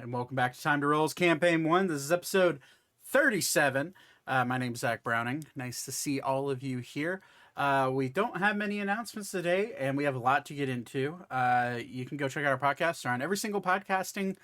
and welcome back to Time to Roll's Campaign 1. This is episode 37. My name is Zach Browning. Nice to see all of you here. We don't have many announcements today, and we have a lot to get into. You can go check out our podcasts. They're on every single podcasting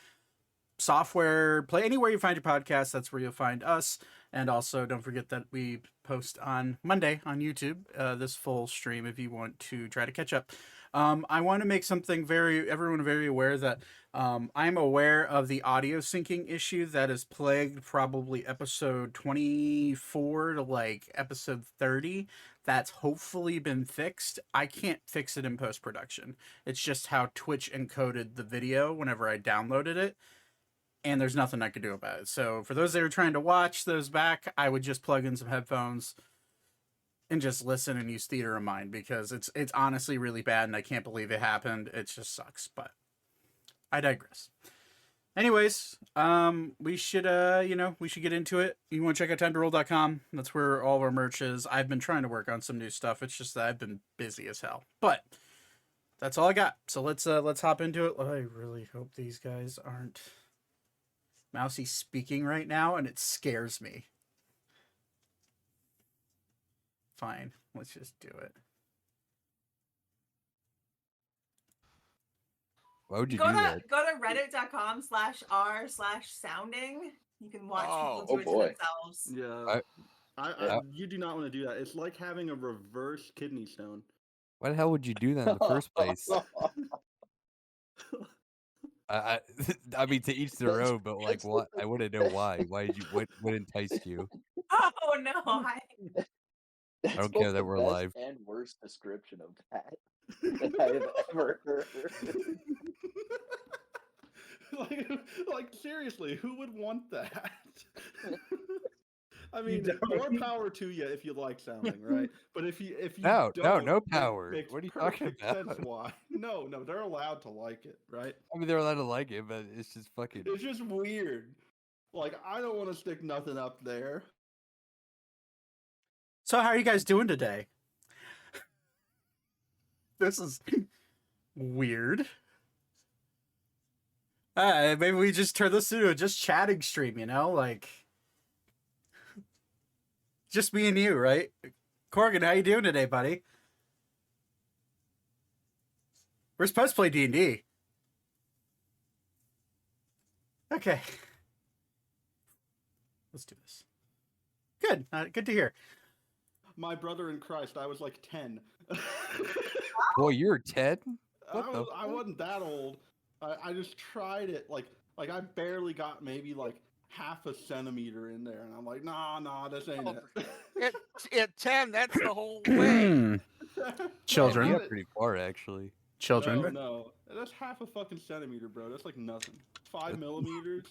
software. Play anywhere you find your podcast. That's where you'll find us. And also, don't forget that we post on Monday on YouTube, this full stream if you want to try to catch up. I want to make something everyone very aware that I'm aware of the audio syncing issue that has plagued probably episode 24 to like episode 30. That's hopefully been fixed. I can't fix it in post-production. It's just how Twitch encoded the video whenever I downloaded it. And there's nothing I could do about it. So for those that are trying to watch those back, I would just plug in some headphones and just listen and use theater of mind, because it's honestly really bad and I can't believe it happened. It just sucks, but I digress. Anyways, we should get into it. You want to check out timetoroll.com. That's where all of our merch is. I've been trying to work on some new stuff. It's just that I've been busy as hell. But that's all I got. So let's hop into it. I really hope these guys aren't Mousy speaking right now, and it scares me. Fine, let's just do it. Why would you do that? Go to reddit.com/r/sounding. You can watch people do it to themselves. Yeah. You do not want to do that. It's like having a reverse kidney stone. Why the hell would you do that in the first place? I mean, to each their own, but like, what? I wouldn't know why. What enticed you? Oh no! I don't care that we're live. And worst description of that I have ever heard. like seriously, who would want that? I mean, more power to you if you like sounding, right? But if you no don't, power. Makes what are you talking about? Sense why? No, they're allowed to like it, right? I mean, they're allowed to like it, but it's just fucking. It's just weird. Like, I don't want to stick nothing up there. So how are you guys doing today? This is weird. Maybe we just turn this into a just chatting stream, like just me and you, right? Corgan, how you doing today, buddy? We're supposed to play D&D. Okay. Let's do this. Good. Good to hear. My brother in Christ, I was like 10. Boy, you're 10? I wasn't that old. I just tried it. Like I barely got maybe like half a centimeter in there, and I'm like, nah, this ain't it. At 10, that's the whole way. Children. Yeah, pretty far, actually. Children. No. That's half a fucking centimeter, bro. That's like nothing. 5 millimeters.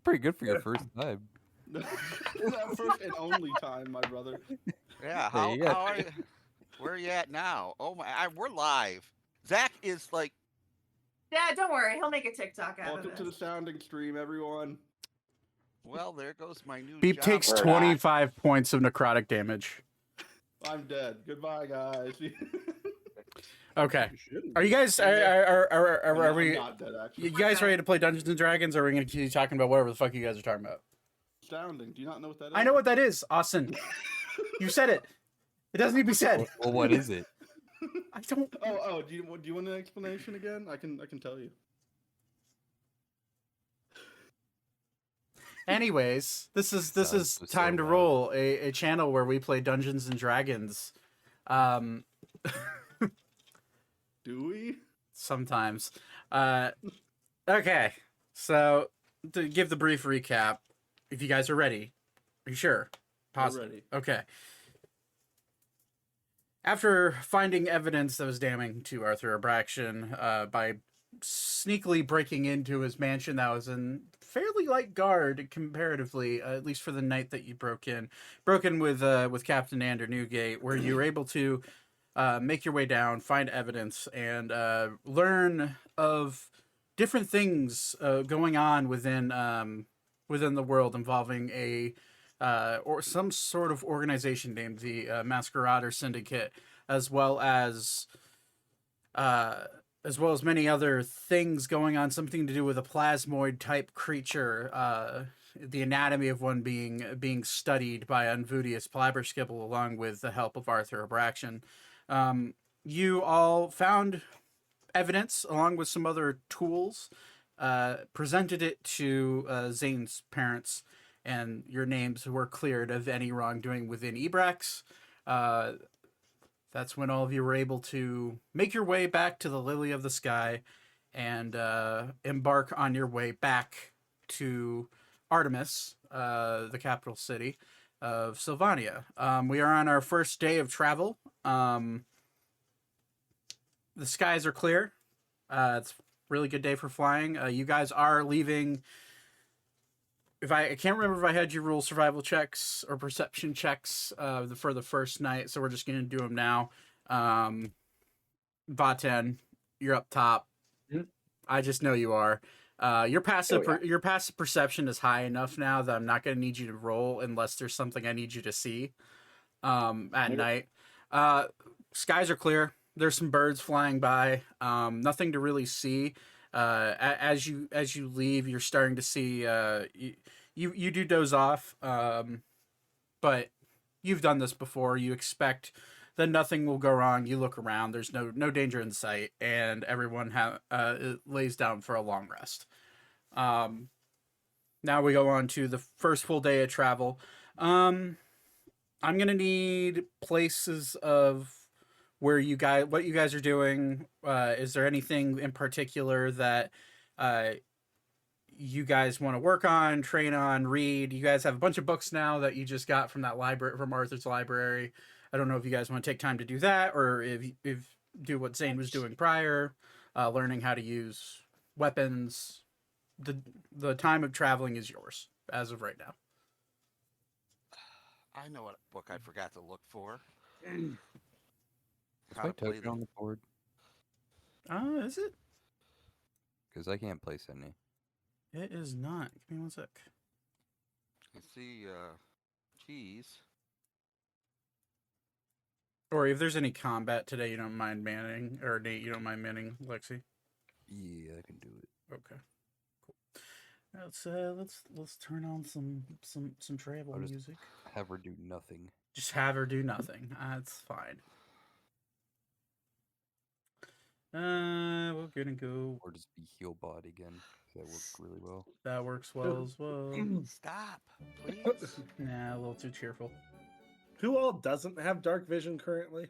Pretty good for your first time. That first and only time, my brother. Yeah, where are you at now? Oh my, we're live. Zach is like... Yeah, don't worry. He'll make a TikTok out Welcome of it. to the sounding stream, everyone. Well, there goes my new Beep job. takes 25 points of necrotic damage. I'm dead. Goodbye, guys. Okay. Are you guys are we not dead, actually. you guys ready to play Dungeons and Dragons, or are we gonna keep talking about whatever the fuck you guys are talking about? Sounding. Do you not know what that is? I know what that is, Austin. You said it. It doesn't need to be said. Well, what is it? I don't. Oh. Do you want an explanation again? I can tell you. Anyways, this is Time to Roll, a channel where we play Dungeons and Dragons. Do we? Sometimes. Okay. So to give the brief recap, if you guys are ready, are you sure? Positive. Ready. Okay. After finding evidence that was damning to Arthur Abraxan by sneakily breaking into his mansion that was in fairly light guard comparatively, at least for the night that you broke in with Captain Ander Newgate, where you were able to make your way down, find evidence, and learn of different things going on within the world involving or some sort of organization named the Masquerader Syndicate, as well as as well as many other things going on, something to do with a plasmoid type creature, the anatomy of one being studied by Unvudius Plabberskibble along with the help of Arthur Abraxan. You all found evidence along with some other tools, presented it to Zane's parents, and your names were cleared of any wrongdoing within Ebrax. That's when all of you were able to make your way back to the Lily of the Sky and embark on your way back to Artemis, the capital city of Sylvania. We are on our first day of travel. The skies are clear. It's a really good day for flying. You guys are leaving. I can't remember if I had you roll survival checks or perception checks for the first night, so we're just going to do them now. Vaten, you're up top. Mm-hmm. I just know you are. Your passive perception is high enough now that I'm not going to need you to roll unless there's something I need you to see at night. Skies are clear. There's some birds flying by. Nothing to really see. As you leave, you're starting to see. You do doze off, but you've done this before. You expect that nothing will go wrong. You look around. There's no danger in sight, and everyone lays down for a long rest. Now we go on to the first full day of travel. I'm gonna need places of what you guys are doing. Is there anything in particular that you guys want to work on, train on, read? You guys have a bunch of books now that you just got from that library, from Arthur's library. I don't know if you guys want to take time to do that, or if do what Zane was doing prior, learning how to use weapons. The time of traveling is yours as of right now. I know what book I forgot to look for. Is my token on the board? Is it? Because I can't place any. It is not. Give me one sec. I see cheese. Or if there's any combat today you don't mind manning, or Nate, you don't mind manning, Lexi? Yeah, I can do it. Okay. Let's turn on some travel music. Have her do nothing. Just have her do nothing. That's fine. We're gonna go. Or just be heal bot again. That worked really well. That works well as well. Stop, please. Nah, a little too cheerful. Who all doesn't have dark vision currently?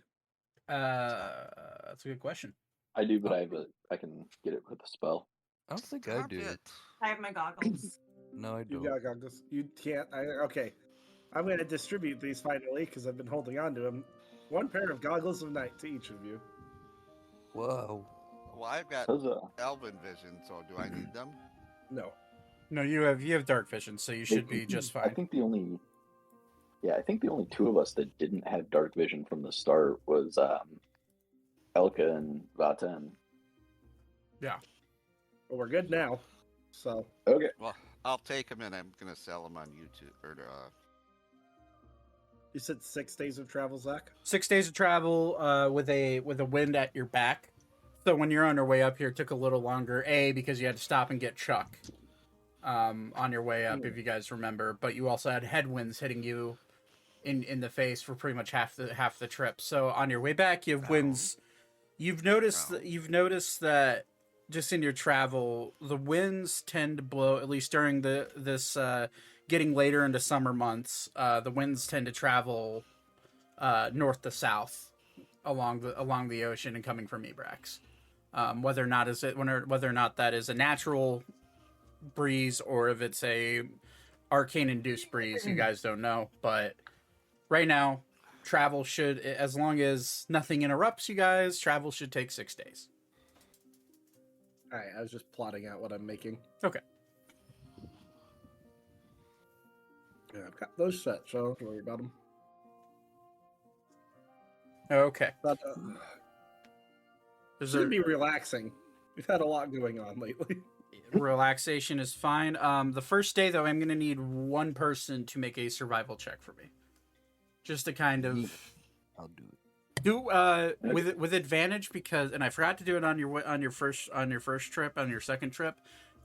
That's a good question. I do, but I can get it with a spell. I don't think I do. I have my goggles. No, I You don't. got goggles. You can't. Okay. I'm going to distribute these finally because I've been holding on to them. One pair of goggles of night to each of you. Whoa. Well, I've got Those, elven vision, so do I need them? No. No, you have dark vision, so you should be just I fine. think the only two of us that didn't have dark vision from the start was Elka and Vaten. Yeah. Well, we're good now. So. Okay. Well, I'll take them and I'm gonna sell them on YouTube or You said 6 days of travel, Zach? 6 days of travel with a wind at your back. So when you're on your way up here, it took a little longer. Because you had to stop and get Chuck on your way up, if you guys remember. But you also had headwinds hitting you in the face for pretty much half the trip. So on your way back, you have winds. You've noticed that just in your travel, the winds tend to blow, at least during this getting later into summer months. The winds tend to travel north to south along the ocean and coming from Ebrax. Whether or not that is a natural breeze or if it's a arcane induced breeze, you guys don't know. But right now, travel should, as long as nothing interrupts you guys, travel should take 6 days. All right, I was just plotting out what I'm making. Okay. Yeah, I've got those set, so don't worry about them. Okay. But Is should there, be relaxing. We've had a lot going on lately. relaxation is fine. The first day, though, I'm going to need one person to make a survival check for me. Just to kind of... I'll do it. Do with advantage, because, and I forgot to do it on your first trip, on your second trip.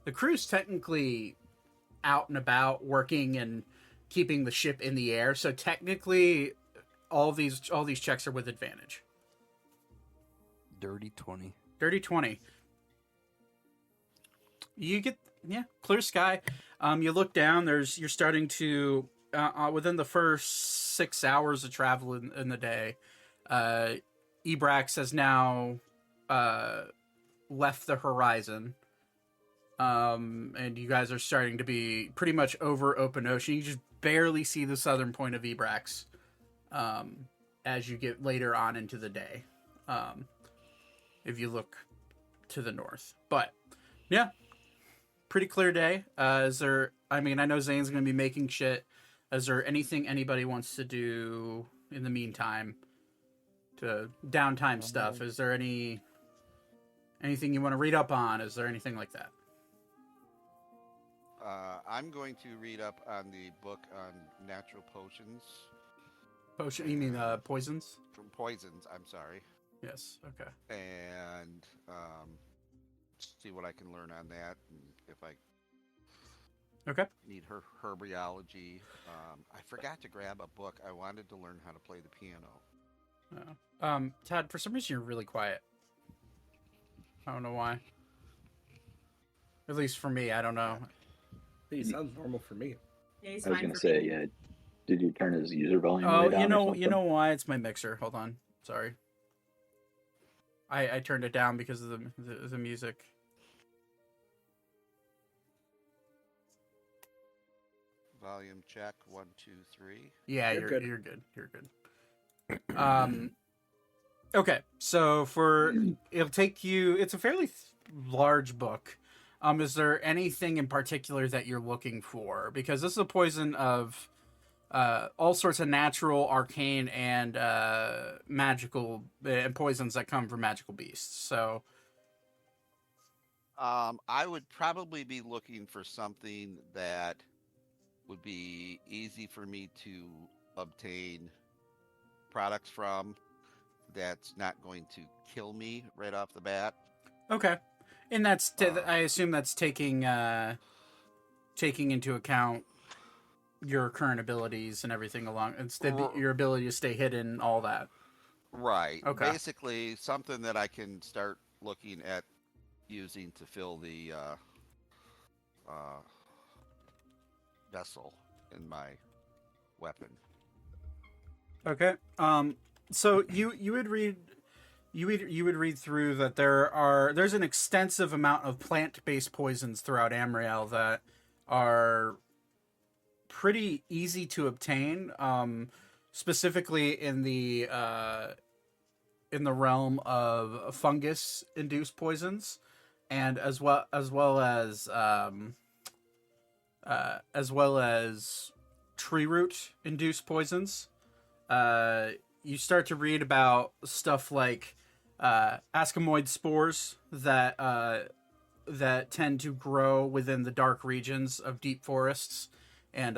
The crew's technically out and about working and keeping the ship in the air, so technically all these checks are with advantage. Dirty 20. Dirty 20. You get, clear sky. You look down. You're starting to within the first 6 hours of travel in the day. Ebrax has now left the horizon. And you guys are starting to be pretty much over open ocean. You just barely see the southern point of Ebrax as you get later on into the day. If you look to the north. But, yeah, pretty clear day. I know Zane's going to be making shit. Is there anything anybody wants to do in the meantime to downtime stuff? Is there anything you want to read up on? Is there anything like that? I'm going to read up on the book on natural potions. You mean poisons? From poisons, I'm sorry. Yes, okay. And see what I can learn on that, and if I need herbiology. I forgot to grab a book. I wanted to learn how to play the piano. Todd, for some reason you're really quiet. I don't know why. At least for me, I don't know. He sounds normal for me. Yeah, he's I was fine gonna for say, me. yeah. Did you turn his user volume? Oh, way down or you something? know why? It's my mixer. Hold on, sorry. I turned it down because of the music. Volume check 1, 2, 3. Yeah, You're good. You're good. You're good. Okay, so it'll take you. It's a fairly large book. Is there anything in particular that you're looking for? Because this is a poison of all sorts of natural, arcane, and magical and poisons that come from magical beasts. So, I would probably be looking for something that would be easy for me to obtain products from. That's not going to kill me right off the bat. okay, and that's I assume that's taking into account your current abilities and everything along, and your ability to stay hidden, all that. Right. Okay. Basically, something that I can start looking at using to fill the vessel in my weapon. Okay. So you would read through that there's an extensive amount of plant-based poisons throughout Ammriel that are pretty easy to obtain, specifically in the realm of fungus-induced poisons, and as well as tree root-induced poisons. You start to read about stuff like ascomoid spores that tend to grow within the dark regions of deep forests and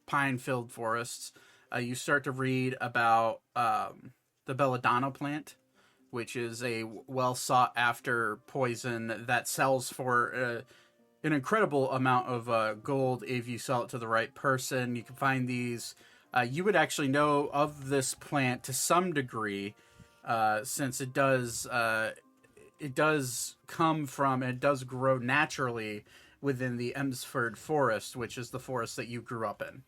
pine-filled forests. You start to read about the belladonna plant, which is a well-sought-after poison that sells for an incredible amount of gold if you sell it to the right person. You can find these. You would actually know of this plant to some degree, since it does come from, and it does grow naturally within the Emsford Forest, which is the forest that you grew up in.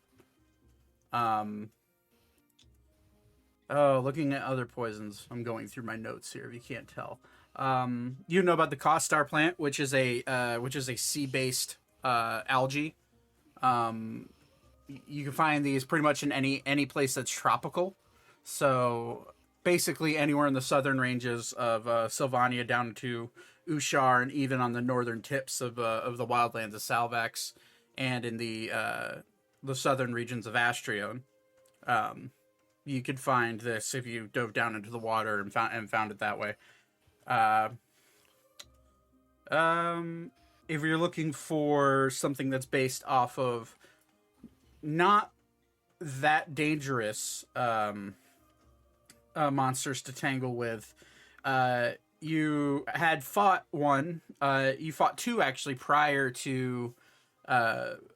Looking at other poisons, I'm going through my notes here. If you can't tell, you know about the Costar plant, which is a sea-based algae. You can find these pretty much in any place that's tropical. So basically anywhere in the southern ranges of Sylvania down to Ushar, and even on the northern tips of the wildlands of Salvax, and in the southern regions of Astrion. You could find this if you dove down into the water and found it that way. If you're looking for something that's based off of not that dangerous monsters to tangle with. You had fought one. You fought two actually prior to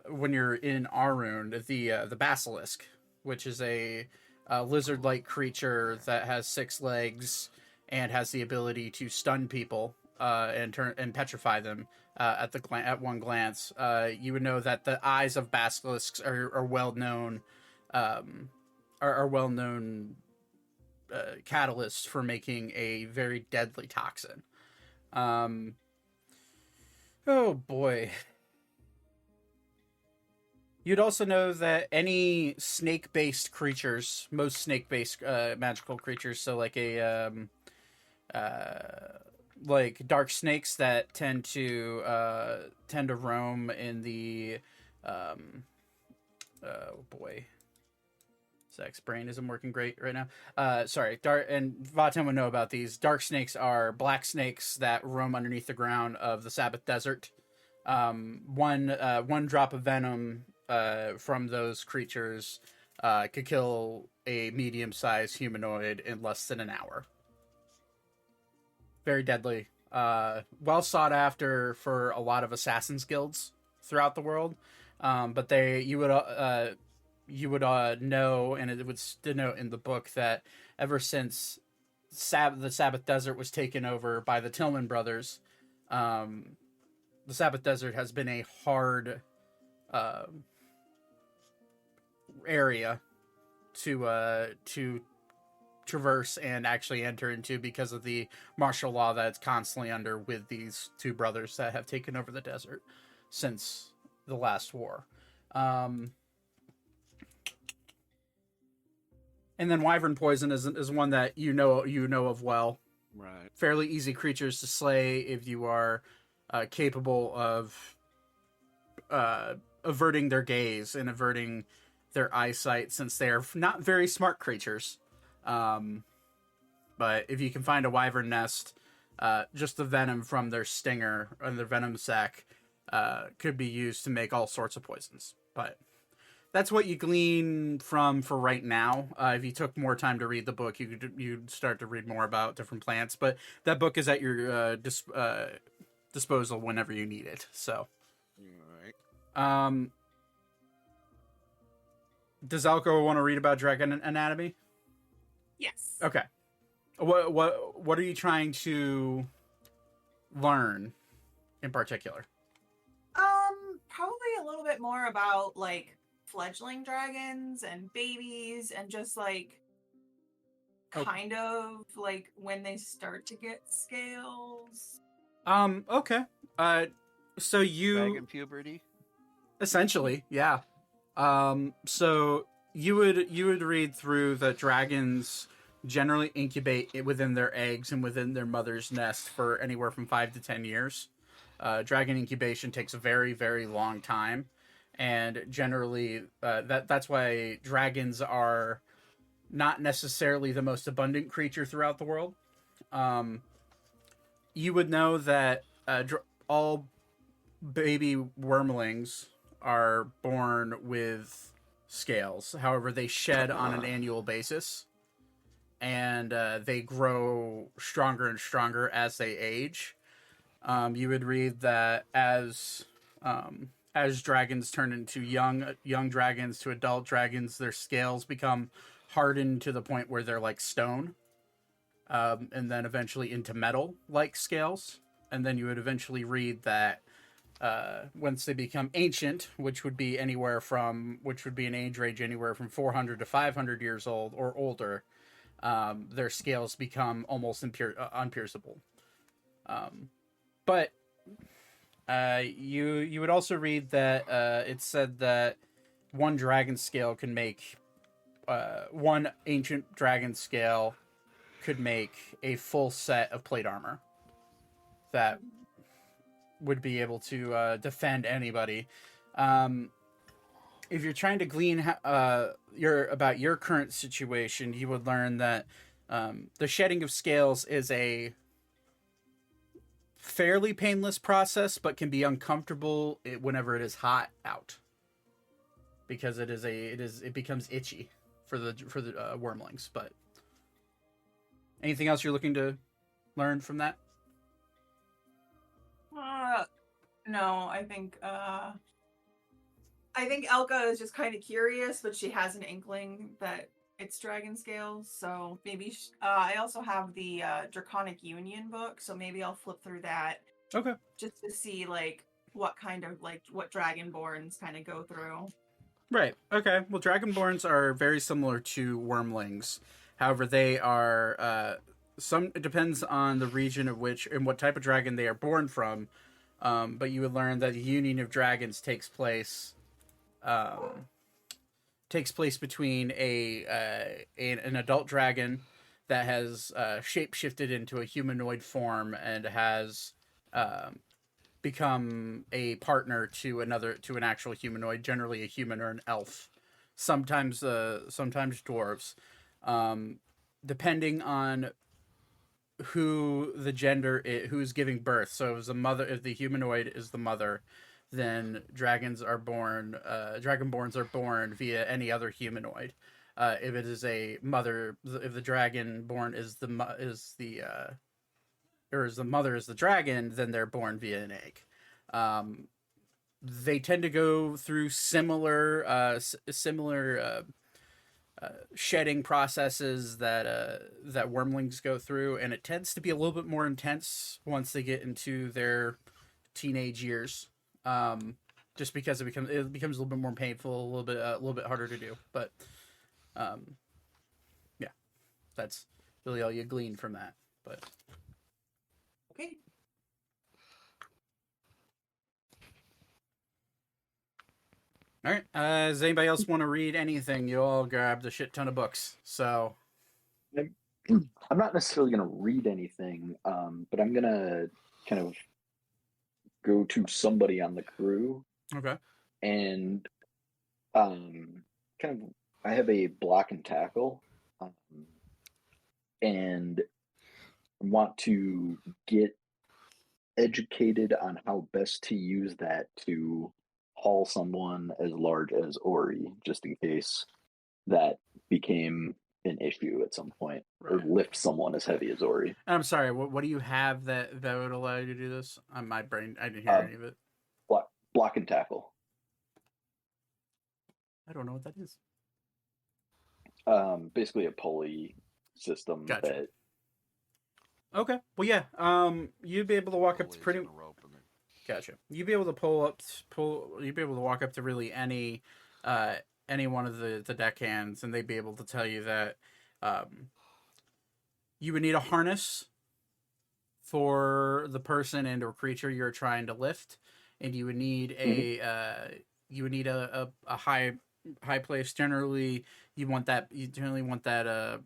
when you're in Arun, the basilisk, which is a lizard-like creature that has 6 legs and has the ability to stun people and petrify them at one glance. You would know that the eyes of basilisks are well known. Are well known catalysts for making a very deadly toxin. Oh boy. You'd also know that any snake-based creatures, most snake-based magical creatures, so like like dark snakes that tend to roam in the oh boy. Zach's brain isn't working great right now. Sorry, dark, and Vaten would know about these. Dark snakes are black snakes that roam underneath the ground of the Sabbath Desert. One drop of venom from those creatures could kill a medium-sized humanoid in less than an hour. Very deadly. Well sought after for a lot of assassins guilds throughout the world. But you would know, and it would denote in the book, that ever since the Sabbath Desert was taken over by the Tillman brothers, the Sabbath Desert has been a hard area to traverse and actually enter into because of the martial law that it's constantly under with these two brothers that have taken over the desert since the last war. And then wyvern poison is one that you know of well. Right. Fairly easy creatures to slay if you are capable of averting their gaze and averting their eyesight, since they are not very smart creatures. But if you can find a wyvern nest, just the venom from their stinger and their venom sac could be used to make all sorts of poisons. But that's what you glean from for right now. If you took more time to read the book, you'd start to read more about different plants. But that book is at your disposal whenever you need it. So, All right. Does Elko want to read about dragon anatomy? Yes. Okay. What are you trying to learn in particular? Probably a little bit more about like fledgling dragons and babies and just like kind of like when they start to get scales. Okay. So you Dragon puberty. essentially, yeah. So you would read through that dragons generally incubate within their eggs and within their mother's nest for anywhere from 5 to 10 years. Dragon incubation takes a very, very long time, and generally that's why dragons are not necessarily the most abundant creature throughout the world. You would know that all baby wormlings are born with scales. However, they shed on an annual basis, and they grow stronger and stronger as they age. You would read that as dragons turn into young dragons to adult dragons, their scales become hardened to the point where they're like stone, and then eventually into metal-like scales. And then you would eventually read that once they become ancient, which would be an age range anywhere from 400 to 500 years old or older, their scales become almost unpierceable. But you would also read that it said that one dragon scale can make one ancient dragon scale could make a full set of plate armor that would be able to defend anybody. If you're trying to glean about your current situation, you would learn that the shedding of scales is a fairly painless process, but can be uncomfortable whenever it is hot out, because it becomes itchy for the wormlings. But Anything else you're looking to learn from that? No, I think Elka is just kind of curious, but she has an inkling that it's dragon scales. So maybe I also have the Draconic Union book, so maybe I'll flip through that. Okay. Just to see like what kind of like what dragonborns kind of go through. Right. Okay. Well, dragonborns are very similar to wormlings. However, they are it depends on the region of which and what type of dragon they are born from. But you would learn that the union of dragons takes place between an adult dragon that has shape-shifted into a humanoid form and has become a partner to an actual humanoid, generally a human or an elf, sometimes dwarves, depending on who the gender is, who's giving birth. So if the humanoid is the mother, then dragonborns are born via any other humanoid. If it is a mother, if the dragonborn is the mother is the dragon, then they're born via an egg. They tend to go through similar shedding processes that wormlings go through, and it tends to be a little bit more intense once they get into their teenage years. Just because it becomes a little bit more painful, a little bit harder to do. But yeah, that's really all you glean from that. But okay. All right. Does anybody else want to read anything? You all grabbed a shit ton of books. So I'm not necessarily going to read anything, but I'm going to kind of go to somebody on the crew. Okay. And I have a block and tackle, and want to get educated on how best to use that to haul someone as large as Ori, just in case that became an issue at some point, or lift someone as heavy as Ori. I'm sorry. What do you have that would allow you to do this? On my brain, I didn't hear any of it. Block and tackle. I don't know what that is. Basically a pulley system. Gotcha. Okay. Well, yeah. You'd be able to walk up to pretty. Gotcha. You'd be able to You'd be able to walk up to really any one of the deckhands, and they'd be able to tell you that you would need a harness for the person and or creature you're trying to lift, and you would need a high place. Generally, you generally want that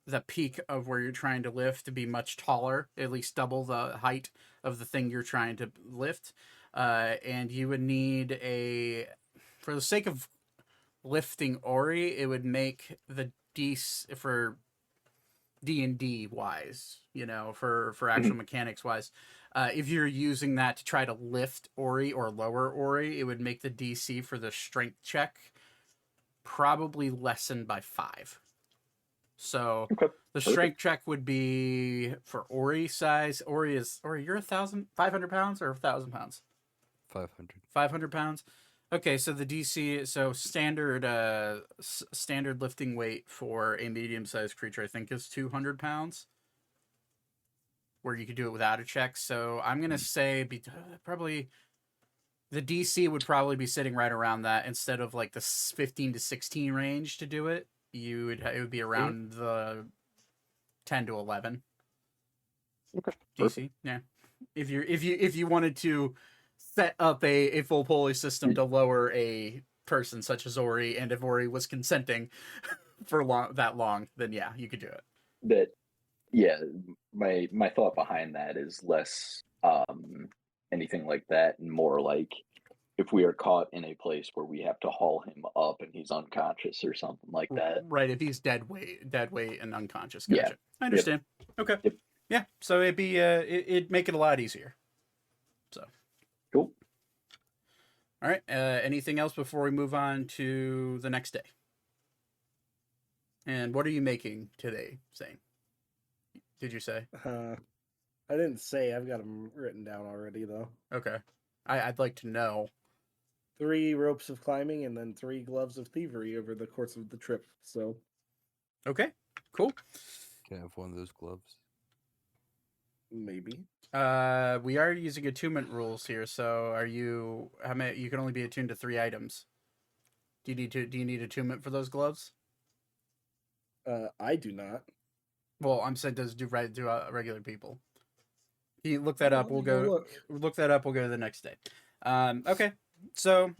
the peak of where you're trying to lift to be much taller, at least double the height of the thing you're trying to lift. And you would need for the sake of lifting Ori, it would make the for D&D wise, for actual mechanics wise, if you're using that to try to lift Ori or lower Ori, it would make the DC for the strength check probably lessen by 5. So the strength check would be for Ori size. Ori, you're 500 pounds or 1,000 pounds? 500. 500 pounds. Okay, so the DC, standard lifting weight for a medium-sized creature, I think, is 200 pounds, where you could do it without a check. So I'm gonna say probably the DC would probably be sitting right around that instead of like the 15 to 16 range to do it. It would be around the 10 to 11. Okay. DC. Perfect. Yeah. If you wanted to set up a full pulley system to lower a person such as Ori, and if Ori was consenting for that long, then yeah, you could do it. My thought behind that is less anything like that, and more like if we are caught in a place where we have to haul him up and he's unconscious or something like that. Right, if he's dead weight and unconscious. Gotcha. Yeah. I understand. Yep. Okay. Yep. Yeah, so it'd make it a lot easier. So. Cool. All right. Anything else before we move on to the next day? And what are you making today, Zane? Did you say? I didn't say. I've got them written down already, though. Okay. I'd like to know. 3 ropes of climbing and then 3 gloves of thievery over the course of the trip. So Okay. Cool. Can I have one of those gloves? maybe. We are using attunement rules here, so are you? How many? You can only be attuned to 3 items. Do you need attunement for those gloves? I do not. Well, I'm saying does do regular people. You look that up. I'll We'll take a go look. that up. We'll go to the next day. Okay. So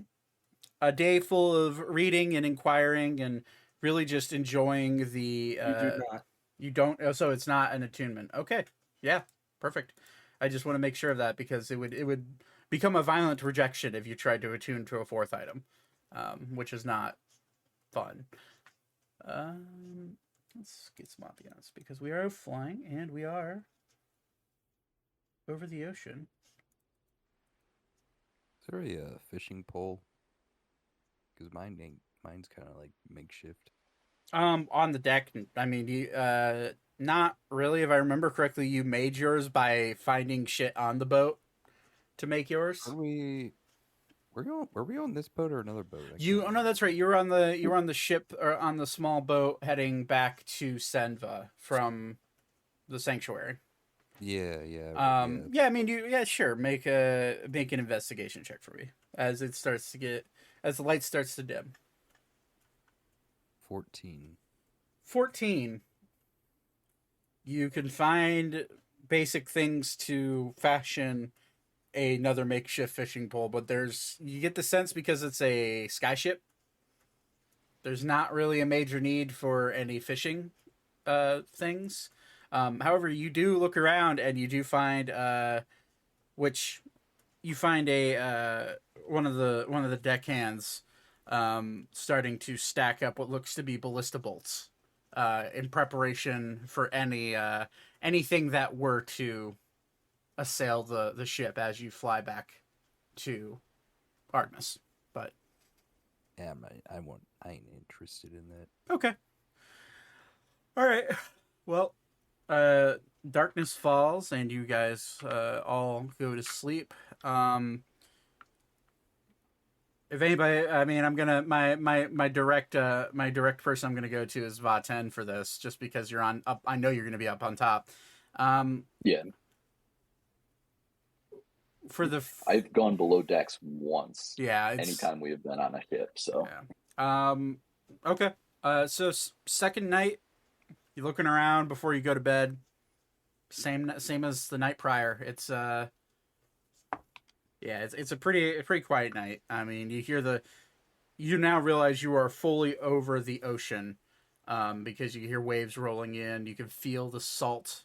a day full of reading and inquiring and really just enjoying the. You do not. You don't. Oh, so it's not an attunement. Okay. Yeah. Perfect. I just want to make sure of that because it would become a violent rejection if you tried to attune to a 4th item, which is not fun. Let's get some ambiance because we are flying and we are over the ocean. Is there a fishing pole? Because mine's kind of like makeshift. On the deck. I mean, you not really. If I remember correctly, you made yours by finding shit on the boat to make yours. Were we on this boat or another boat? Oh no, that's right. You were on the ship or on the small boat heading back to Senva from the sanctuary. Yeah. Yeah. I mean, sure. Make an investigation check for me as the light starts to dim. 14. 14. You can find basic things to fashion another makeshift fishing pole, but you get the sense because it's a skyship, there's not really a major need for any fishing things. However, you do look around and you do find which you find a one of the deckhands starting to stack up what looks to be ballista bolts in preparation for anything that were to assail the ship as you fly back to Artemis. But yeah, I ain't interested in that. okay. All right. Well, darkness falls and you guys all go to sleep. If anybody, I mean, I'm gonna my direct person I'm gonna go to is Va10 for this, just because you're on up. I know you're gonna be up on top. Yeah. I've gone below decks once. Yeah. Anytime we have been on a ship, so. Yeah. Okay. So second night, you're looking around before you go to bed. Same as the night prior. It's it's a pretty quiet night. I mean, you now realize you are fully over the ocean, because you hear waves rolling in. You can feel the salt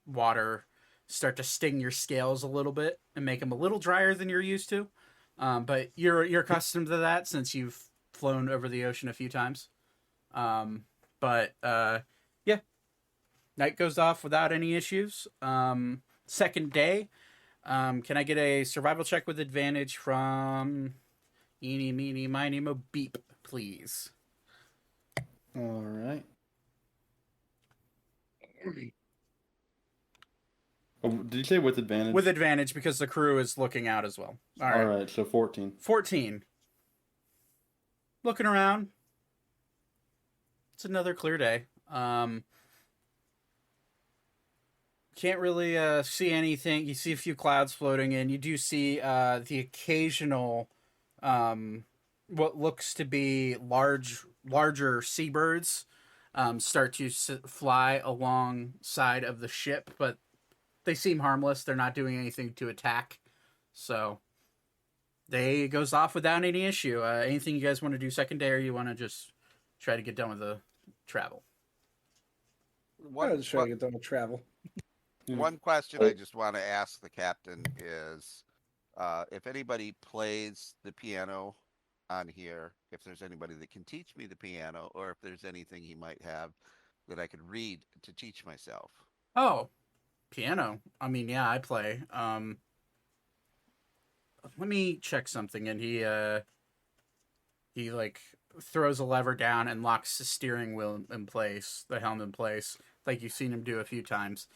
water start to sting your scales a little bit and make them a little drier than you're used to. But you're accustomed to that since you've flown over the ocean a few times. Yeah, night goes off without any issues. Second day. Can I get a survival check with advantage from Eeny, Meeny, Miny, Mo, Beep, please? All right. Oh, did you say with advantage? With advantage because the crew is looking out as well. All right, so 14. 14. Looking around. It's another clear day. Can't really see anything. You see a few clouds floating in. You do see the occasional, what looks to be larger seabirds start to fly alongside of the ship, but they seem harmless. They're not doing anything to attack. So day goes off without any issue. Anything you guys want to do second day, or you want to just try to get done with the travel? I'll just try to get done with travel. One question I just want to ask the captain is, if anybody plays the piano on here, if there's anybody that can teach me the piano, or if there's anything he might have that I could read to teach myself. Oh, piano. I mean, yeah, I play. Let me check something. And he like throws a lever down and locks the steering wheel in place, the helm in place. like you've seen him do a few times.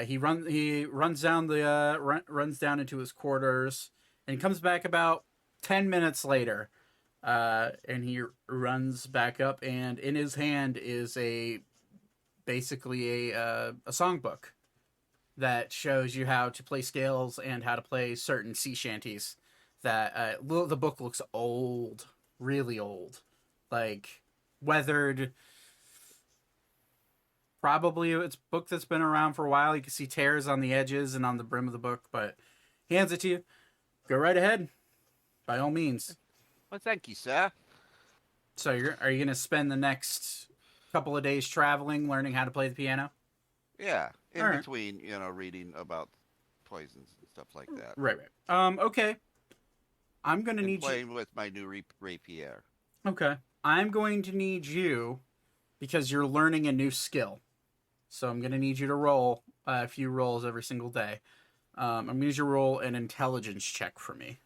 He runs down runs down into his quarters and comes back about 10 minutes later. And he runs back up, and in his hand is basically a songbook that shows you how to play scales and how to play certain sea shanties. That the book looks old, really old, like weathered. Probably it's a book that's been around for a while. You can see tears on the edges and on the brim of the book, but he hands it to you. Go right ahead, by all means. Well, thank you, sir. So are you going to spend the next couple of days traveling, learning how to play the piano? Yeah, in All right. between, reading about poisons and stuff like that. Right. Okay. I'm going to And need you. playing with my new rapier. Okay. I'm going to need you because you're learning a new skill. So I'm going to need you to roll a few rolls every single day. I'm going to need you to roll an intelligence check for me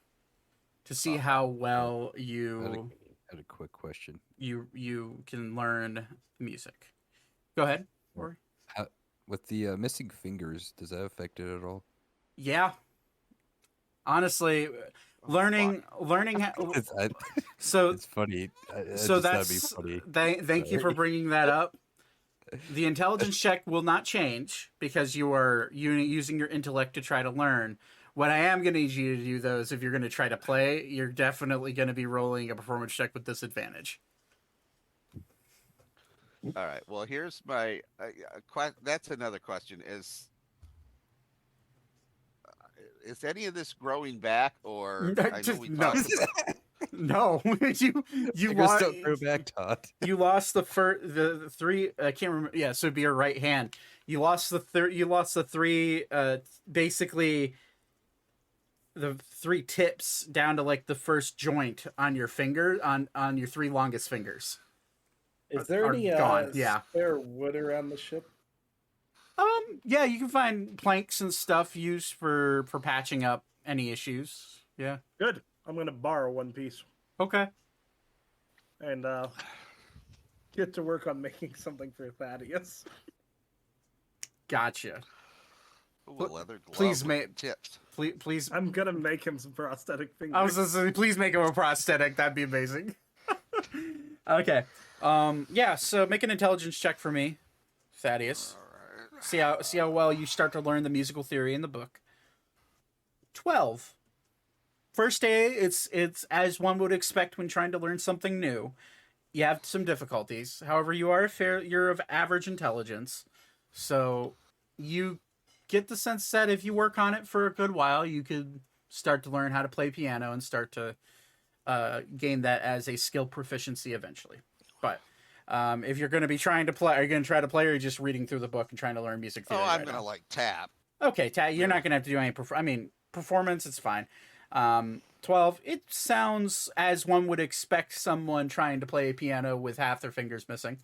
to see how well I had a quick question. you can learn music. Go ahead. Rory. With the missing fingers, does that affect it at all? Yeah. Honestly, learning so It's funny. so that'd be that's funny. thank you for bringing that up. The intelligence check will not change because you are using your intellect to try to learn. What I am going to need you to do, though, is if you're going to try to play, you're definitely going to be rolling a performance check with disadvantage. All right. Well, here's my. That's another question. Is any of this growing back, or I know we No. talked about. No, you Fingers lost. don't grow back, Todd. You lost the three. I can't remember. Yeah, so it'd be your right hand. You lost the third. You lost the three. Basically, the three tips down to like the first joint on your finger on your three longest fingers. Is there Are any gone, yeah. spare wood around the ship? Yeah, you can find planks and stuff used for patching up any issues. Yeah. Good. I'm going to borrow one piece Okay. and get to work on making something for Thaddeus. Gotcha. Ooh, a leather glove Please, with mate. tips. Please. I'm going to make him some prosthetic fingers. I was gonna say, please make him a prosthetic. That'd be amazing. Okay. Yeah. So make an intelligence check for me, Thaddeus. See how well you start to learn the musical theory in the book. 12. First day, it's as one would expect when trying to learn something new. You have some difficulties. However, you're of average intelligence, so you get the sense that if you work on it for a good while, you could start to learn how to play piano and start to gain that as a skill proficiency eventually. But if you're going to be trying to play, are you going to try to play, or are you just reading through the book and trying to learn music theory? I'm right gonna now? tap. Okay, you're not going to have to do any. Performance. It's fine. 12. It sounds as one would expect someone trying to play a piano with half their fingers missing.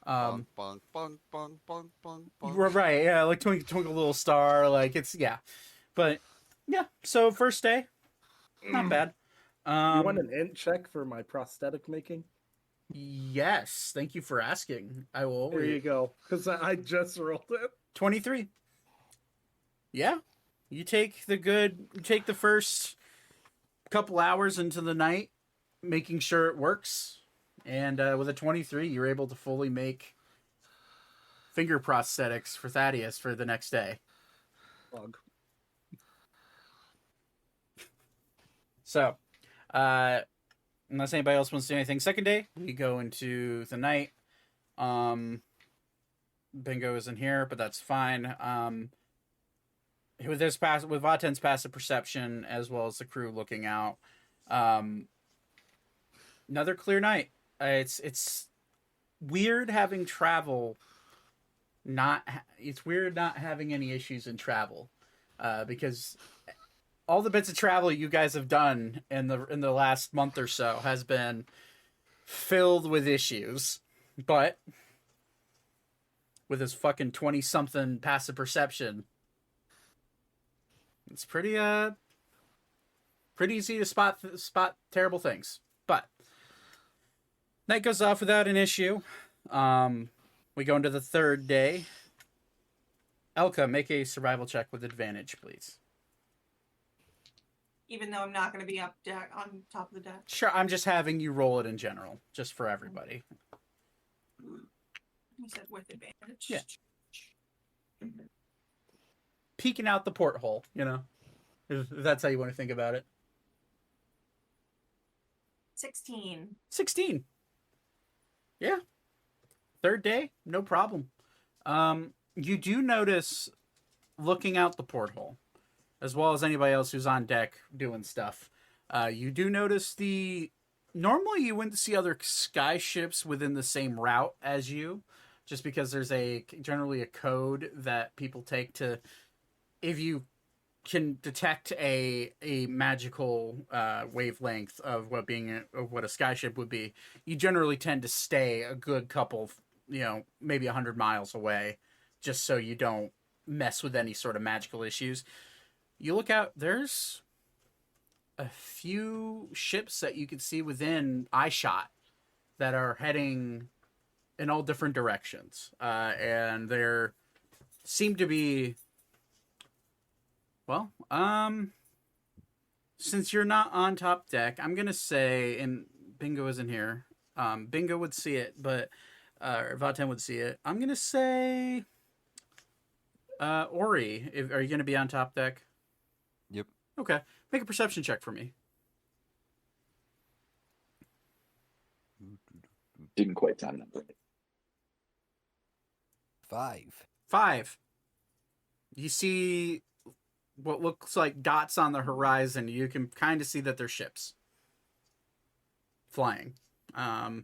Bong, bong, bong, bong, bong, bong, bong. Right? Yeah, like Twinkle Twinkle Little Star. Like but yeah. So first day, not bad. You want an int check for my prosthetic making? Yes. Thank you for asking. I will. There you go. Because I just rolled it. 23. Yeah. You take the first couple hours into the night, making sure it works. And with a 23, you're able to fully make finger prosthetics for Thaddeus for the next day. Bug. So, unless anybody else wants to do anything, second day, we go into the night. Bingo isn't here, but that's fine. With Vaten's passive perception, as well as the crew looking out, another clear night. It's weird having travel. It's weird not having any issues in travel, because all the bits of travel you guys have done in the last month or so has been filled with issues. But with his fucking 20-something passive perception, it's pretty easy to spot terrible things. But night goes off without an issue. We go into the third day. Elka, make a survival check with advantage, please. Even though I'm not going to be up deck on top of the deck. Sure, I'm just having you roll it in general, just for everybody. You said with advantage. Yeah. Peeking out the porthole, if that's how you want to think about it. 16. 16. Yeah. Third day, no problem. You do notice, looking out the porthole, as well as anybody else who's on deck doing stuff, you do notice normally you wouldn't see other sky ships within the same route as you, just because there's generally a code that people take to, if you can detect a magical wavelength of what a sky ship would be, you generally tend to stay a good couple, maybe 100 miles away, just so you don't mess with any sort of magical issues. You look out, there's a few ships that you can see within eyeshot that are heading in all different directions. And there seem to be, since you're not on top deck, I'm going to say, and Bingo isn't here, Bingo would see it, but Vaten would see it. I'm going to say, Ori, are you going to be on top deck? Yep. Okay. Make a perception check for me. Didn't quite time that right. 5. 5. You see what looks like dots on the horizon. You can kind of see that they're ships flying. But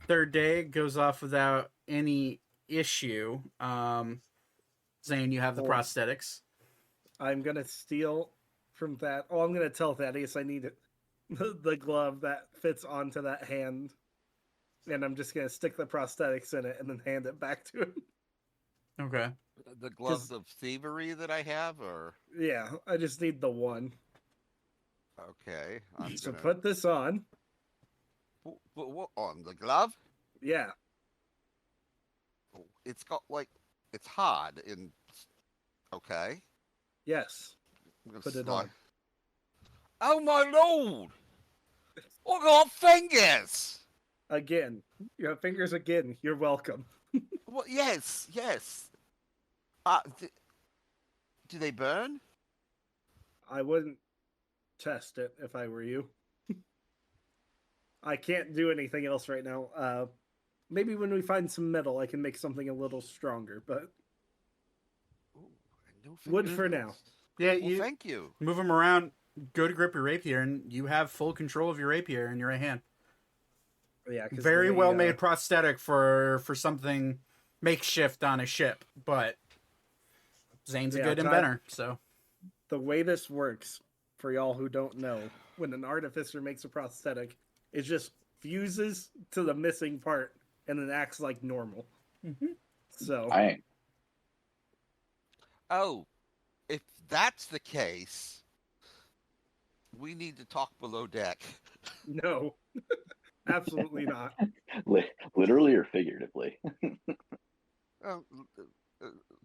third day goes off without any issue. Zane, you have the prosthetics. I'm gonna steal from that. Oh, I'm gonna tell Thaddeus I need it. The glove that fits onto that hand, and I'm just gonna stick the prosthetics in it and then hand it back to him. Okay. The gloves of thievery that I have, or Yeah, I just need the one. okay, So put this on. What on the glove? Yeah. It's got it's hard and okay. Yes. I'm gonna Put it slide. on. Oh my lord! I got fingers. Again. You have fingers again. You're welcome. Well, yes. Do they burn? I wouldn't test it if I were you. I can't do anything else right now. Maybe when we find some metal, I can make something a little stronger, but No wood for fingers. now. Yeah, Well, you thank you. move them around, go to grip your rapier, and you have full control of your rapier in your right hand. Yeah, 'cause Very the way, well made prosthetic for something makeshift on a ship, but Zane's a Yeah, good Todd- inventor, so The way this works, for y'all who don't know, when an artificer makes a prosthetic, it just fuses to the missing part and then acts like normal. So Dang. Oh, if that's the case, we need to talk below deck. no, absolutely not. Literally or figuratively? Oh,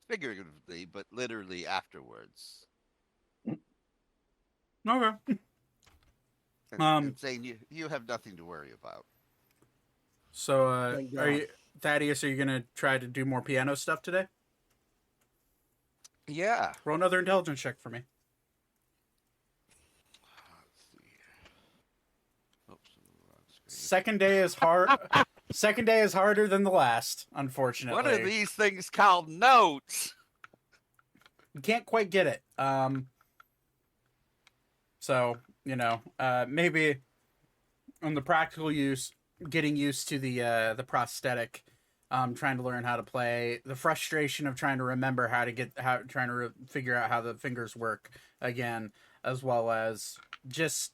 figuratively, but literally afterwards. okay. And saying you have nothing to worry about. So, Thank are God. you, Thaddeus? Are you gonna try to do more piano stuff today? Yeah. Roll another intelligence check for me. Let's see. Oops, wrong screen. Second day is hard. Second day is harder than the last, unfortunately. What are these things called? Notes. You can't quite get it. So maybe on the practical use, getting used to the prosthetic, trying to learn how to play, the frustration of trying to remember figure out how the fingers work again, as well as just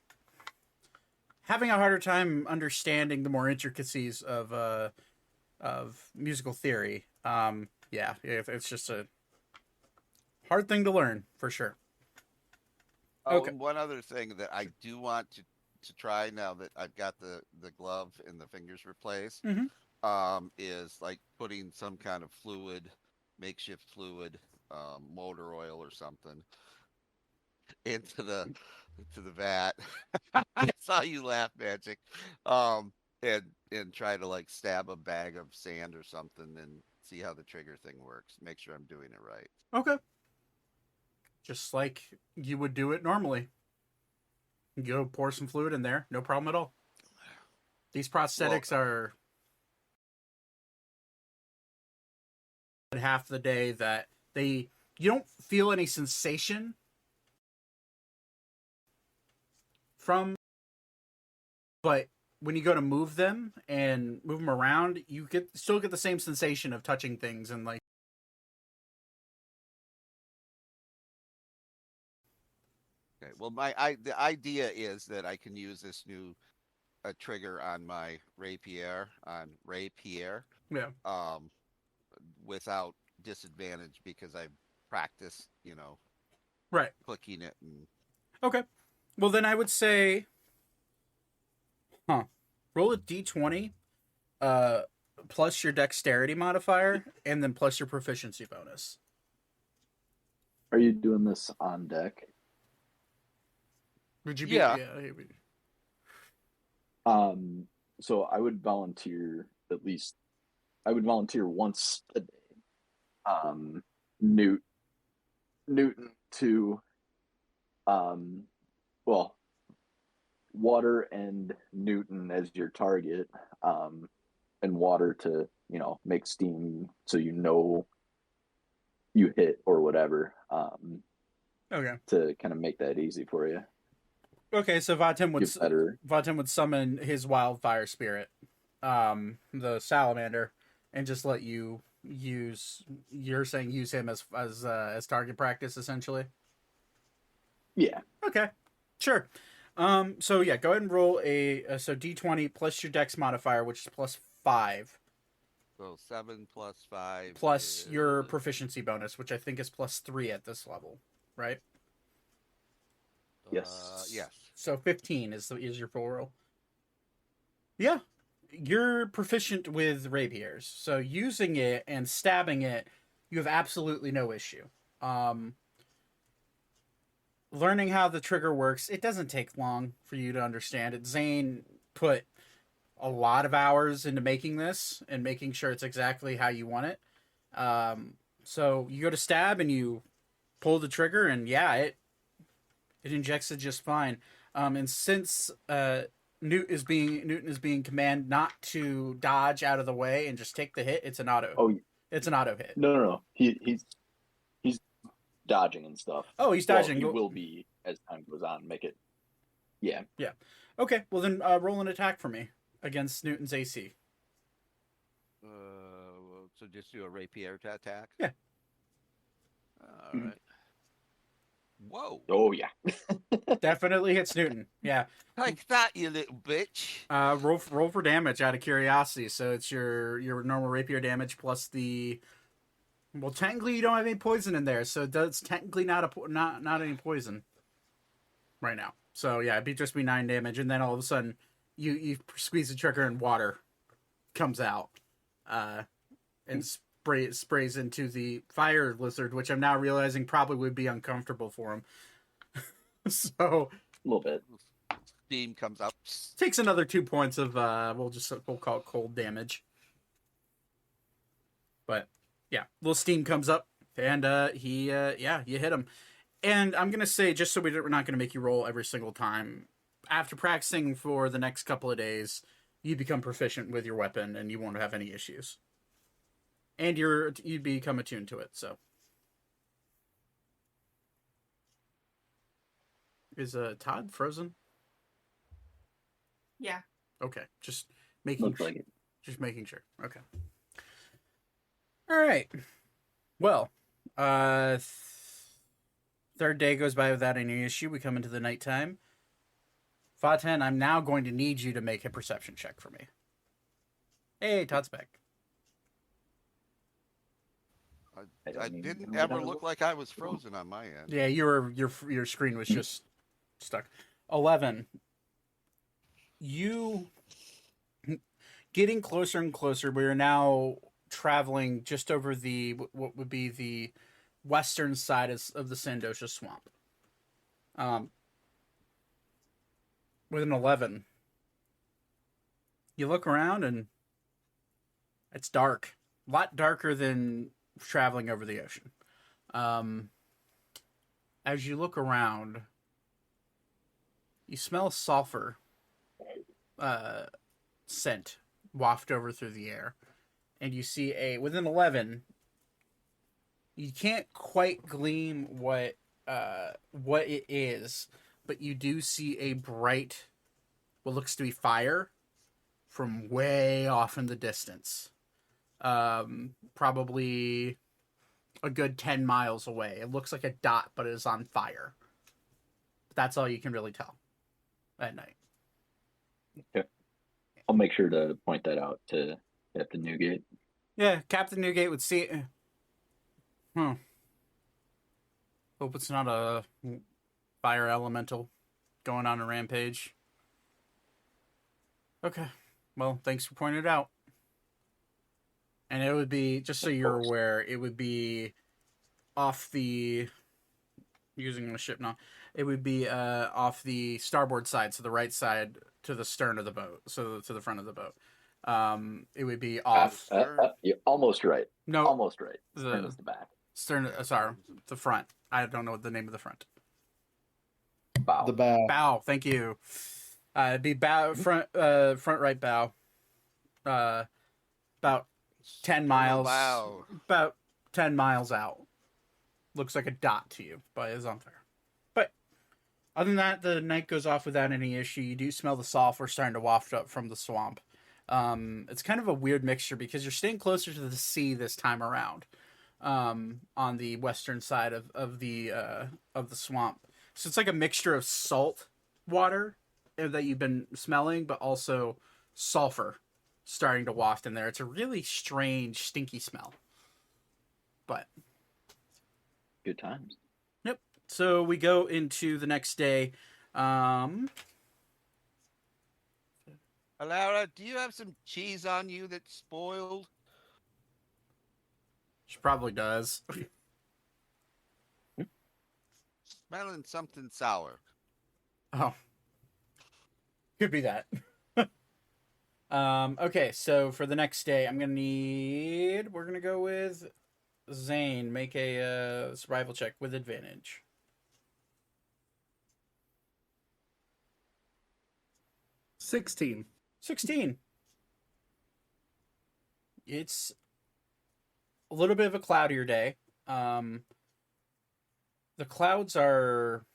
having a harder time understanding the more intricacies of musical theory. It's just a hard thing to learn for sure. Oh, Okay. and one other thing that I do want to try now that I've got the glove and the fingers replaced. Mhm. Is like putting some kind of fluid, makeshift fluid, motor oil or something into the vat. I saw you laugh, Magic. And try to like stab a bag of sand or something and see how the trigger thing works. Make sure I'm doing it right. Okay. Just like you would do it normally. You go pour some fluid in there, no problem at all. These prosthetics are half the day that you don't feel any sensation from, but when you go to move them and move them around, you still get the same sensation of touching things and like. Okay. Well, the idea is that I can use this new trigger on my rapier Yeah. without disadvantage because I've practiced, Right. clicking it and. Okay. Well, then I would say, roll a d20, plus your dexterity modifier, and then plus your proficiency bonus. Are you doing this on deck? Would you be? Yeah. So I would volunteer at least. I would volunteer once a day. Newton to, well, water and Newton as your target, and water to make steam so you hit or whatever. Okay. To kind of make that easy for you. Okay, so Vatem would summon his wildfire spirit, the salamander, and just let you use. You're saying use him as target practice, essentially. Yeah. Okay. Sure. So yeah, go ahead and roll so d20 plus your dex modifier, which is plus 5. So 7 plus 5 plus your proficiency bonus, which I think is plus 3 at this level, right? Yes. Yes. So 15 is your full roll. Yeah, you're proficient with rapiers, so using it and stabbing it, you have absolutely no issue. Learning how the trigger works, it doesn't take long for you to understand it. Zane put a lot of hours into making this and making sure it's exactly how you want it. So you go to stab and you pull the trigger, and yeah, it injects it just fine. And since Newton is being commanded not to dodge out of the way and just take the hit, it's an auto. Oh, it's an auto hit. No. He's dodging and stuff. Oh, he's dodging. Well, he will be as time goes on. Make it. Yeah. Yeah. Okay. Well, then roll an attack for me against Newton's AC. So just do a rapier attack. Yeah. All right. Whoa. Oh yeah. Definitely hits Newton. Yeah. Like that, you little bitch. Roll for damage out of curiosity. So it's your normal rapier damage plus the. Well, technically you don't have any poison in there, so that's technically not any poison right now. So yeah, it'd just be 9 damage, and then all of a sudden you squeeze the trigger and water comes out, and sprays into the fire lizard, which I'm now realizing probably would be uncomfortable for him. So a little bit. Steam comes up. Takes another 2 points of we'll call it cold damage. But yeah, little steam comes up, and you hit him. And I'm gonna say, just so we're not gonna make you roll every single time. After practicing for the next couple of days, you become proficient with your weapon, and you won't have any issues. And you become attuned to it. So, is Todd frozen? Yeah. Okay, just making Looks like it. Just making sure. Okay. All right. Well, third day goes by without any issue. We come into the nighttime. Faten, I'm now going to need you to make a perception check for me. Hey, Todd's back. I didn't ever look like I was frozen on my end. Yeah, your screen was just stuck. 11. you getting closer and closer. We are now traveling just over the what would be the western side of the Sandosha Swamp. With an 11, you look around and it's dark. A lot darker than traveling over the ocean. As you look around, you smell sulfur scent waft over through the air. And you see with an 11, you can't quite glean what it is, but you do see a bright, what looks to be fire from way off in the distance. Probably a good 10 miles away. It looks like a dot, but it is on fire. That's all you can really tell at night. Okay. I'll make sure to point that out to Captain Newgate. Yeah, Captain Newgate would see it. Hope it's not a fire elemental going on a rampage. Okay. Well, thanks for pointing it out. And it would be, just so you're aware, it would be off the, using the ship now, it would be off the starboard side, so the right side to the stern of the boat, so to the front of the boat. It would be off. You're almost right. No. Almost right. Stern is the back. Stern, sorry, the front. I don't know the name of the front. Bow. The bow. Bow, thank you. It'd be bow, front right bow. About 10 miles. Wow. About 10 miles out. Looks like a dot to you, but it's on fire. But other than that, the night goes off without any issue. You do smell the sulfur starting to waft up from the swamp. It's kind of a weird mixture because you're staying closer to the sea this time around. On the western side of the swamp. So it's like a mixture of salt water that you've been smelling, but also sulfur starting to waft in there. It's a really strange, stinky smell. But good times. Yep. So we go into the next day. Alara, do you have some cheese on you that's spoiled? She probably does. Smelling something sour. Oh. Could be that. Okay, so for the next day, we're going to go with Zane. Make a survival check with advantage. 16. 16. It's a little bit of a cloudier day. The clouds are...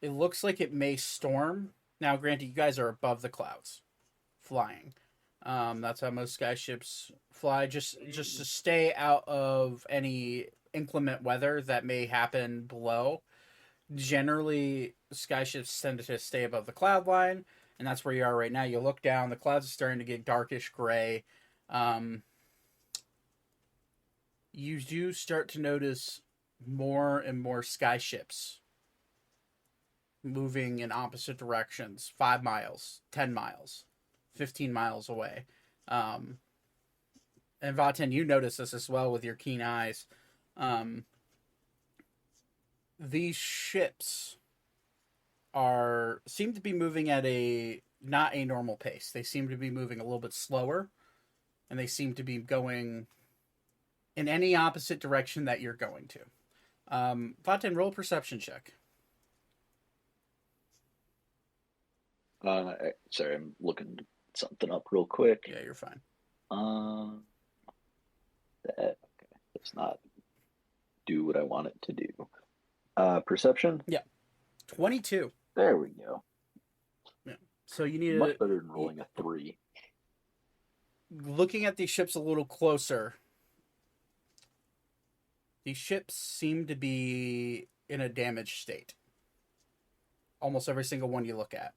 It looks like it may storm. Now, granted, you guys are above the clouds, flying. That's how most sky ships fly, just to stay out of any inclement weather that may happen below. Generally, sky ships tend to stay above the cloud line, and that's where you are right now. You look down, the clouds are starting to get darkish gray. You do start to notice more and more sky ships moving in opposite directions, 5 miles, 10 miles, 15 miles away. And Vaten, you notice this as well with your keen eyes. These ships seem to be moving at not a normal pace. They seem to be moving a little bit slower, and they seem to be going in any opposite direction that you're going to. Vaten, roll a perception check. Sorry, I'm looking something up real quick. Yeah, you're fine. Okay, let's not do what I want it to do. Perception? Yeah. 22. There we go. Yeah. So you need much better than rolling a 3. Looking at these ships a little closer, these ships seem to be in a damaged state. Almost every single one you look at.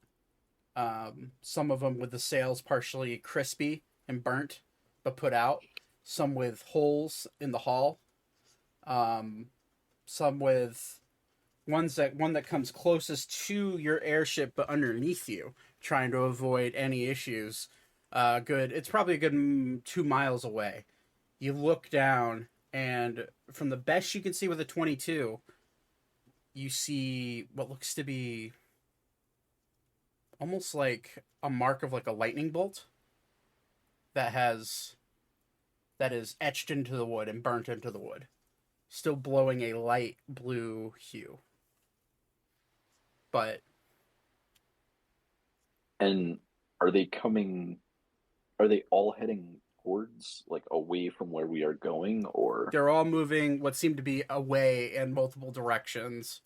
Some of them with the sails partially crispy and burnt, but put out. Some with holes in the hull. Some with one that comes closest to your airship but underneath you, trying to avoid any issues. It's probably a good 2 miles away. You look down, and from the best you can see with a 22, you see what looks to be almost like a mark of like a lightning bolt that is etched into the wood and burnt into the wood, still blowing a light blue hue. But And are they coming? Are they all heading towards, like, away from where we are going, or? they're all moving what seem to be away in multiple directions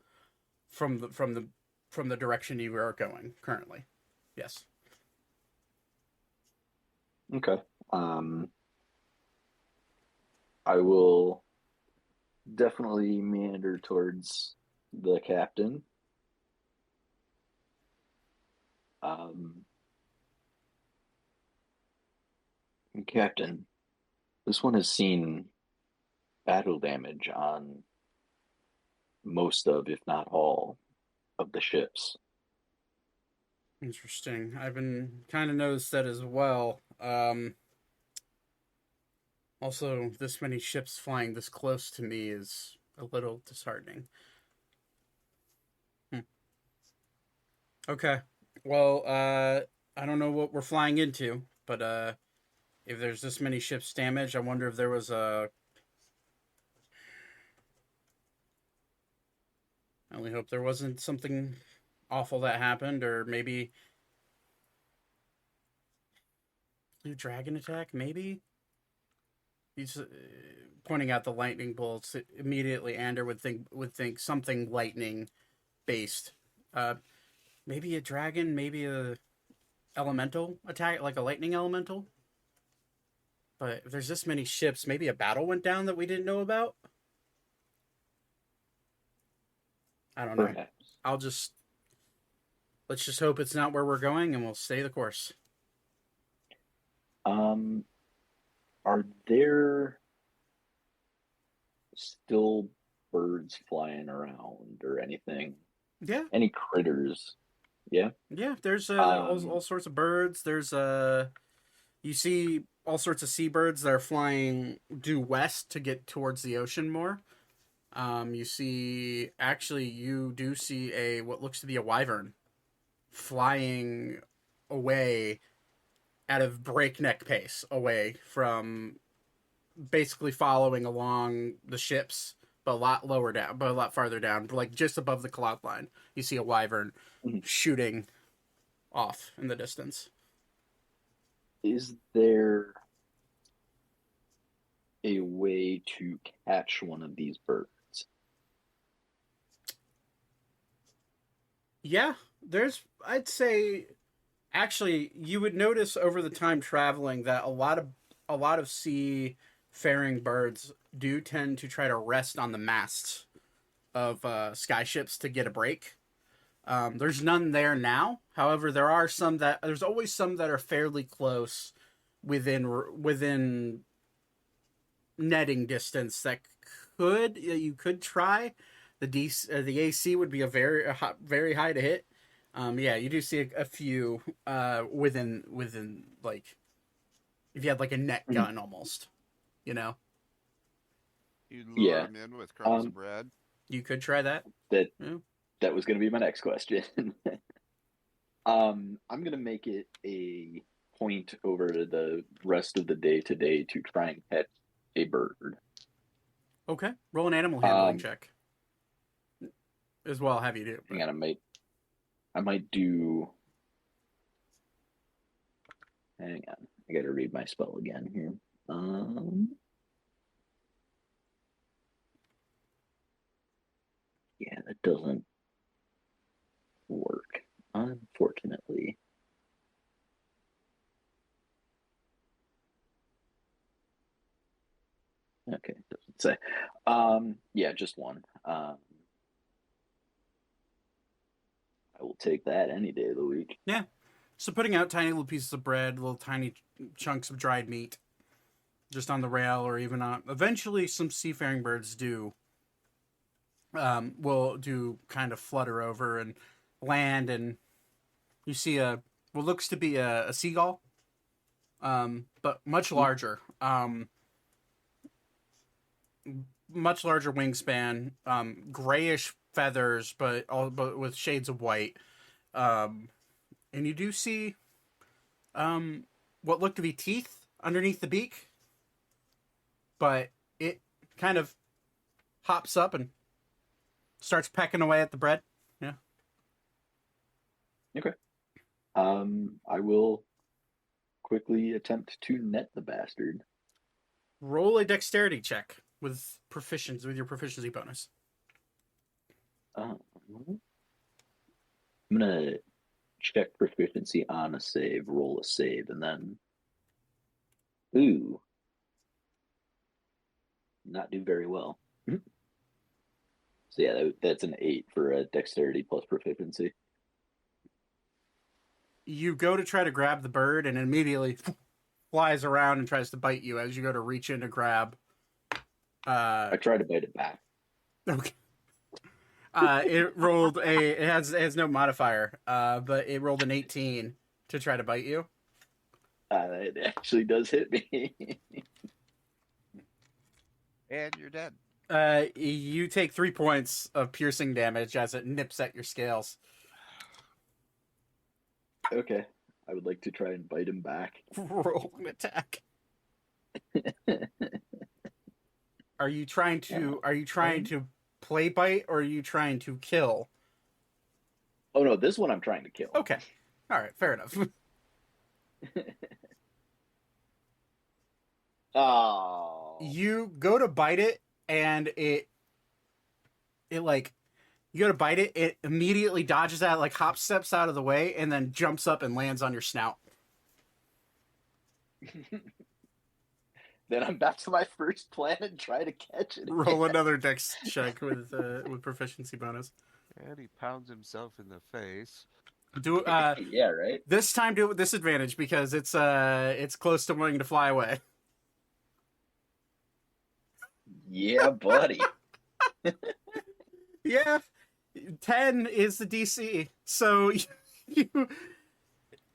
from the direction you are going currently. Yes. Okay. I will definitely meander towards the captain. Captain, this one has seen battle damage on most of, if not all, of the ships. Interesting. I've been kind of noticed that as well. Also, this many ships flying this close to me is a little disheartening. Okay. Well, I don't know what we're flying into, but if there's this many ships damaged, I wonder if there was a... I only hope there wasn't something awful that happened, or maybe... Blue dragon attack, maybe? He's pointing out the lightning bolts. Immediately, Ander would think something lightning based. Maybe a dragon, maybe a elemental attack, like a lightning elemental. But if there's this many ships, maybe a battle went down that we didn't know about. I don't know. Perhaps. Let's just hope it's not where we're going, and we'll stay the course. Are there still birds flying around or anything? Yeah. Any critters? Yeah. Yeah, there's all sorts of birds. There's you see all sorts of seabirds that are flying due west to get towards the ocean more. You do see what looks to be a wyvern flying away at a breakneck pace, away from, basically following along the ships, but a lot lower down, but a lot farther down, like just above the cloud line. You see a wyvern shooting off in the distance. Is there a way to catch one of these birds? Yeah, I'd say, actually, you would notice over the time traveling that a lot of seafaring birds do tend to try to rest on the masts of skyships to get a break. There's none there now. However, there's always some that are fairly close within netting distance that you could try. The AC would be a very high to hit. Yeah, you do see a few within, like, if you had like a net gun almost, you know. You lure them in with crumbs of bread. You could try that. That was going to be my next question. I'm going to make it a point over the rest of the day today to try and catch a bird. Okay, roll an animal handling check. As well, have you do. Hang on, I might do. Hang on, I got to read my spell again here. Yeah, that doesn't work, unfortunately. Okay, doesn't say. Yeah, just one. I will take that any day of the week. Yeah. So putting out tiny little pieces of bread, little tiny chunks of dried meat, just on the rail, or even on. Eventually, some seafaring birds do will do kind of flutter over and land, and you see what looks to be a seagull, but much larger. Much larger wingspan, grayish feathers, but with shades of white. And you do see what look to be teeth underneath the beak, but it kind of hops up and starts pecking away at the bread. Yeah. Okay. I will quickly attempt to net the bastard. Roll a dexterity check with your proficiency bonus. I'm gonna check proficiency on a save, roll a save, and then not do very well. So yeah, that's an 8 for a dexterity plus proficiency. You go to try to grab the bird, and it immediately flies around and tries to bite you as you go to reach in to grab. I try to bite it back. Okay. It rolled it has no modifier, but it rolled an 18 to try to bite you. It actually does hit me. And you're dead. You take 3 points of piercing damage as it nips at your scales. Okay, I would like to try and bite him back. Roll an attack. Are you trying to play bite, or are you trying to kill? Oh no, this one I'm trying to kill. Okay. All right, fair enough. Oh. You go to bite it, and it like, you go to bite it, it immediately dodges out, like hop steps out of the way, and then jumps up and lands on your snout. Then I'm back to my first plan and try to catch it. Roll another dex check with proficiency bonus. And he pounds himself in the face. Do yeah, right. This time do it with disadvantage because it's close to wanting to fly away. Yeah, buddy. Yeah, 10 is the DC. So you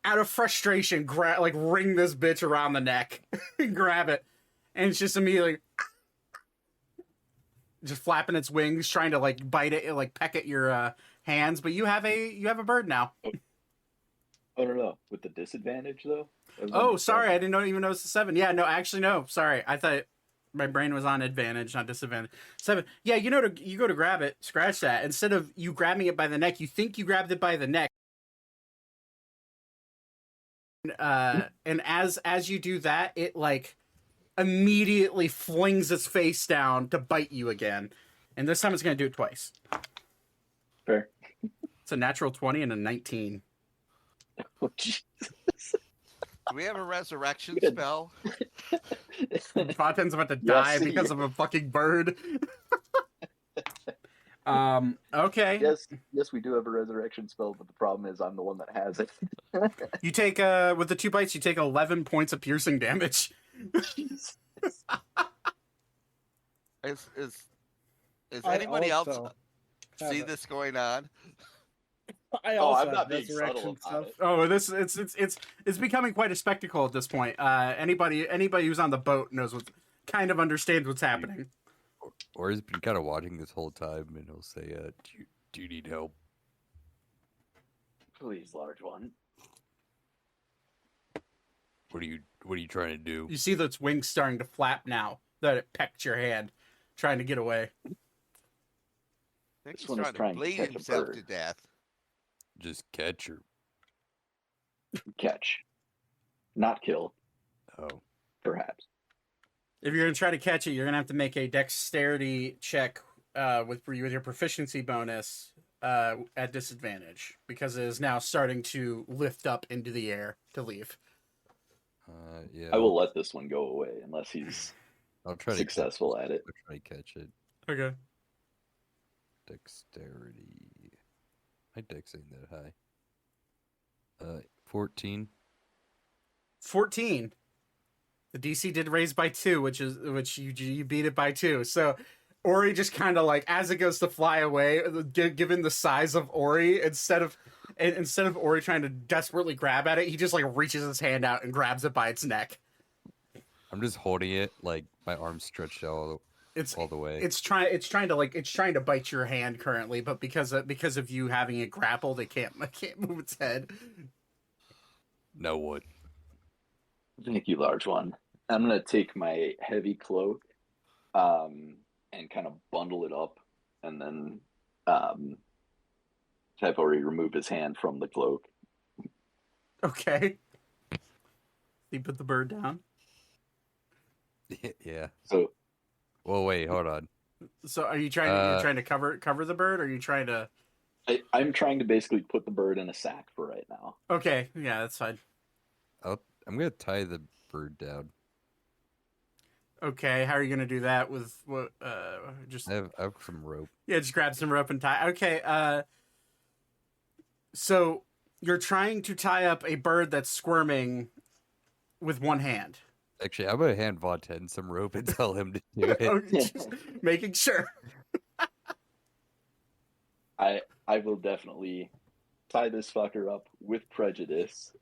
out of frustration, ring this bitch around the neck, and grab it, and it's just immediately just flapping its wings, trying to like bite it, like peck at your hands. But you have a bird now. Oh no, with the disadvantage though. Oh, sorry, I didn't even know it's a 7. Yeah, no, actually no, sorry, I thought my brain was on advantage, not disadvantage. 7. Yeah, you go to grab it, scratch that. Instead of you grabbing it by the neck, you think you grabbed it by the neck. And as you do that, it like immediately flings its face down to bite you again. And this time it's going to do it twice. Fair. It's a natural 20 and a 19. Oh, Jesus. Do we have a resurrection spell? Fontain's about to die Yes. because of a fucking bird. Okay. Yes, we do have a resurrection spell, but the problem is I'm the one that has it. You take with the 2 bites, you take 11 points of piercing damage. Is anybody else see this going on? I also I'm have not being resurrection subtle about stuff. Oh, it's becoming quite a spectacle at this point. Anybody who's on the boat knows kind of understands what's happening. Or he's been kind of watching this whole time, and he'll say, do you need help? Please, large one. What are you trying to do? You see its wings starting to flap now that it pecked your hand, trying to get away. I think This he's one is trying to trying to bleed catch a himself bird. to death. Just catch her. Catch. Not kill, Oh. perhaps. If you're gonna try to catch it, you're gonna have to make a dexterity check with your proficiency bonus at disadvantage because it is now starting to lift up into the air to leave. Yeah. I will let this one go away unless he's I'll try successful at it. I'll try to catch it. Okay. Dexterity. My dex ain't that high. 14. 14. The DC did raise by 2, which you beat it by 2. So Ori just kind of like, as it goes to fly away, given the size of Ori, instead of Ori trying to desperately grab at it, he just like reaches his hand out and grabs it by its neck. I'm just holding it, like my arms stretched all the way. It's trying to bite your hand currently, but because of you having it grappled, it can't move its head. No wood. Thank you, large one. I'm gonna take my heavy cloak, and kind of bundle it up, and then have Ori remove his hand from the cloak. Okay. You put the bird down. Yeah. So, Well, wait, hold on. So are you trying to cover the bird, or are you trying to? I'm trying to basically put the bird in a sack for right now. Okay, yeah, that's fine. I'm gonna tie the bird down. Okay, how are you gonna do that with what? Just I have some rope. yeah, just grab some rope and tie. Okay, so you're trying to tie up a bird that's squirming with one hand. Actually, I'm gonna hand Von 10 some rope and tell him to do it. Okay, just making sure. I will definitely tie this fucker up with prejudice.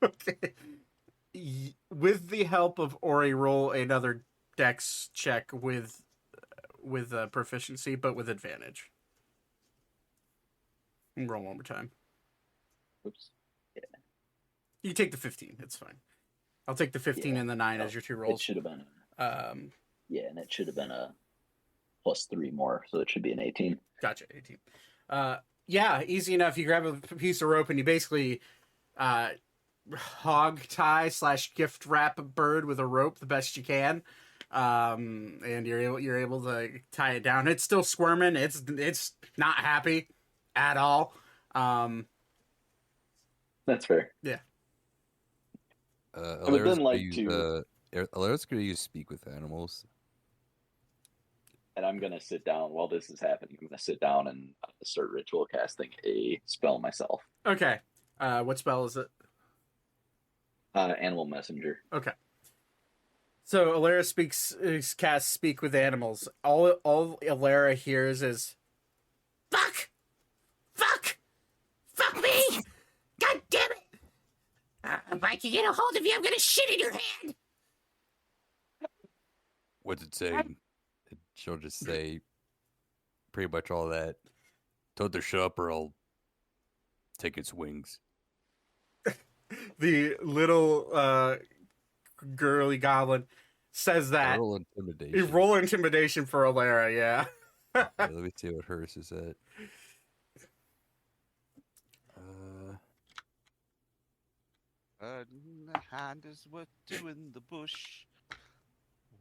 Okay. With the help of Ori, roll another dex check with proficiency, but with advantage. And roll one more time. Oops. Yeah. You take the 15. It's fine. I'll take the 15 and the 9 as your two It rolls. should have been. Um, Yeah, and it should have been a +3 more, so it should be an 18. Gotcha, 18. Yeah, easy enough. You grab a piece of rope and you basically hog tie / gift wrap a bird with a rope the best you can, and you're able to tie it down. It's still squirming. It's not happy at all. That's fair. Yeah. I would then like Alera's gonna use speak with animals. And I'm gonna sit down while this is happening. I'm gonna sit down and start ritual casting a spell myself. Okay. What spell is it? Animal messenger. Okay. So Alera casts speak with animals. All Alera hears is fuck, fuck, fuck me, god damn it! If I can get a hold of you, I'm gonna shit in your hand. What's it saying? She'll just say pretty much all that. Told her to shut up or I'll take its wings. The little girly goblin says that. Roll intimidation. You roll intimidation for Alera, yeah. Yeah, let me see what hers is at. The hand is worth two in the bush.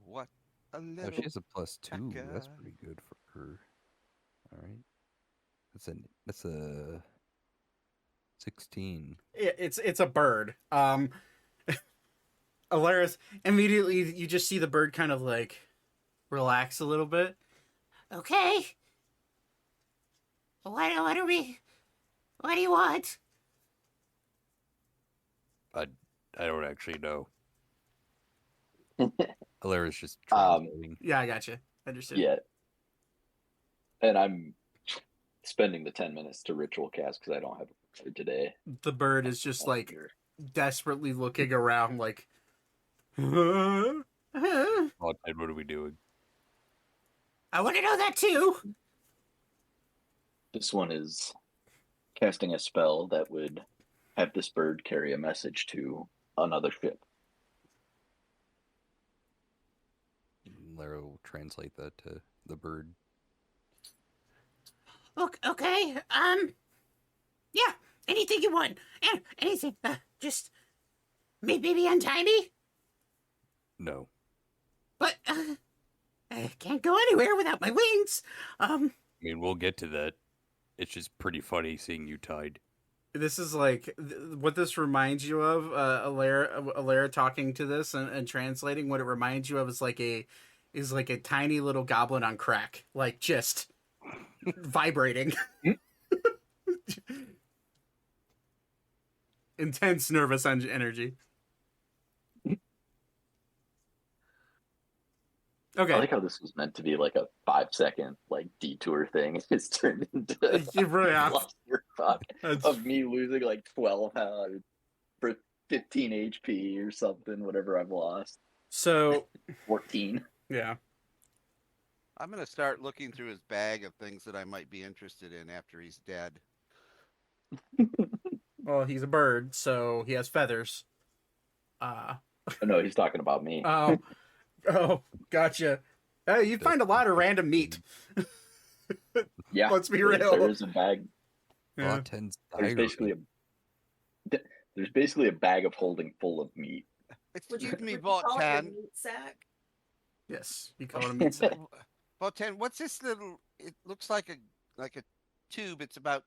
What a Oh, little. she has a +2. That's Becca. pretty good for her. All right. That's a 16. It's a bird. Alera's immediately you just see the bird kind of like relax a little bit. Okay. What do you want? I don't actually know. Alera's just Um, translating. Yeah, I got you. Understood. Yeah. And I'm spending the 10 minutes to ritual cast because I don't have a bird today. The bird is just like Here. desperately looking around like Oh, Ted, what are we doing? I want to know that too. This one is casting a spell that would have this bird carry a message to another ship. Lara will translate that to the bird. Okay. Yeah. Anything you want. Anything. Just maybe untie me. No. But I can't go anywhere without my wings. I mean, we'll get to that. It's just pretty funny seeing you tied. This is like what this reminds you of. Alera talking to this and translating. What it reminds you of is like a tiny little goblin on crack, like just vibrating. Intense nervous energy. Okay. I like how this was meant to be like a 5-second like detour thing. It's turned into You really have. clusterfuck That's- of me losing like 12 for 15 HP or something, whatever I've lost. So 14. yeah. I'm gonna start looking through his bag of things that I might be interested in after he's dead. Well, he's a bird, so he has feathers. Oh, no, he's talking about me. Oh, gotcha. You find a lot of random meat. Yeah, Let's be there real. is a bag. Yeah. Bartend's There's basically a bag of holding full of meat. Excuse me, Would you call it a Votan. meat sack? Yes, you call it a meat sack. Votan, what's this little? It looks like a tube. It's about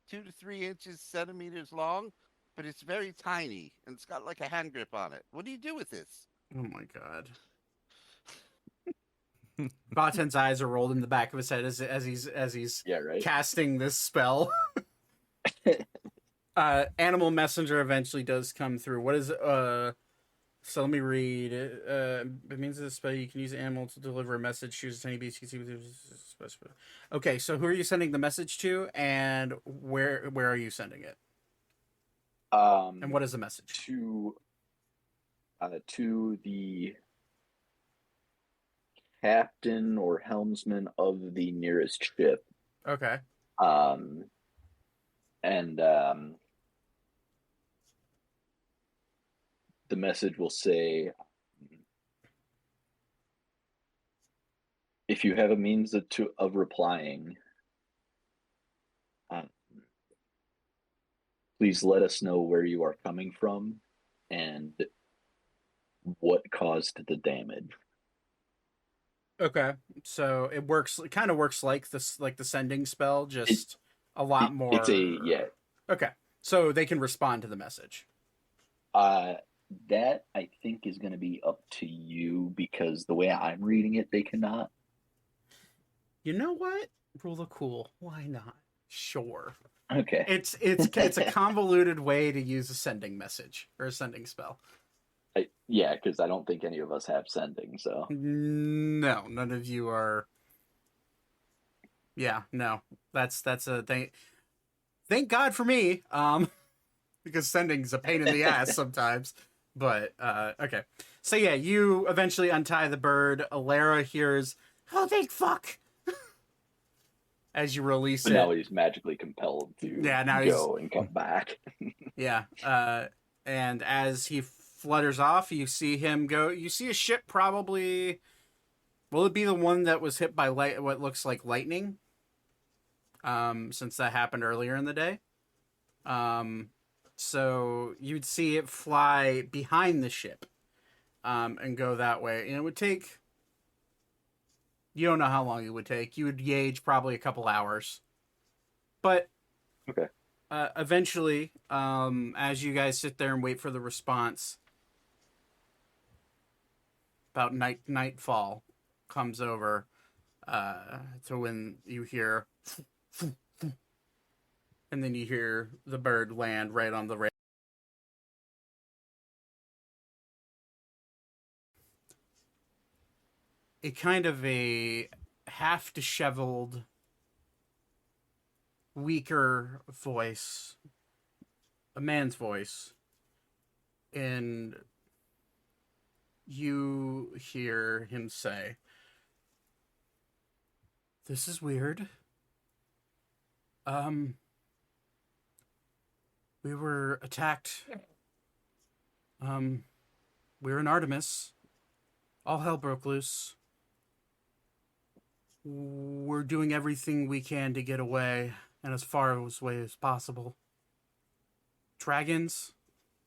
2 to 3 inches centimeters long, but it's very tiny and it's got like a hand grip on it. What do you do with this? Oh my god. Baten's eyes are rolled in the back of his head as he's Yeah, right. casting this spell. Animal messenger eventually does come through. What is so let me read. It means this spell you can use an animal to deliver a message. Choose a tiny beast you can see. Okay, so who are you sending the message to, and where are you sending it? And what is the message? To the captain or helmsman of the nearest ship. Okay. And the message will say, if you have a means of replying, please let us know where you are coming from and what caused the damage. Okay, so it kind of works like this, like the sending spell, just a lot more. It's yeah. Okay, so they can respond to the message. That I think is going to be up to you because the way I'm reading it, they cannot. You know what? Rule of cool. Why not? Sure. Okay. It's a convoluted way to use a sending message or a sending spell. Yeah, because I don't think any of us have sending. So no, none of you are. Yeah, no. That's a thing. Thank God for me. Because sending's a pain in the ass sometimes. But okay. So yeah, you eventually untie the bird. Alara hears, "Oh, thank fuck!" as you release but it. now he's magically compelled to go and come back. Yeah. And as he flutters off, you see him go. You see a ship probably. Will it be the one that was hit by what looks like lightning? Since that happened earlier in the day. So you'd see it fly behind the ship, and go that way. And it would take. You don't know how long it would take. You would gauge probably a couple hours. But okay. Eventually, as you guys sit there and wait for the response, about nightfall comes over to when you hear, and then you hear the bird land right on the rail. A kind of a half disheveled, weaker voice, a man's voice, and you hear him say, "This is weird. We were attacked. We were in Artemis. All hell broke loose. We're doing everything we can to get away, and as far away as possible. Dragons,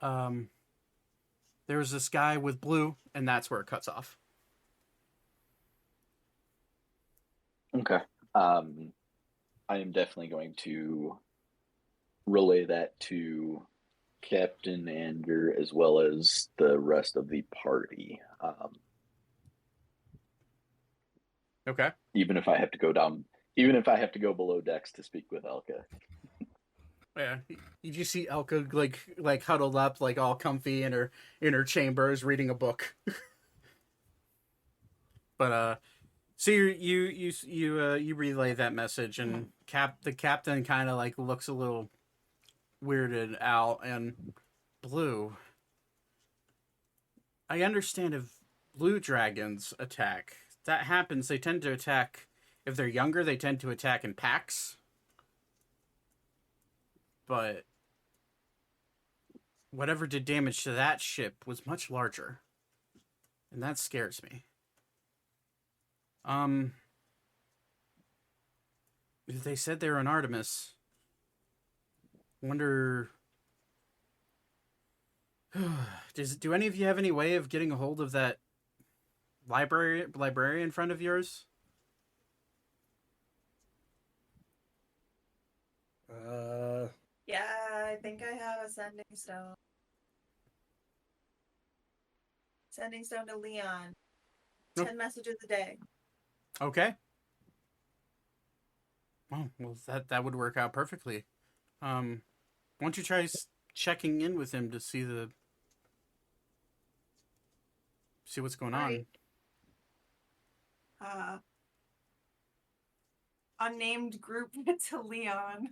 there's this guy with blue," and that's where it cuts off. Okay. I am definitely going to relay that to Captain Ander as well as the rest of the party. Okay. Even if I have to go below decks to speak with Elka. Yeah, you just see Elka like huddled up, like all comfy in her chambers, reading a book. But so you relay that message, and the captain kind of like looks a little weirded out. And Blue, I understand if blue dragons attack, that happens. They tend to attack if they're younger. They tend to attack in packs. But whatever did damage to that ship was much larger, and that scares me. If they said they were an Artemis, wonder. Do any of you have any way of getting a hold of that librarian friend of yours? Yeah, I think I have a sending stone. Sending stone to Leon. 10 messages a day. Okay. Oh, well, that would work out perfectly. Why don't you try checking in with him to see what's going on? Unnamed group to Leon.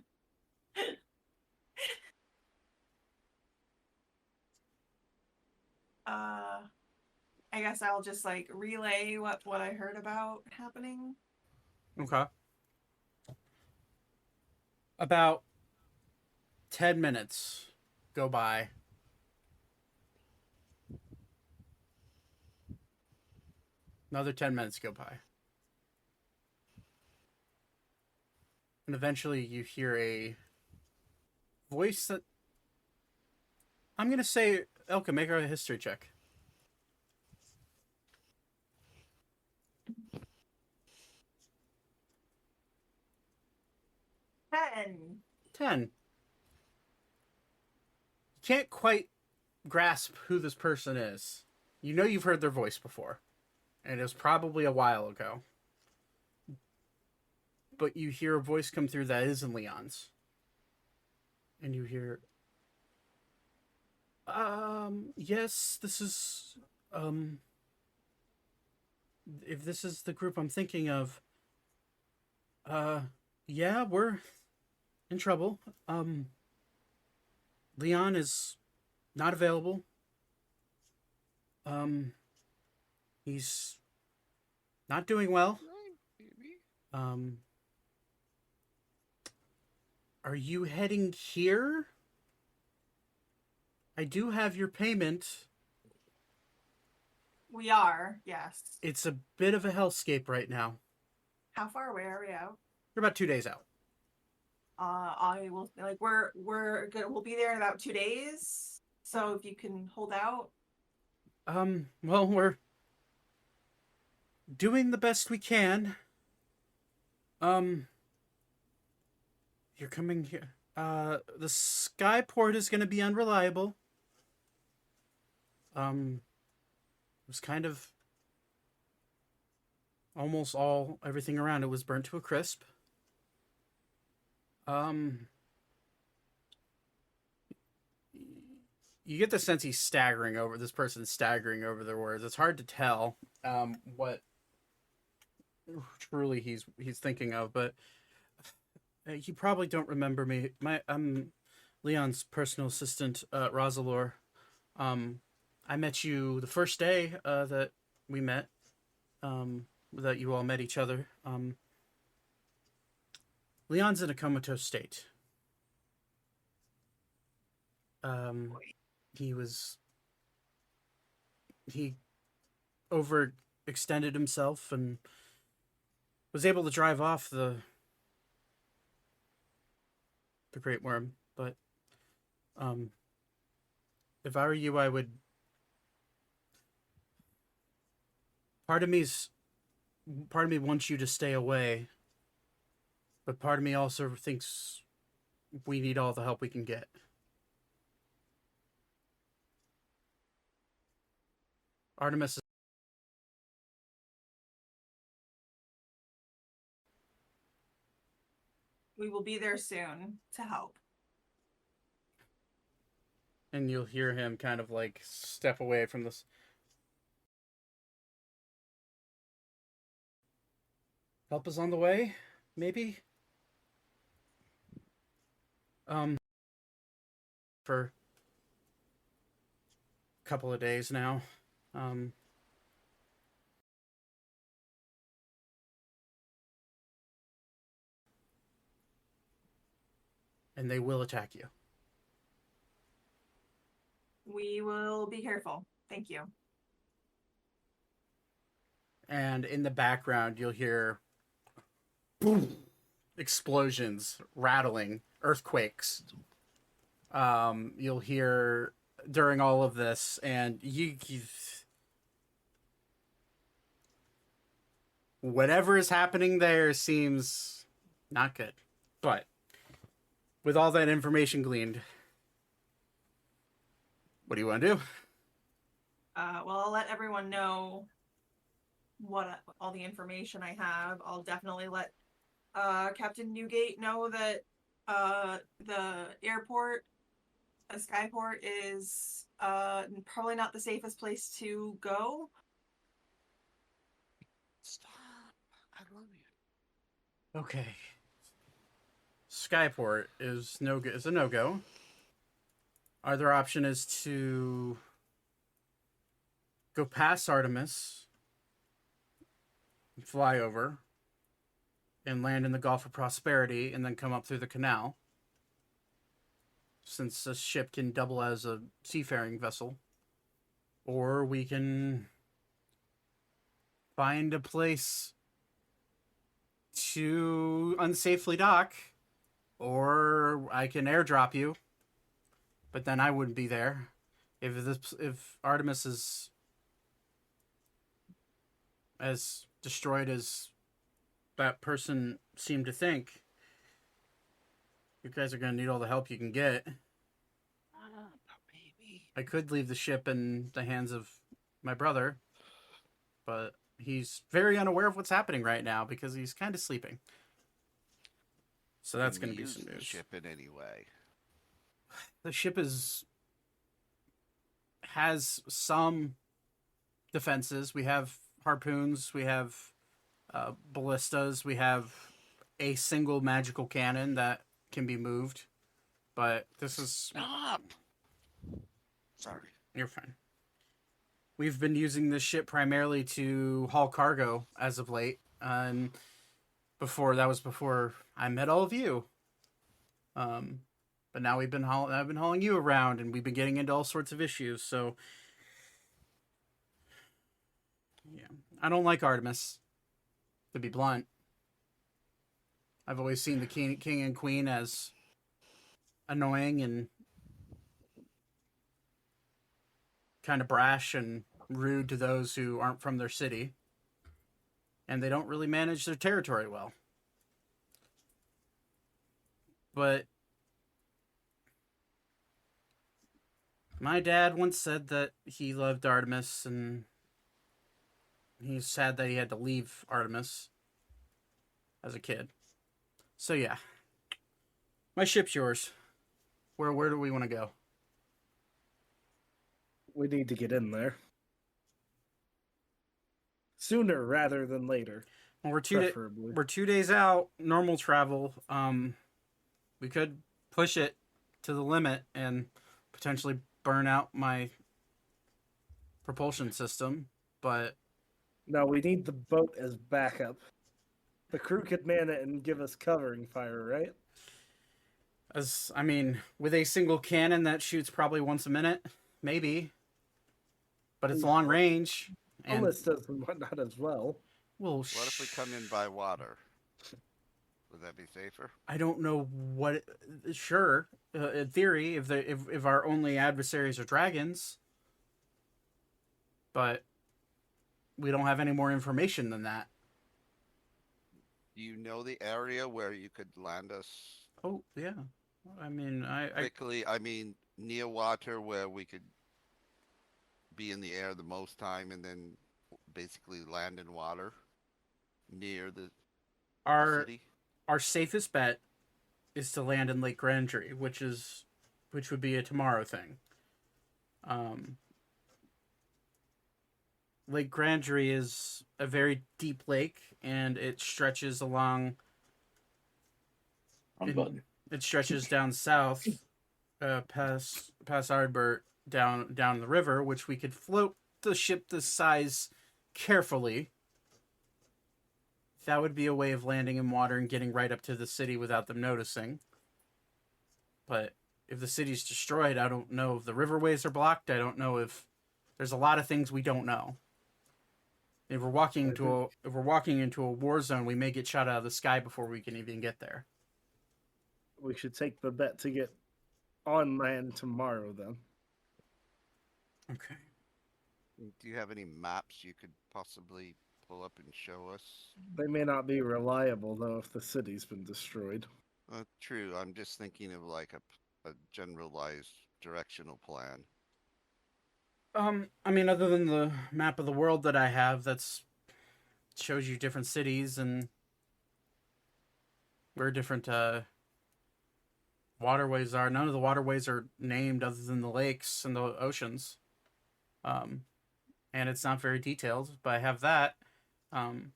I guess I'll just like relay what I heard about happening. Okay. About 10 minutes go by. Another 10 minutes go by. And eventually you hear a voice that... I'm going to say, Elka, make her a history check. 10. You can't quite grasp who this person is. You know you've heard their voice before. And it was probably a while ago. But you hear a voice come through that isn't Leon's. And you hear... yes, this is... if this is the group I'm thinking of... yeah, we're in trouble. Leon is not available. He's not doing well. Are you heading here? I do have your payment. We are, yes. It's a bit of a hellscape right now. How far away are we out? We're about 2 days out. I will like we'll be there in about 2 days. So if you can hold out. Well, we're doing the best we can. You're coming here. The skyport is going to be unreliable. It was kind of almost everything around it was burnt to a crisp. You get the sense this person's staggering over their words. It's hard to tell what truly he's thinking of, but you probably don't remember me. I'm Leon's personal assistant, Rosalor. I met you the first day that we met, that you all met each other. Leon's in a comatose state. He overextended himself and was able to drive off the Great Worm, but if I were you, I would... Part of me wants you to stay away, but part of me also thinks we need all the help we can get. Artemis is... We will be there soon to help. And you'll hear him kind of like step away from this. Help is on the way, maybe. For a couple of days now. Um, and they will attack you. We will be careful. Thank you. And in the background, you'll hear boom, explosions, rattling, earthquakes. You'll hear during all of this, and you whatever is happening there seems not good. But with all that information gleaned, what do you want to do? Well, I'll let everyone know what all the information I have. I'll definitely let Captain Newgate know that the airport, Skyport, is probably not the safest place to go. Stop. I love you. Okay. Skyport is no go. Is a no-go. Our other option is to go past Artemis, fly over, and land in the Gulf of Prosperity, and then come up through the canal. Since the ship can double as a seafaring vessel. Or we can find a place to unsafely dock, or I can airdrop you, but then I wouldn't be there. If Artemis is as destroyed as that person seemed to think, you guys are going to need all the help you can get. Baby. I could leave the ship in the hands of my brother, but he's very unaware of what's happening right now because he's kind of sleeping. So that's going to be some The news. ship in any way. The ship has some defenses. We have harpoons. We have ballistas. We have a single magical cannon that can be moved. But this is... Stop. Sorry. You're fine. We've been using this ship primarily to haul cargo as of late. And before I met all of you. But now I've been hauling you around, and we've been getting into all sorts of issues. So, yeah, I don't like Artemis, to be blunt. I've always seen the king and queen as annoying and kind of brash and rude to those who aren't from their city, and they don't really manage their territory well. But my dad once said that he loved Artemis, and he's sad that he had to leave Artemis as a kid. So yeah, my ship's yours. Where do we want to go? We need to get in there sooner rather than later. Well, we're preferably. 2 days out. Normal travel. We could push it to the limit and potentially burn out my propulsion system, but No, we need the boat as backup. The crew could man it and give us covering fire, right? with a single cannon that shoots probably once a minute, maybe, but it's long range. And Unless does and whatnot as well. well, What if we come in by water? Would that be safer? I don't know what. Sure, in theory, if our only adversaries are dragons, but we don't have any more information than that. Do you know the area where you could land us Oh yeah, I quickly? I mean, near water where we could be in the air the most time and then basically land in water near the our city? our safest bet is to land in Lake Grandry, which would be a tomorrow thing. Lake Grandry is a very deep lake, and it stretches along. It stretches down south, past Ardbert, down the river, which we could float the ship this size carefully. That would be a way of landing in water and getting right up to the city without them noticing. But if the city's destroyed, I don't know if the riverways are blocked. I don't know if there's a lot of things we don't know. If we're walking into a war zone, we may get shot out of the sky before we can even get there. We should take the bet to get on land tomorrow, then. Okay. Do you have any maps you could possibly pull up and show us? They may not be reliable, though, if the city's been destroyed. True. I'm just thinking of like a generalized directional plan. I mean, other than the map of the world that I have, that's shows you different cities and where different waterways are. None of the waterways are named other than the lakes and the oceans. And it's not very detailed, but I have that. I'm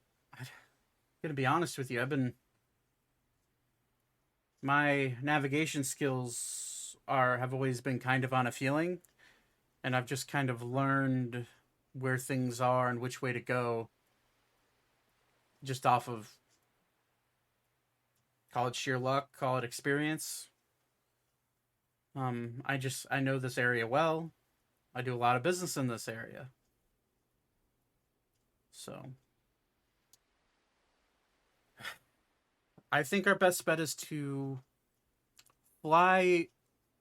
gonna be honest with you. My navigation skills have always been kind of on a feeling, and I've just kind of learned where things are and which way to go just off of, call it sheer luck, call it experience. I know this area well. I do a lot of business in this area. So I think our best bet is to fly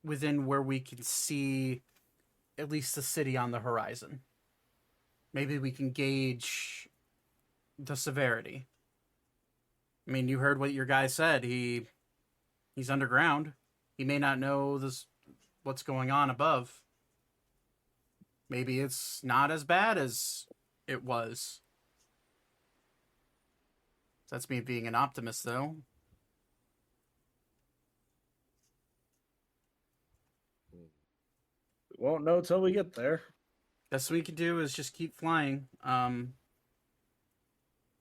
within where we can see at least the city on the horizon. Maybe we can gauge the severity. I mean, you heard what your guy said. He's underground. He may not know what's going on above. Maybe it's not as bad as it was. That's me being an optimist, though. We won't know till we get there. Best we can do is just keep flying.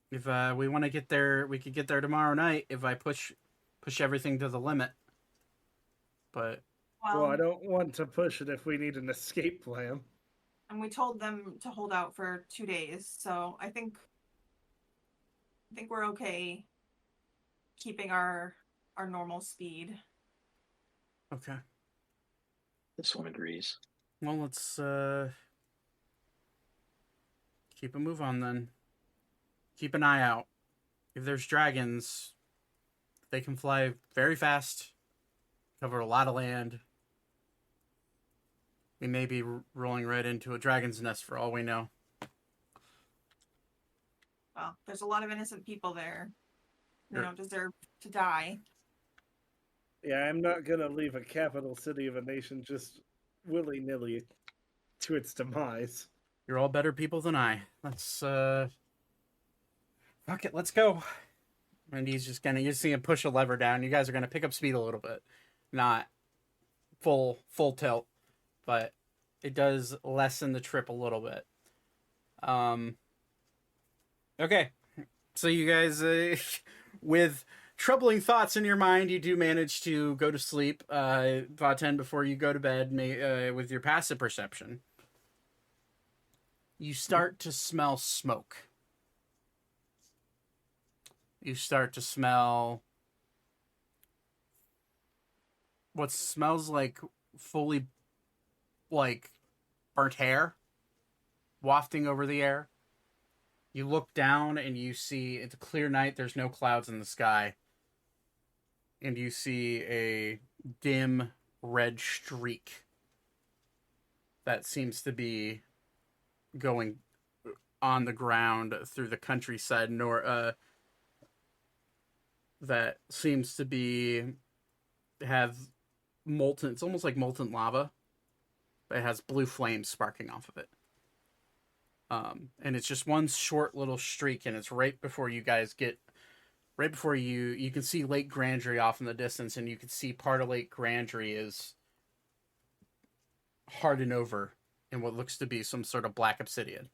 If we want to get there, we could get there tomorrow night if I push everything to the limit. But well, I don't want to push it if we need an escape plan. And we told them to hold out for 2 days, so I think we're okay keeping our normal speed. Okay. This one agrees. Well, let's keep a move on then. Keep an eye out. If there's dragons, they can fly very fast, cover a lot of land. We may be rolling right into a dragon's nest for all we know. Well, there's a lot of innocent people there who don't deserve to die. Yeah, I'm not going to leave a capital city of a nation just willy-nilly to its demise. You're all better people than I. Let's, fuck it, let's go. And he's just gonna, you see him push a lever down. You guys are gonna pick up speed a little bit. Not full tilt, but it does lessen the trip a little bit. Okay. So you guys, with troubling thoughts in your mind, you do manage to go to sleep, Vaten, before you go to bed, with your passive perception. You start to smell smoke. You start to smell what smells like fully, like, burnt hair wafting over the air. You look down and you see, it's a clear night, there's no clouds in the sky. And you see a dim red streak that seems to be going on the ground through the countryside, that seems to have molten, it's almost like molten lava, but it has blue flames sparking off of it. And it's just one short little streak, and it's right before you guys get, right before you can see Lake Grandry off in the distance, and you can see part of Lake Grandry is hardened over in what looks to be some sort of black obsidian.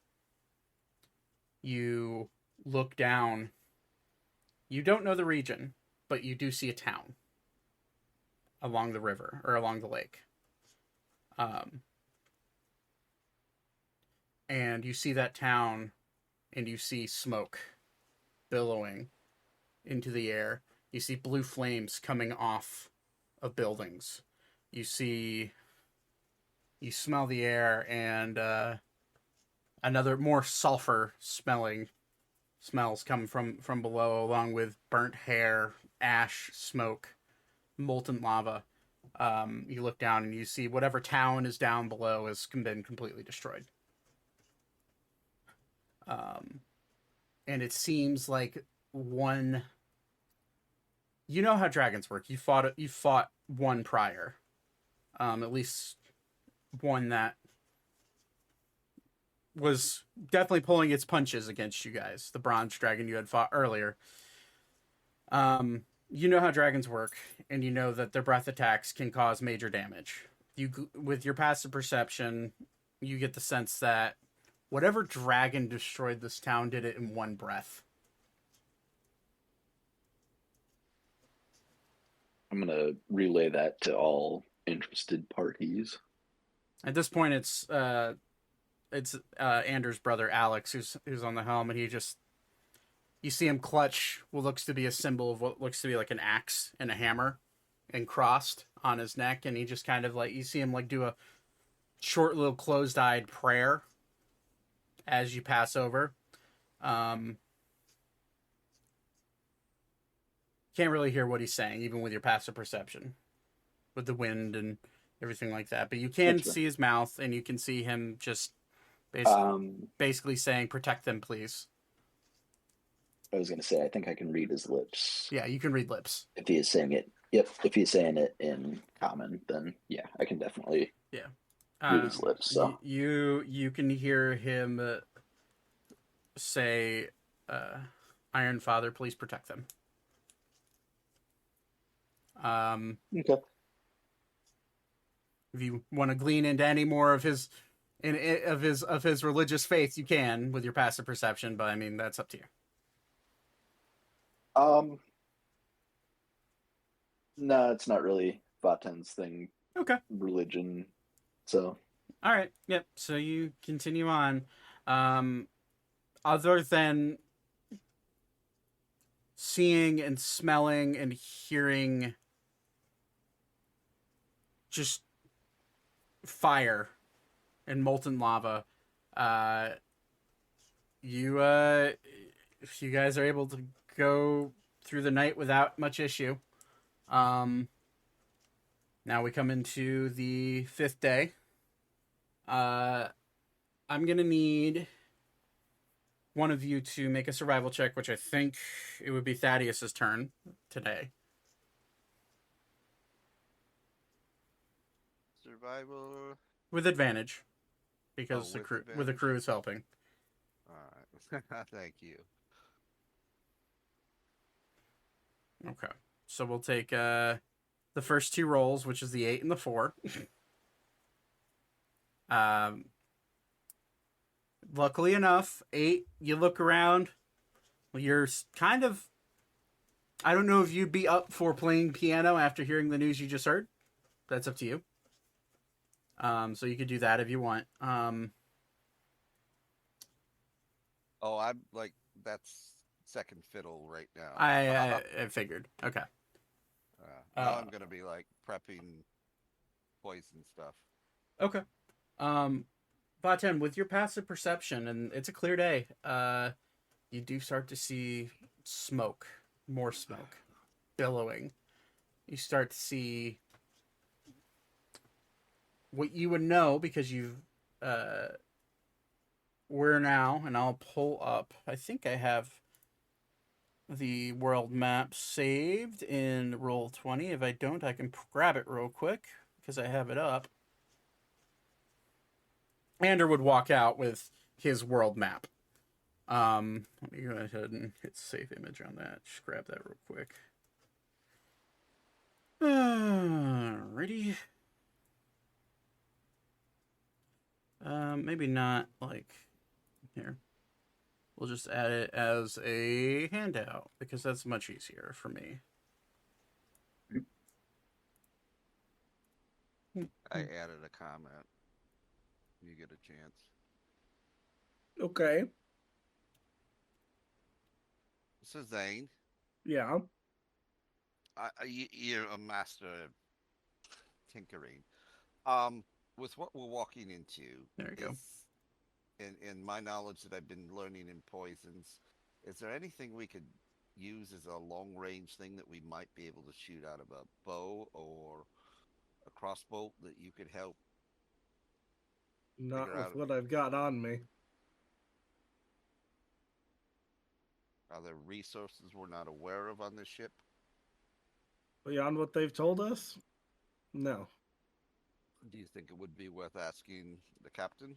you look down. You don't know the region, but you do see a town along the river or along the lake. And you see that town, and you see smoke billowing into the air. You see blue flames coming off of buildings. You smell the air, and another more sulfur smells come from below, along with burnt hair, ash, smoke, molten lava. You look down and you see whatever town is down below has been completely destroyed. And it seems like one. You know how dragons work. You fought one prior, at least one that was definitely pulling its punches against you guys. The bronze dragon you had fought earlier. You know how dragons work, and you know that their breath attacks can cause major damage. With your passive perception, you get the sense that whatever dragon destroyed this town did it in one breath. I'm going to relay that to all interested parties. At this point, it's Anders' brother Alex who's on the helm, and you see him clutch what looks to be a symbol of what looks to be like an axe and a hammer, and crossed on his neck, and he just kind of like, you see him like do a short little closed-eyed prayer as you pass over. Can't really hear what he's saying, even with your passive perception, with the wind and everything like that. But you can see his mouth, and you can see him just basically saying, "Protect them, please." I was going to say, I think I can read his lips. Yeah, you can read lips. If he is saying it, if he's saying it in common, then yeah, I can definitely read his lips. So you can hear him say, "Iron Father, please protect them." Okay. If you want to glean into any more of his religious faith, you can with your passive perception. But I mean, that's up to you. No, it's not really Vaten's thing. Okay. Religion. So. All right. Yep. So you continue on. Other than seeing and smelling and hearing just fire and molten lava, you guys are able to go through the night without much issue. Now we come into the 5th day. I'm gonna need one of you to make a survival check, which I think it would be Thaddeus's turn today. Survival With advantage, because the crew is helping. All right. Thank you. Okay, so we'll take the first 2 rolls, which is the 8 and the 4. Luckily enough, 8. You look around. You're kind of. I don't know if you'd be up for playing piano after hearing the news you just heard. That's up to you. So you could do that if you want. Oh, I'm like, that's second fiddle right now. I figured. Okay. Now I'm gonna be like prepping poison stuff. Okay. Vaten, with your passive perception, and it's a clear day, you do start to see smoke, more smoke, billowing. You start to see what you would know because you've we're now, and I'll pull up, I think I have the world map saved in Roll20. If I don't, I can grab it real quick because I have it up. Ander would walk out with his world map. Let me go ahead and hit save image on that. Just grab that real quick. Alrighty. Maybe not like here. We'll just add it as a handout because that's much easier for me. I added a comment. You get a chance. Okay. This is Zane. Yeah. You're a master of tinkering. With what we're walking into, There you go. In my knowledge that I've been learning in poisons, is there anything we could use as a long range thing that we might be able to shoot out of a bow or a crossbow that you could help? Not Figure with out- what I've got on me. Are there resources we're not aware of on this ship? Beyond what they've told us? No. Do you think it would be worth asking the captain?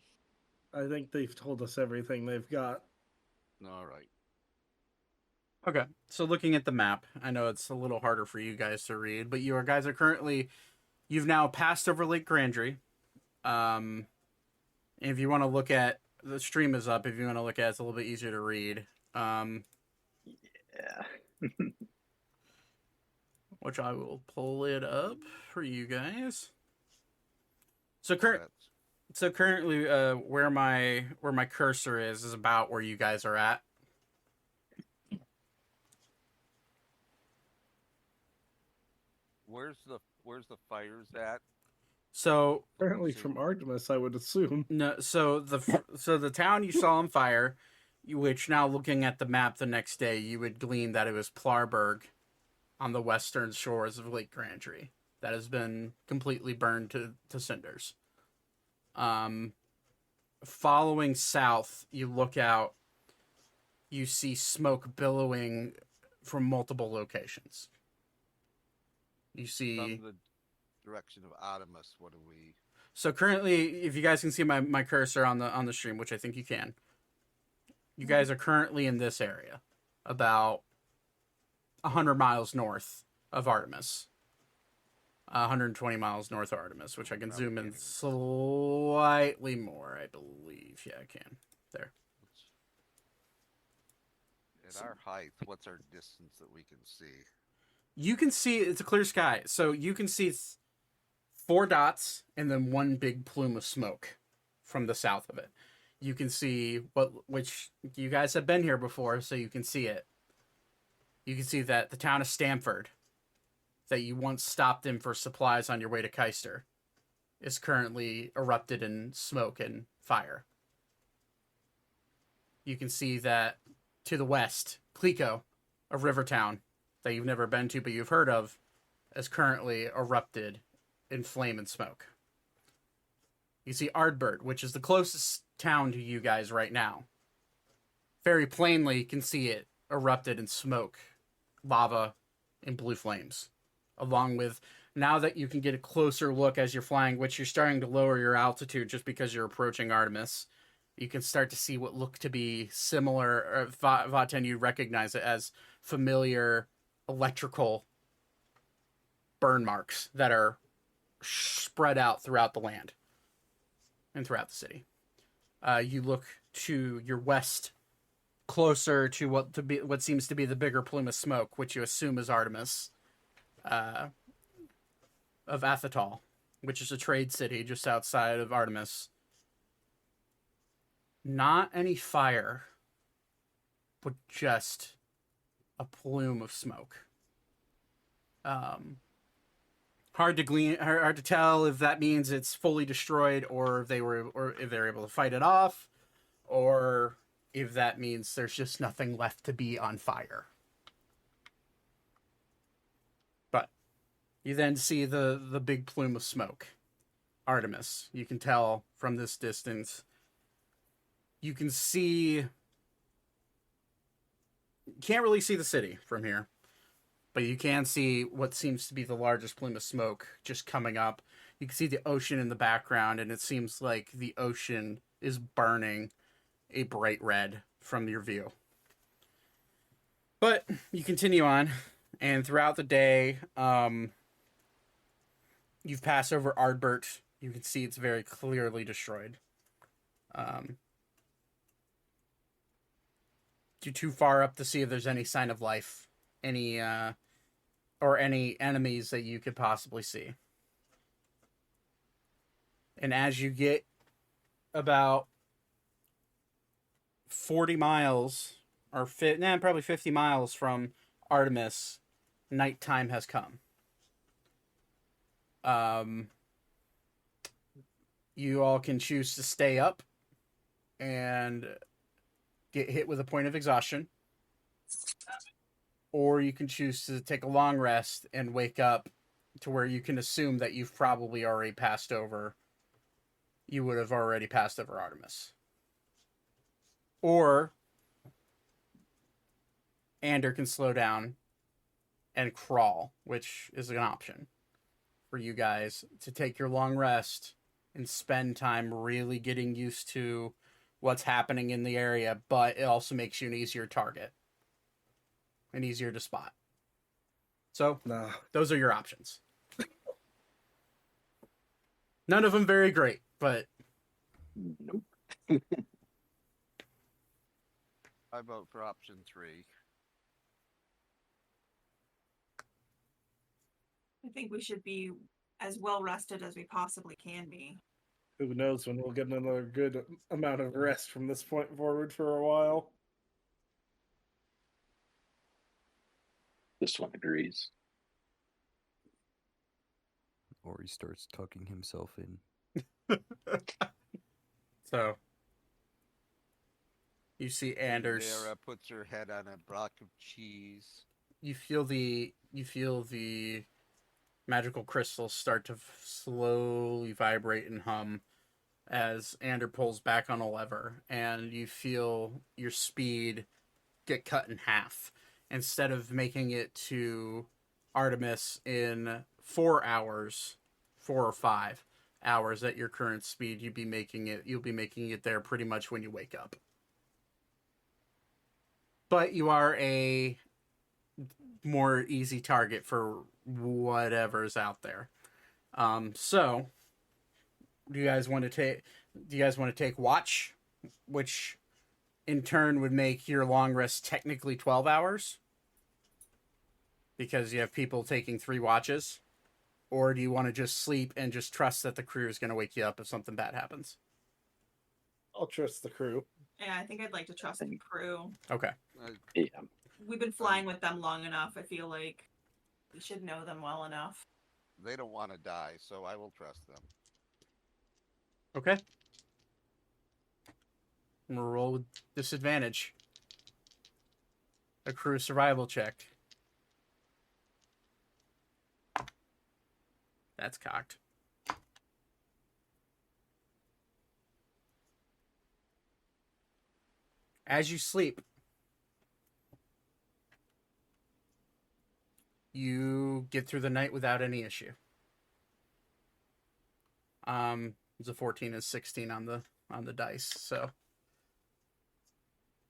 I think they've told us everything they've got. All right. Okay, so looking at the map, I know it's a little harder for you guys to read, but you guys are currently, you've now passed over Lake Grandry. If you want to look at, the stream is up, if you want to look at it, it's a little bit easier to read. Yeah. Which I will pull it up for you guys. So currently, where my cursor is about where you guys are at. Where's the fires at? So Apparently from Artemis, I would assume. no, so the town you saw on fire, which now looking at the map the next day, you would glean that it was Plarberg, on the western shores of Lake Grandry, that has been completely burned to cinders. Following south, you look out, you see smoke billowing from multiple locations. You see... From the direction of Artemis, what do we... So currently, if you guys can see my cursor on the stream, which I think you can, you guys are currently in this area, about 100 miles north of Artemis. 120 miles north of Artemis, which I can zoom in slightly more, I believe. Yeah, I can. There. At our height, what's our distance that we can see? You can see, it's a clear sky, so you can see 4 dots and then one big plume of smoke from the south of it. You can see which you guys have been here before, so you can see it. You can see that the town of Stamford, that you once stopped in for supplies on your way to Keister, is currently erupted in smoke and fire. You can see that to the west, Clico of Rivertown, that you've never been to but you've heard of, is currently erupted in flame and smoke. You see Ardbert, which is the closest town to you guys right now. Very plainly, you can see it erupted in smoke, lava, and blue flames. Along with, now that you can get a closer look as you're flying, which you're starting to lower your altitude just because you're approaching Artemis, you can start to see what look to be similar, Vaten, you recognize it as familiar electrical burn marks that are spread out throughout the land and throughout the city. You look to your west, closer to what seems to be the bigger plume of smoke, which you assume is Artemis, of Athatal, which is a trade city just outside of Artemis. Not any fire, but just a plume of smoke. Hard to tell if that means it's fully destroyed, or if they're able to fight it off, or if that means there's just nothing left to be on fire. But you then see the big plume of smoke. Artemis. You can tell from this distance. You can see... You can't really see the city from here. But you can see what seems to be the largest plume of smoke just coming up. You can see the ocean in the background, and it seems like the ocean is burning a bright red from your view. But you continue on, and throughout the day, you've passed over Ardbert. You can see it's very clearly destroyed. too far up to see if there's any sign of life, or any enemies that you could possibly see. And as you get about 40 miles, or probably 50 miles from Artemis, nighttime has come. You all can choose to stay up and get hit with a point of exhaustion, or you can choose to take a long rest and wake up to where you can assume that you've probably already passed over. You would have already passed over Artemis. Or Ander can slow down and crawl, which is an option for you guys to take your long rest and spend time really getting used to what's happening in the area, but it also makes you an easier target and easier to spot. So, those are your options. None of them very great, but... Nope. I vote for option 3. I think we should be as well rested as we possibly can be. Who knows when we'll get another good amount of rest from this point forward for a while. This one agrees. Or he starts tucking himself in. So, you see Anders. Sarah puts her head on a block of cheese. You feel the magical crystals start to slowly vibrate and hum as Ander pulls back on a lever, and you feel your speed get cut in half. Instead of making it to Artemis in 4 hours, 4 or 5 hours at your current speed, you'll be making it there pretty much when you wake up. But you are a more easy target for whatever's out there. So do you guys want to take watch, which in turn would make your long rest technically 12 hours because you have people taking 3 watches? Or do you want to just sleep and just trust that the crew is going to wake you up if something bad happens? I'll trust the crew. Yeah, I think I'd like to trust the crew. Okay. Yeah. We've been flying with them long enough. I feel like we should know them well enough. They don't want to die, so I will trust them. Okay. I'm going to roll with disadvantage. A crew survival check. That's cocked. As you sleep, you get through the night without any issue. It's a 14 and 16 on the dice, so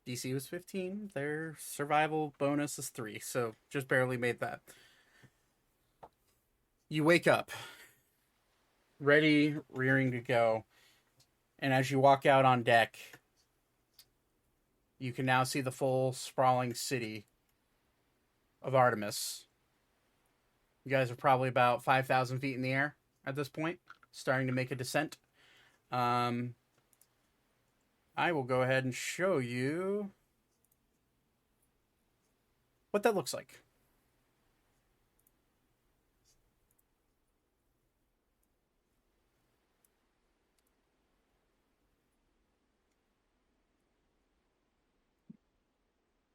DC was 15. Their survival bonus is 3, so just barely made that. You wake up, ready, rearing to go, and as you walk out on deck, you can now see the full sprawling city of Artemis. You guys are probably about 5,000 feet in the air at this point, starting to make a descent. I will go ahead and show you what that looks like.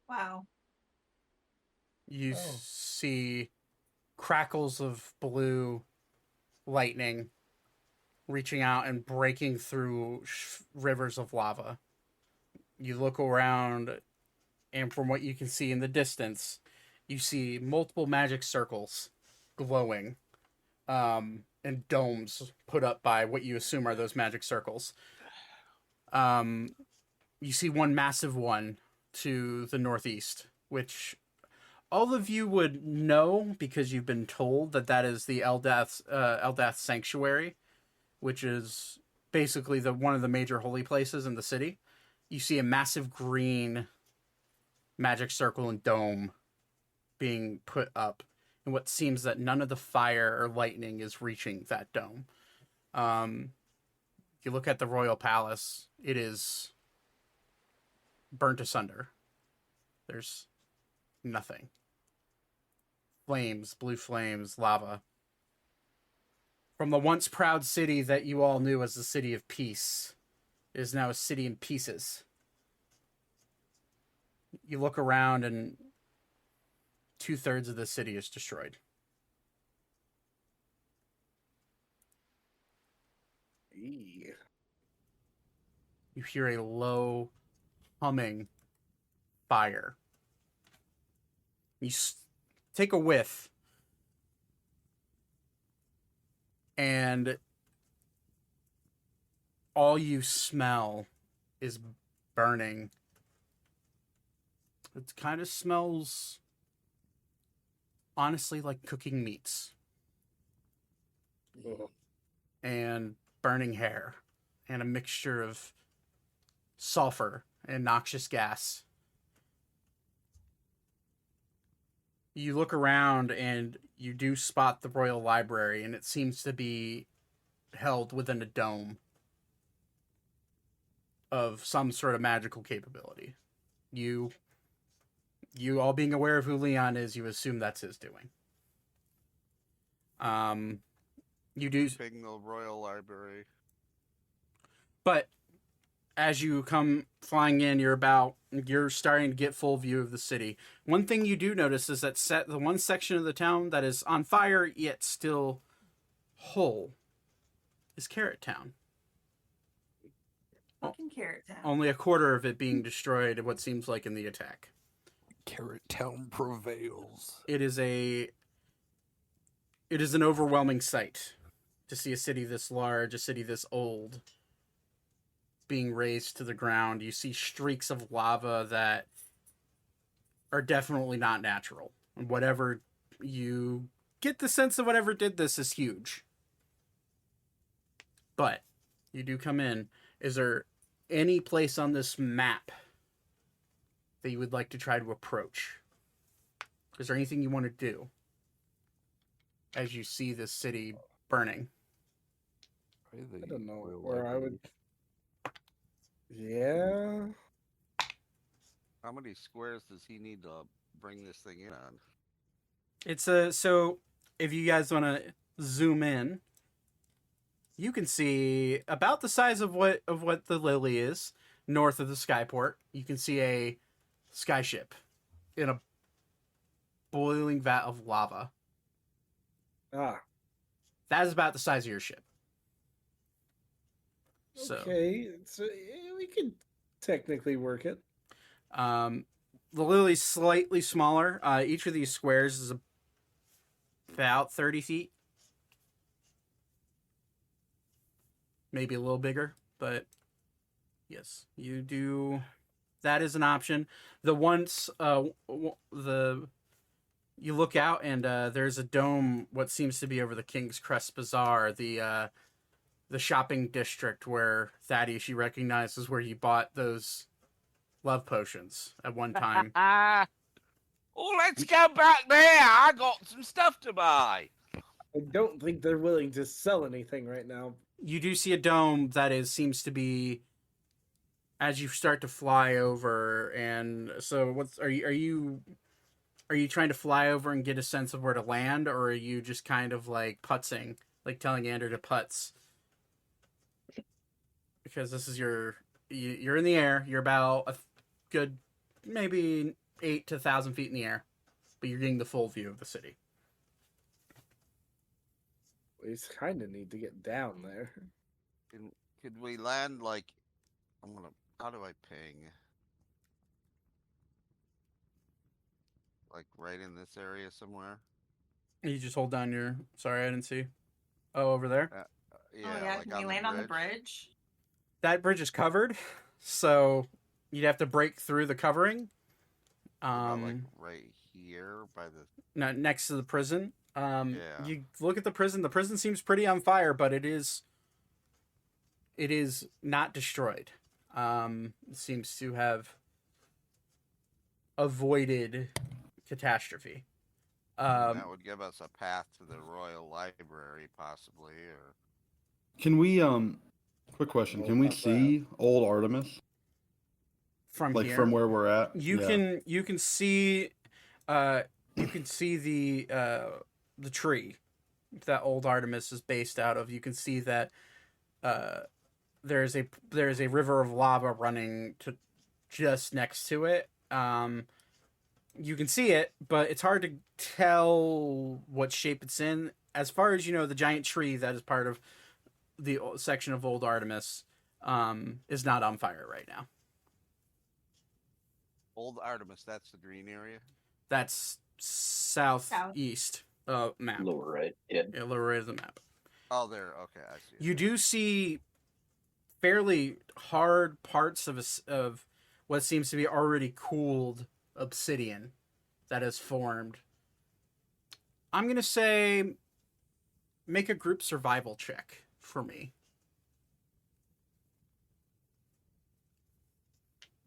Wow. You see crackles of blue lightning reaching out and breaking through rivers of lava. You look around, and from what you can see in the distance, you see multiple magic circles glowing, and domes put up by what you assume are those magic circles. You see one massive one to the northeast, which all of you would know because you've been told that is the Eldath Sanctuary, which is basically one of the major holy places in the city. You see a massive green magic circle and dome being put up, and what seems that none of the fire or lightning is reaching that dome. You look at the royal palace; it is burnt asunder. There's nothing. Flames, blue flames, lava. From the once proud city that you all knew as the city of peace, it is now a city in pieces. You look around and 2/3 of the city is destroyed. Eee. You hear a low humming fire. You take a whiff, and all you smell is burning. It kind of smells, honestly, like cooking meats Oh. and burning hair and a mixture of sulfur and noxious gas. You look around and you do spot the Royal Library, and it seems to be held within a dome of some sort of magical capability. You all being aware of who Leon is, you assume that's his doing. You do, Ping the Royal Library. but as you come flying in, you're starting to get full view of the city. One thing you do notice is that the one section of the town that is on fire yet still whole is Carrot Town. Fucking Carrot Town. Only a quarter of it being destroyed, what seems like in the attack. Carrot Town prevails. It is an overwhelming sight to see a city this large, a city this old, being razed to the ground. You see streaks of lava that are definitely not natural. And whatever, you get the sense of whatever did this is huge. But you do come in. Is there any place on this map that you would like to try to approach? Is there anything you want to do as you see this city burning? I don't know where I would. Yeah. How many squares does he need to bring this thing in on? It's so if you guys want to zoom in, you can see about the size of what the Lily is north of the skyport. You can see a skyship in a boiling vat of lava. Ah. That is about the size of your ship. So, Okay, so we could technically work it. the Lily's slightly smaller. Each of these squares is about 30 feet. Maybe a little bigger, but yes, you do. That is an option. You look out and there's a dome. What seems to be over the King's Crest Bazaar, the shopping district where Thaddeus, you recognize, is where you bought those love potions at one time. Oh, let's go back there. I got some stuff to buy. I don't think they're willing to sell anything right now. You do see a dome that seems to be as you start to fly over. And so, are you trying to fly over and get a sense of where to land, or are you just kind of like putzing, like telling Andrew to putz? Because this is you're in the air. You're about a good maybe 8 to 1,000 feet in the air, but you're getting the full view of the city. We kind of need to get down there. Could we land like? How do I ping? Like right in this area somewhere? You just hold down your. Sorry, I didn't see. Oh, over there. Yeah. Oh yeah, like can we land on the bridge? That bridge is covered, so you'd have to break through the covering. Like right here by the. Next to the prison. Yeah. You look at the prison. The prison seems pretty on fire, but it is not destroyed. It seems to have avoided catastrophe. That would give us a path to the Royal Library, possibly, or Can we quick question? Can we see old Artemis? From Like here, from where we're at? you can see the tree that old Artemis is based out of. You can see that there's a river of lava running to just next to it. You can see it, but it's hard to tell what shape it's in. As far as you know, the giant tree that is part of the section of old Artemis is not on fire right now. Old Artemis. That's the green area. That's southeast map. Lower right. Yeah. Yeah, lower right of the map. Oh, there. Okay, I see. You do see fairly hard parts of what seems to be already cooled obsidian that has formed. I'm going to say make a group survival check for me.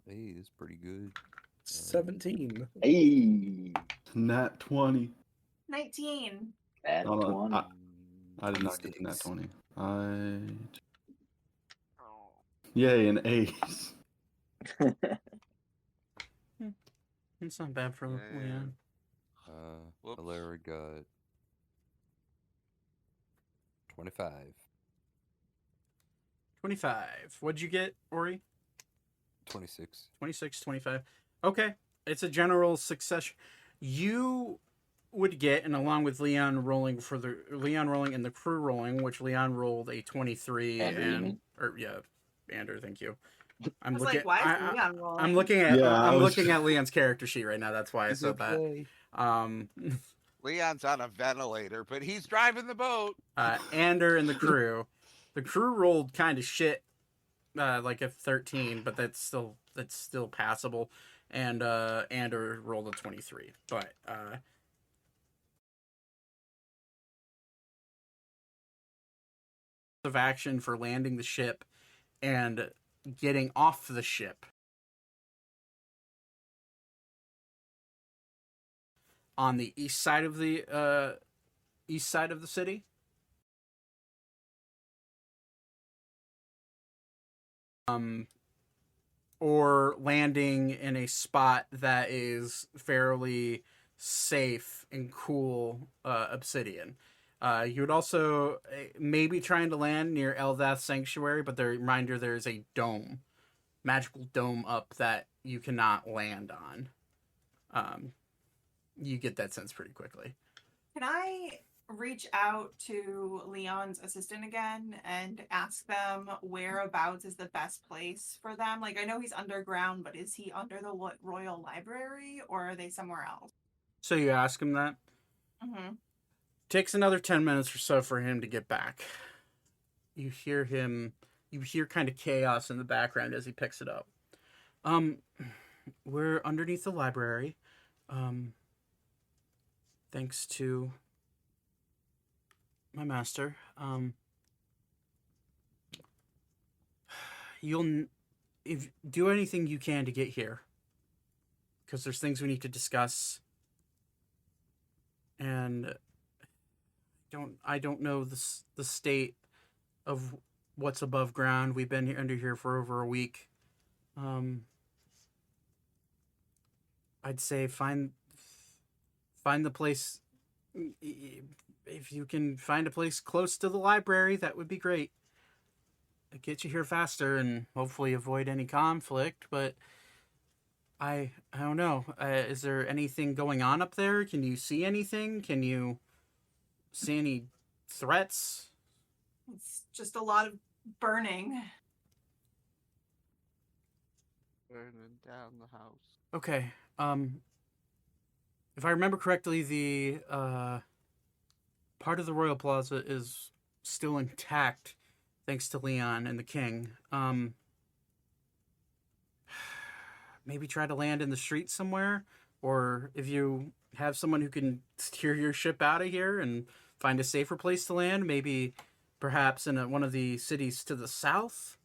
Hey, it's pretty good. 17. Hey, Nat 20. 19. at Hold on. 20. I did not get to nat 20. Oh. Yay, an ace. It's not bad for Leon. Whoops. Hilaire got 25. 25. What'd you get, Ori? 26. 26, 25. Okay. It's a general success. You would get, and along with Leon rolling and the crew rolling, which Leon rolled a 23 Andrew, Andrew, thank you. I was like, why is Leon rolling? I'm looking at Yeah, I was- looking at Leon's character sheet right now. That's why I said that. Leon's on a ventilator, but he's driving the boat. Ander and the crew. The crew rolled kind of shit, like a 13, but that's still passable. And Ander rolled a 23, but of action for landing the ship and getting off the ship on the east side of the city. Or landing in a spot that is fairly safe and cool obsidian. You would also maybe trying to land near Eldath Sanctuary, but the reminder there is a dome, magical dome up that you cannot land on. You get that sense pretty quickly. Can I reach out to Leon's assistant again and ask them whereabouts is the best place for them? Like, I know he's underground, but is he under the Royal Library or are they somewhere else? So you ask him that? Mm-hmm. Takes another 10 minutes or so for him to get back. You hear kind of chaos in the background as he picks it up. We're underneath the library. Thanks to my master. You'll do anything you can to get here, because there's things we need to discuss, and I don't know the state of what's above ground. We've been under here for over a week. I'd say find the place. If you can find a place close to the library, that would be great. It'd get you here faster and hopefully avoid any conflict, but I don't know. Is there anything going on up there? Can you see anything? Can you see any threats? It's just a lot of burning. Burning down the house. Okay. If I remember correctly, the part of the Royal Plaza is still intact, thanks to Leon and the King. Maybe try to land in the street somewhere, or if you have someone who can steer your ship out of here and find a safer place to land, maybe perhaps in one of the cities to the south.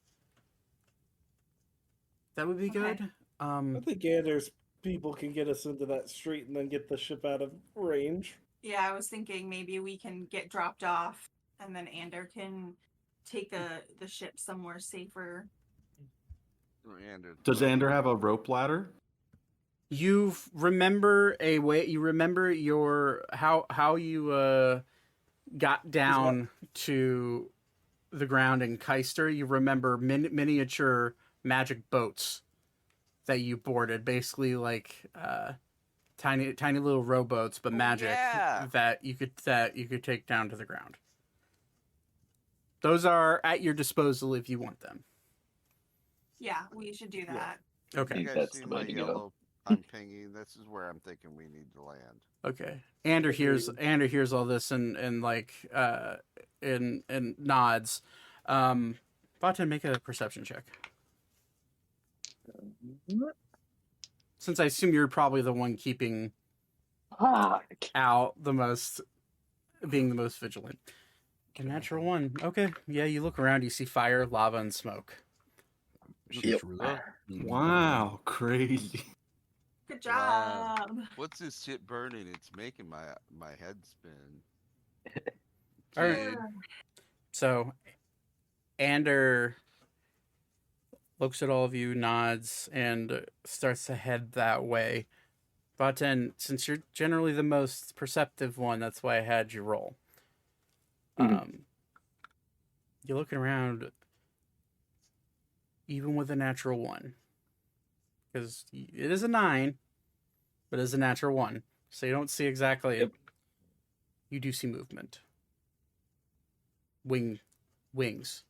That would be good. I think Anders people can get us into that street and then get the ship out of range. Yeah, I was thinking maybe we can get dropped off, and then Ander can take the ship somewhere safer. Does Ander have a rope ladder? You remember a way. You remember your how you got down to the ground in Keister. You remember miniature magic boats that you boarded, basically like tiny little rowboats, but magic yeah. that you could take down to the ground. Those are at your disposal if you want them. Yeah, we should do that. Okay. You guys That's see the my way to go. yellow? I'm pinging. This is where I'm thinking we need to land. Okay. Ander hears all this and like and nods. Vaten, make a perception check. Since I assume you're probably the one keeping out the most, being the most vigilant. A natural one. Okay. Yeah, you look around, you see fire, lava, and smoke. Yep. Wow, crazy. Good Wow. job. What's this shit burning? It's making my head spin. All right. Dude, So, Ander looks at all of you, nods, and starts to head that way. Vaten, since you're generally the most perceptive one, that's why I had you roll. You're looking around, even with a natural one, because it is a 9, but it is a natural 1, so you don't see exactly. Yep. You do see movement. Wings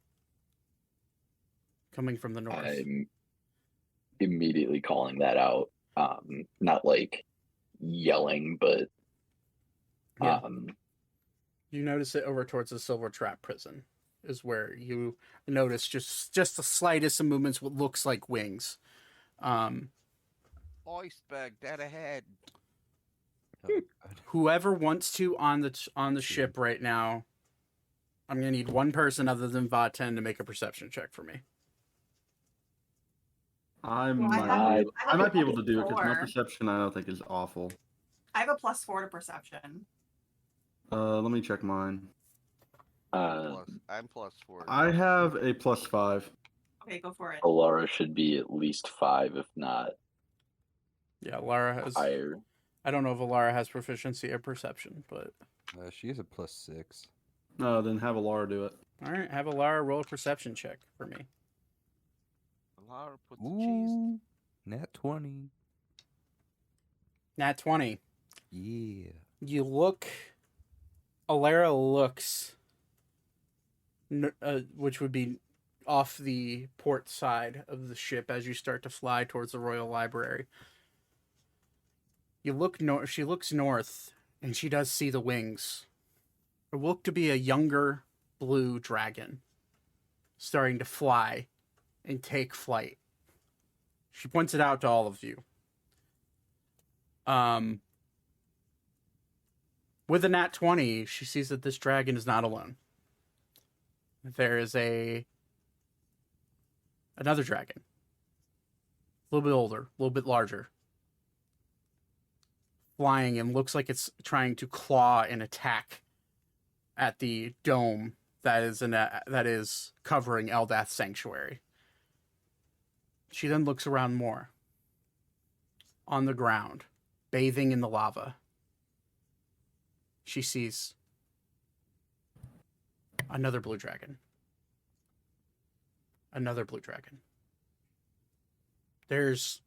coming from the north. I'm immediately calling that out. Not like yelling, but Yeah. You notice it over towards the Silver Trap prison is where you notice just the slightest of movements, what looks like wings. iceberg dead ahead. Whoever wants to on the ship right now, I'm gonna need one person other than Vaten to make a perception check for me. I Well, might be able to do it because my +4. perception I don't think is awful. I have a +4 to perception. Let me check mine. I'm +4. I have a +5. Okay, go for it. Alara should be at least 5, if not Yeah, Lara has. higher. I don't know if Alara has proficiency or perception, but She has a +6. Then have Alara do it. all right. Have Alara roll a perception check for me. Laura, put the cheese. Ooh, nat 20. Nat 20. Yeah. You look. Alara looks. Which would be off the port side of the ship as you start to fly towards the Royal Library. You look north. She looks north, and she does see the wings. It looked to be a younger blue dragon, starting to fly and take flight. She points it out to all of you. With a nat 20, she sees that this dragon is not alone. There is another dragon. A little bit older, a little bit larger. Flying and looks like it's trying to claw and attack at the dome that is covering Eldath's sanctuary. She then looks around more. On the ground, bathing in the lava, she sees another blue dragon. Another blue dragon. There's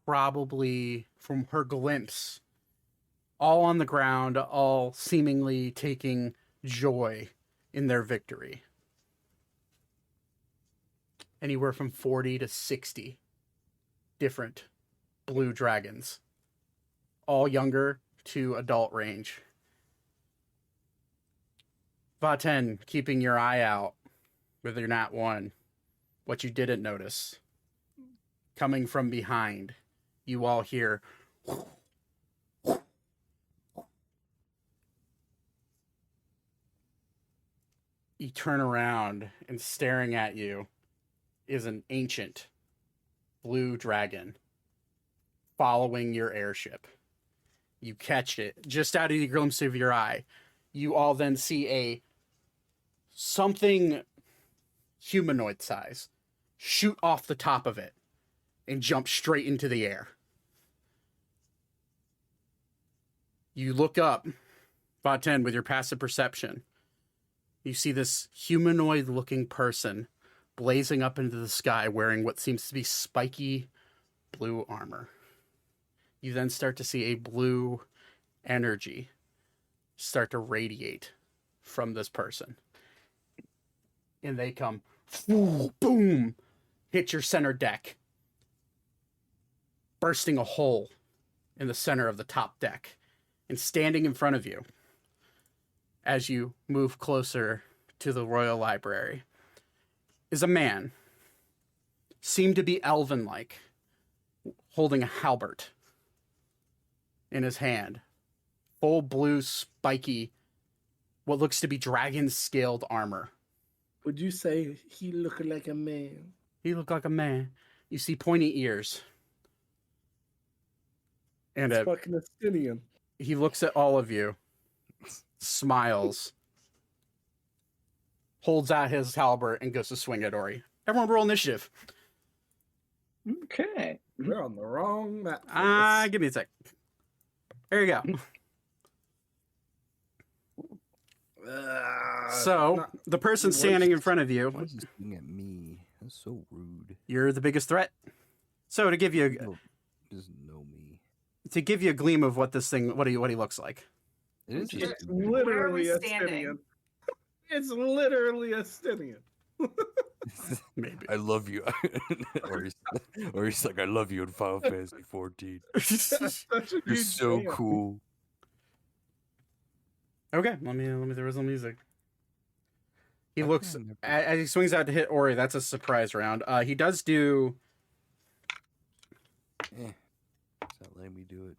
probably, from her glimpse, all on the ground, all seemingly taking joy in their victory. Anywhere from 40 to 60 different blue dragons, all younger to adult range. Vaten, keeping your eye out with your nat 1, what you didn't notice, coming from behind, you all hear you turn around, and staring at you is an ancient blue dragon following your airship. You catch it just out of the glimpse of your eye. You all then see something humanoid size shoot off the top of it and jump straight into the air. You look up, Vaten, with your passive perception. You see this humanoid-looking person blazing up into the sky wearing what seems to be spiky blue armor. You then start to see a blue energy start to radiate from this person. And they come, boom, hit your center deck, bursting a hole in the center of the top deck. And standing in front of you, as you move closer to the Royal Library, is a man, seemed to be elven-like, holding a halberd in his hand. Full blue, spiky, what looks to be dragon-scaled armor. Would you say he looked like a man? He looked like a man. You see pointy ears. And It's fucking Estinian. he looks at all of you, smiles, holds out his halberd, and goes to swing at Ori. Everyone roll initiative. Okay. We're on the wrong map. for this. Give me a sec. There you go. So, not the person worst. standing in front of Why you, is he looking at me? That's so rude. you're the biggest threat. So, to give you He doesn't know me. a gleam of what what he looks like. It is Just- just It's literally Where are we standing? Estinian. It's literally Estinian. Maybe. I love you. or he's like, I love you in Final Fantasy 14. That's such a You're huge so fan. cool. Okay, let me there was some music. He I looks can't remember. as he swings out to hit Ori. That's a surprise round. He does do. It's not letting me do it.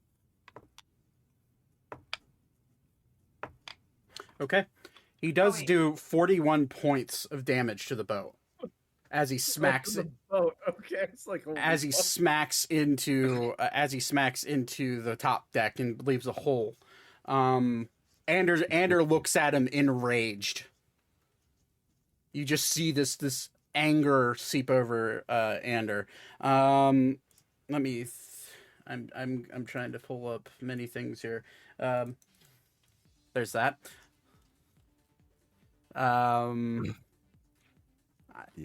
Okay, he does wait. do 41 points of damage to the boat as he smacks Oh, it. the boat. Okay, it's like holy As he fuck. smacks into the top deck and leaves a hole. Ander looks at him enraged. You just see this anger seep over Ander. I'm trying to pull up many things here. There's that. Yeah,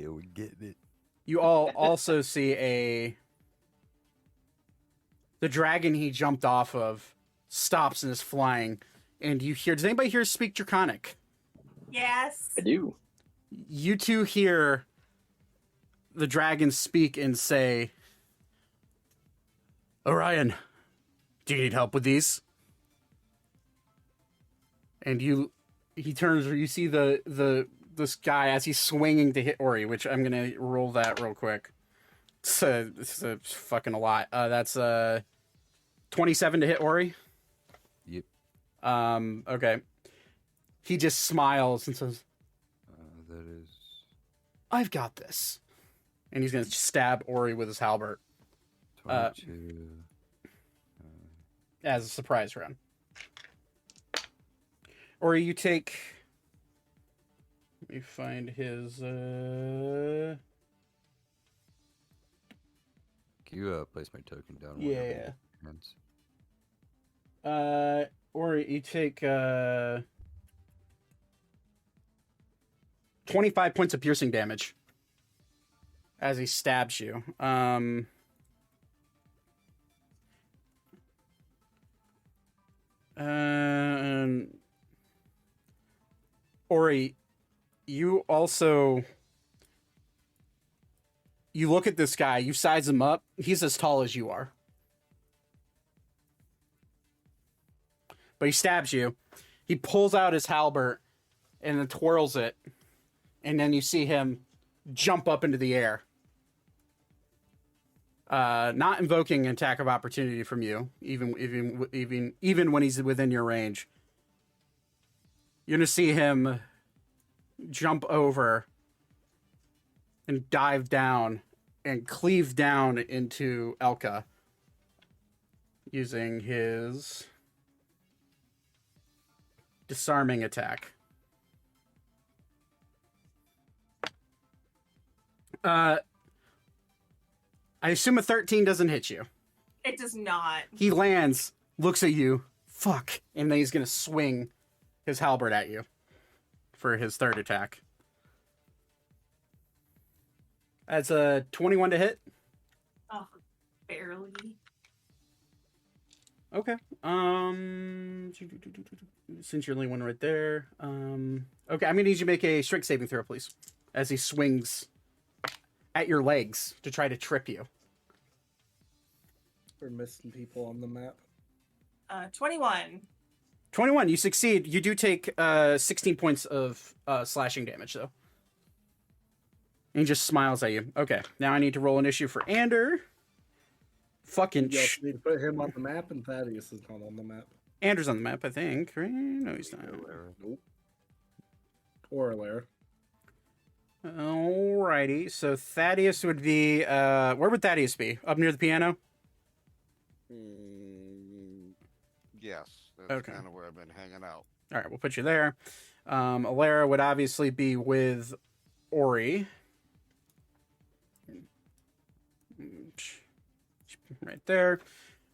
we're getting it. You all also see the dragon he jumped off of stops and is flying, and you hear. Does anybody here speak Draconic? Yes. I do. You two hear the dragon speak and say, "Orion, do you need help with these?" And he turns. You see this guy as he's swinging to hit Ori, which I'm gonna roll that real quick. It's a fucking a lot. That's 27 to hit Ori. Yep. Okay. He just smiles and says, That is. "I've got this," and he's gonna stab Ori with his halberd 22. as a surprise round. Ori, you take. Let me find his. Can you place my token down? whenever Yeah. it ends? Ori, you take 25 points of piercing damage as he stabs you. Ori, you also look at this guy, you size him up. He's as tall as you are. But he stabs you. He pulls out his halberd and then twirls it. And then you see him jump up into the air. Not invoking an attack of opportunity from you, even when he's within your range. You're gonna see him jump over and dive down and cleave down into Elka using his disarming attack. I assume a 13 doesn't hit you. It does not. He lands, looks at you, fuck, and then he's gonna swing his halberd at you for his third attack. That's a 21 to hit. Oh, barely. Okay. Since you're the only one right there. Okay, I'm gonna need you to make a strength saving throw, please, as he swings at your legs to try to trip you. We're missing people on the map. 21. 21, you succeed. You do take 16 points of slashing damage, though. And he just smiles at you. Okay, now I need to roll an issue for Ander. Fucking You also need to put him on the map, and Thaddeus is not on the map. Ander's on the map, I think. Right? No, he's not. Nope. Or Alara. Alrighty, so Thaddeus would be... where would Thaddeus be? Up near the piano? Yes, that's Okay. kind of where I've been hanging out. All right, we'll put you there. Alara would obviously be with Ori. Right there.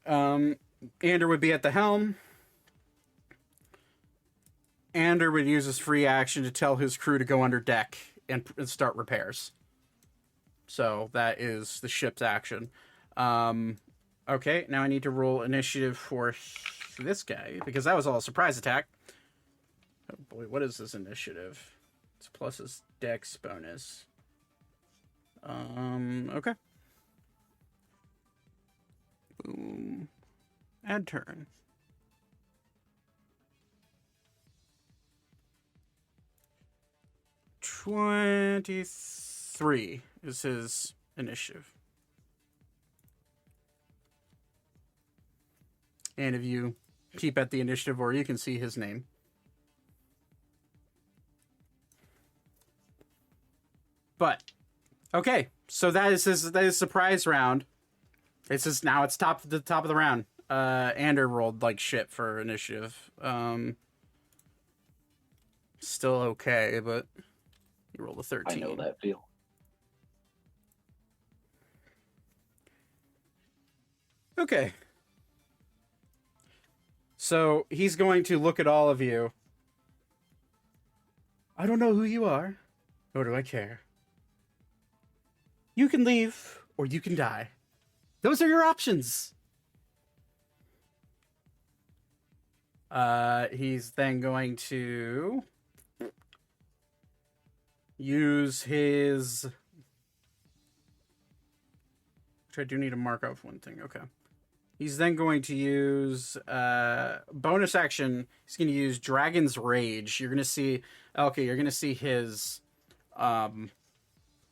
Ander would be at the helm. Ander would use his free action to tell his crew to go under deck and start repairs. So that is the ship's action. Okay, now I need to roll initiative for this guy, because that was all a surprise attack. Oh boy, what is this initiative? It's plus his dex bonus. Okay. Boom. Add turn. $23 is his initiative. And if you keep at the initiative, or you can see his name. But okay, so that is his surprise round. It's just now it's top of the round. Ander rolled like shit for initiative. Still okay, but he rolled a 13. I know that feel. Okay. So he's going to look at all of you. I don't know who you are, nor do I care. You can leave, or you can die. Those are your options. He's then going to use his... Which I do need to mark off one thing. Okay. He's then going to use bonus action. He's going to use Dragon's Rage. You're going to see... Okay, you're going to see his... you're going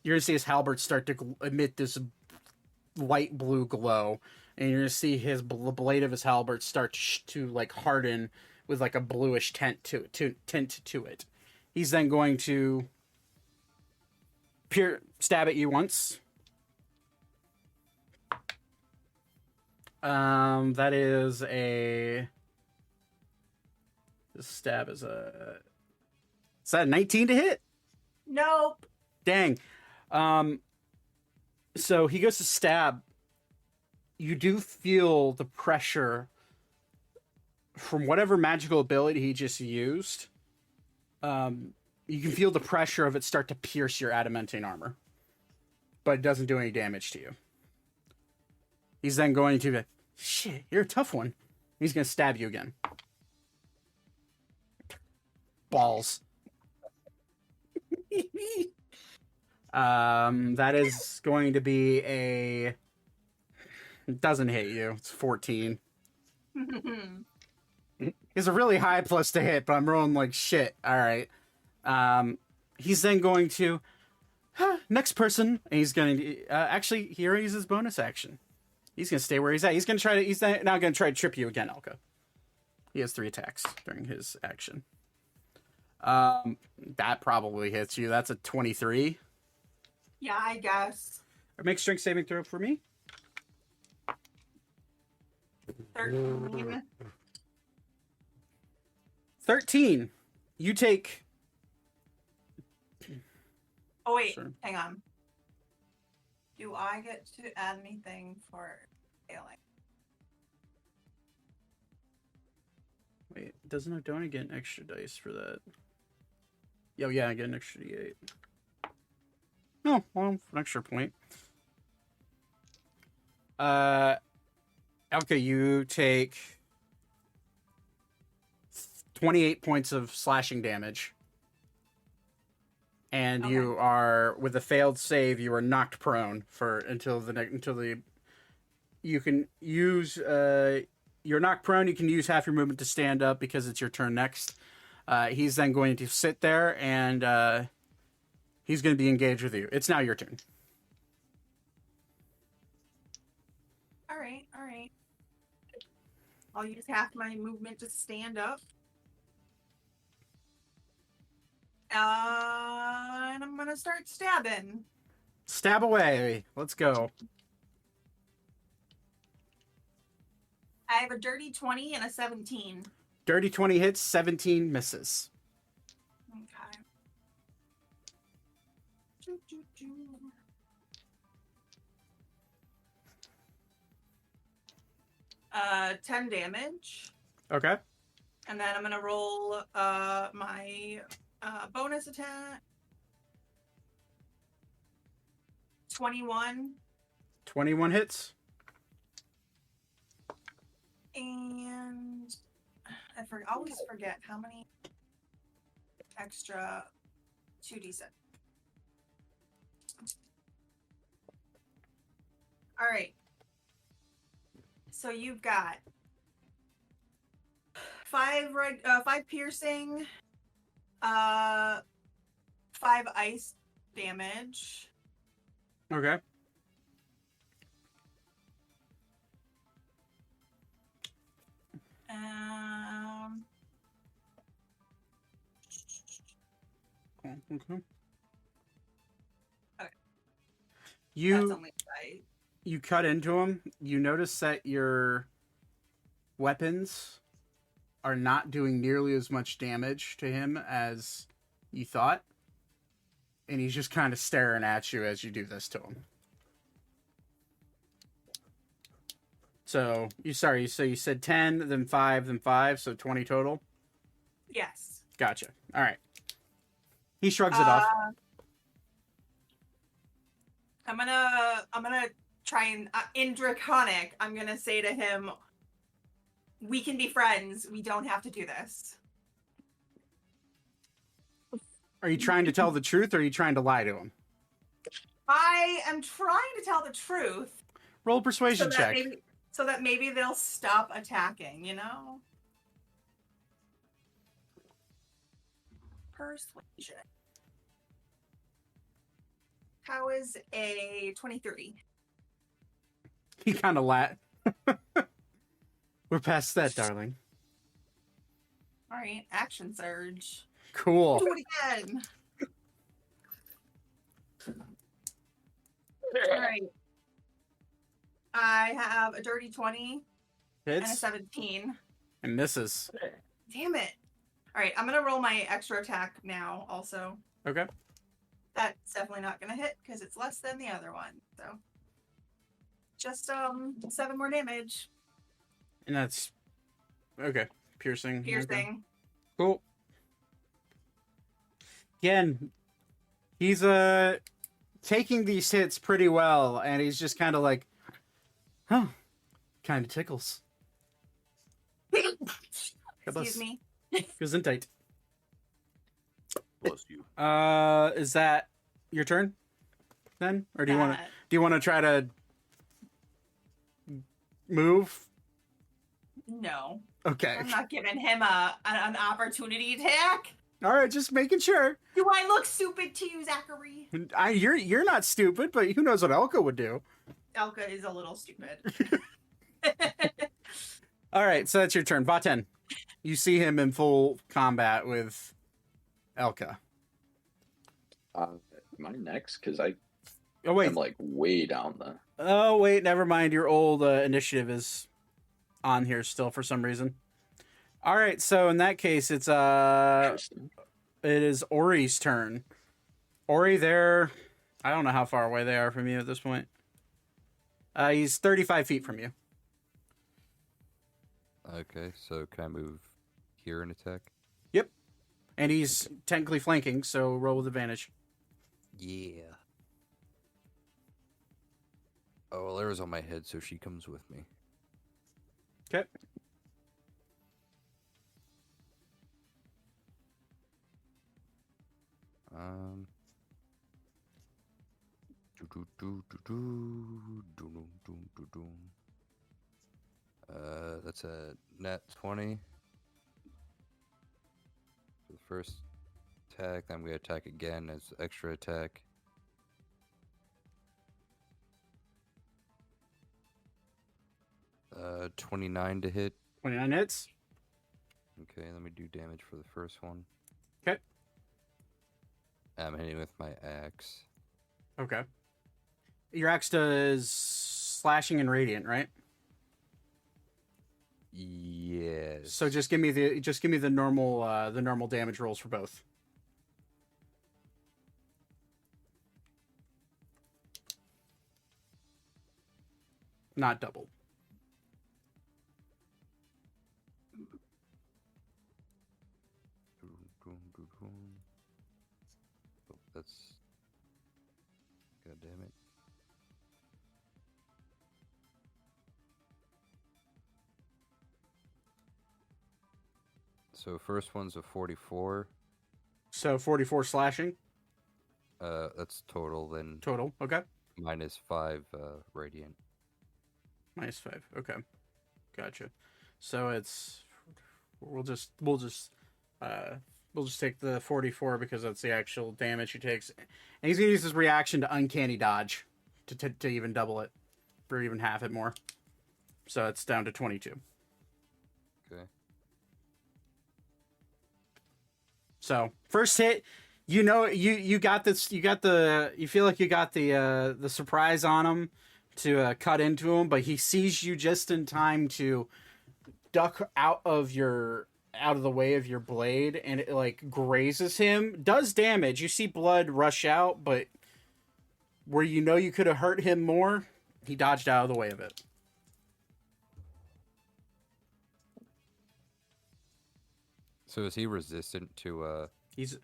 to see his halberd start to emit this light blue glow, and you're gonna see his blade of his halberd start to like harden with like a bluish tint to it. He's then going to stab at you once. That is a... This stab is a... Is that a 19 to hit? Nope. Dang. So he goes to stab. You do feel the pressure from whatever magical ability he just used. You can feel the pressure of it start to pierce your adamantine armor, but it doesn't do any damage to you. He's then going to be, shit, you're a tough one. He's going to stab you again. Balls. That is going to be a... It doesn't hit you. It's 14. It's a really high plus to hit, but I'm rolling like shit. All right. He's then going to... next person. And he's going to... actually, he already uses bonus action. He's going to stay where he's at. He's going to try to... He's now going to try to trip you again, Elka. He has 3 attacks during his action. That probably hits you. That's a 23. Yeah, I guess. Make strength saving throw for me. 13. 13. You take. Oh wait, Sure. hang on. Do I get to add anything for failing? Wait, don't I get an extra dice for that? Oh yeah, I get an extra D8. Oh, well, an extra point. Okay, you take 28 points of slashing damage. And you are, with a failed save, you are knocked prone for until you can use you're knocked prone. You can use half your movement to stand up because it's your turn next. He's then going to sit there and he's going to be engaged with you. It's now your turn. All right. I'll use half my movement to stand up. And I'm gonna start stabbing. Stab away. Let's go. I have a dirty 20 and a 17. Dirty 20 hits, 17 misses. Okay. 10 damage. Okay. And then I'm gonna roll my bonus attack. 21. 21 hits. And I always forget how many extra 2d6. All right. So you've got 5 piercing, 5 ice damage. Okay. Okay. Okay. You That's only 5. you cut into him. You notice that your weapons are not doing nearly as much damage to him as you thought. And he's just kind of staring at you as you do this to him. So you said 10, then 5, then 5, so 20 total? Yes. Gotcha. All right. He shrugs it off. I'm gonna try and in Draconic, I'm gonna say to him, we can be friends. We don't have to do this. Are you trying to tell the truth or are you trying to lie to him? I am trying to tell the truth. Roll a persuasion check. So that maybe they'll stop attacking, you know? Persuasion. How is a 23? He kind of We're past that, darling. All right, action surge. Cool. Do it again. All right. I have a dirty 20 and a Hits 17. and misses. Damn it. All right, I'm going to roll my extra attack now also. Okay. That's definitely not going to hit because it's less than the other one. So just 7 more damage. And that's okay. Piercing. Piercing. Okay. Cool. Again, he's taking these hits pretty well, and he's just kind of like, huh, kind of tickles. Excuse me. Gesundheit. Bless you. Is that your turn then, or do you want to try to move? No. Okay. I'm not giving him an opportunity attack. All right, just making sure. Do I look stupid to you, Zachary? You're not stupid, but who knows what Elka would do? Elka is a little stupid. All right, so that's your turn. Vaten, you see him in full combat with Elka. Am I next? Because I Oh wait. am like way down the. Oh wait, never mind. Your old initiative is on here still for some reason. All right, so in that case, it is Ori's turn. Ori, they're, I don't know how far away they are from you at this point. He's 35 feet from you. Okay, so can I move here and attack? Yep. And he's technically flanking, so roll with advantage. Yeah. Oh, well, Laura's on my head, so she comes with me. Okay. That's a net 20 for the first attack. Then we attack again as extra attack. Uh, 29 to hit. 29 hits. Okay, let me do damage for the first one. Okay. I'm hitting with my axe. Okay. Your axe does slashing and radiant, right? Yes. So just give me the normal damage rolls for both. Not double. Oh, that's... God damn it. So first one's a 44. So 44 slashing That's total, then total. Okay. minus 5 radiant. Minus 5. Okay. Gotcha. So it's we'll just take the 44 because that's the actual damage he takes. And he's going to use his reaction to uncanny dodge to even double it or even half it more. So it's down to 22. Okay. So first hit, you know, you got this. You feel like you got the surprise on him to cut into him, but he sees you just in time to duck out of the way of your blade, and it like grazes him. Does damage. You see blood rush out, but where you know you could have hurt him more, he dodged out of the way of it. So is he resistant to He's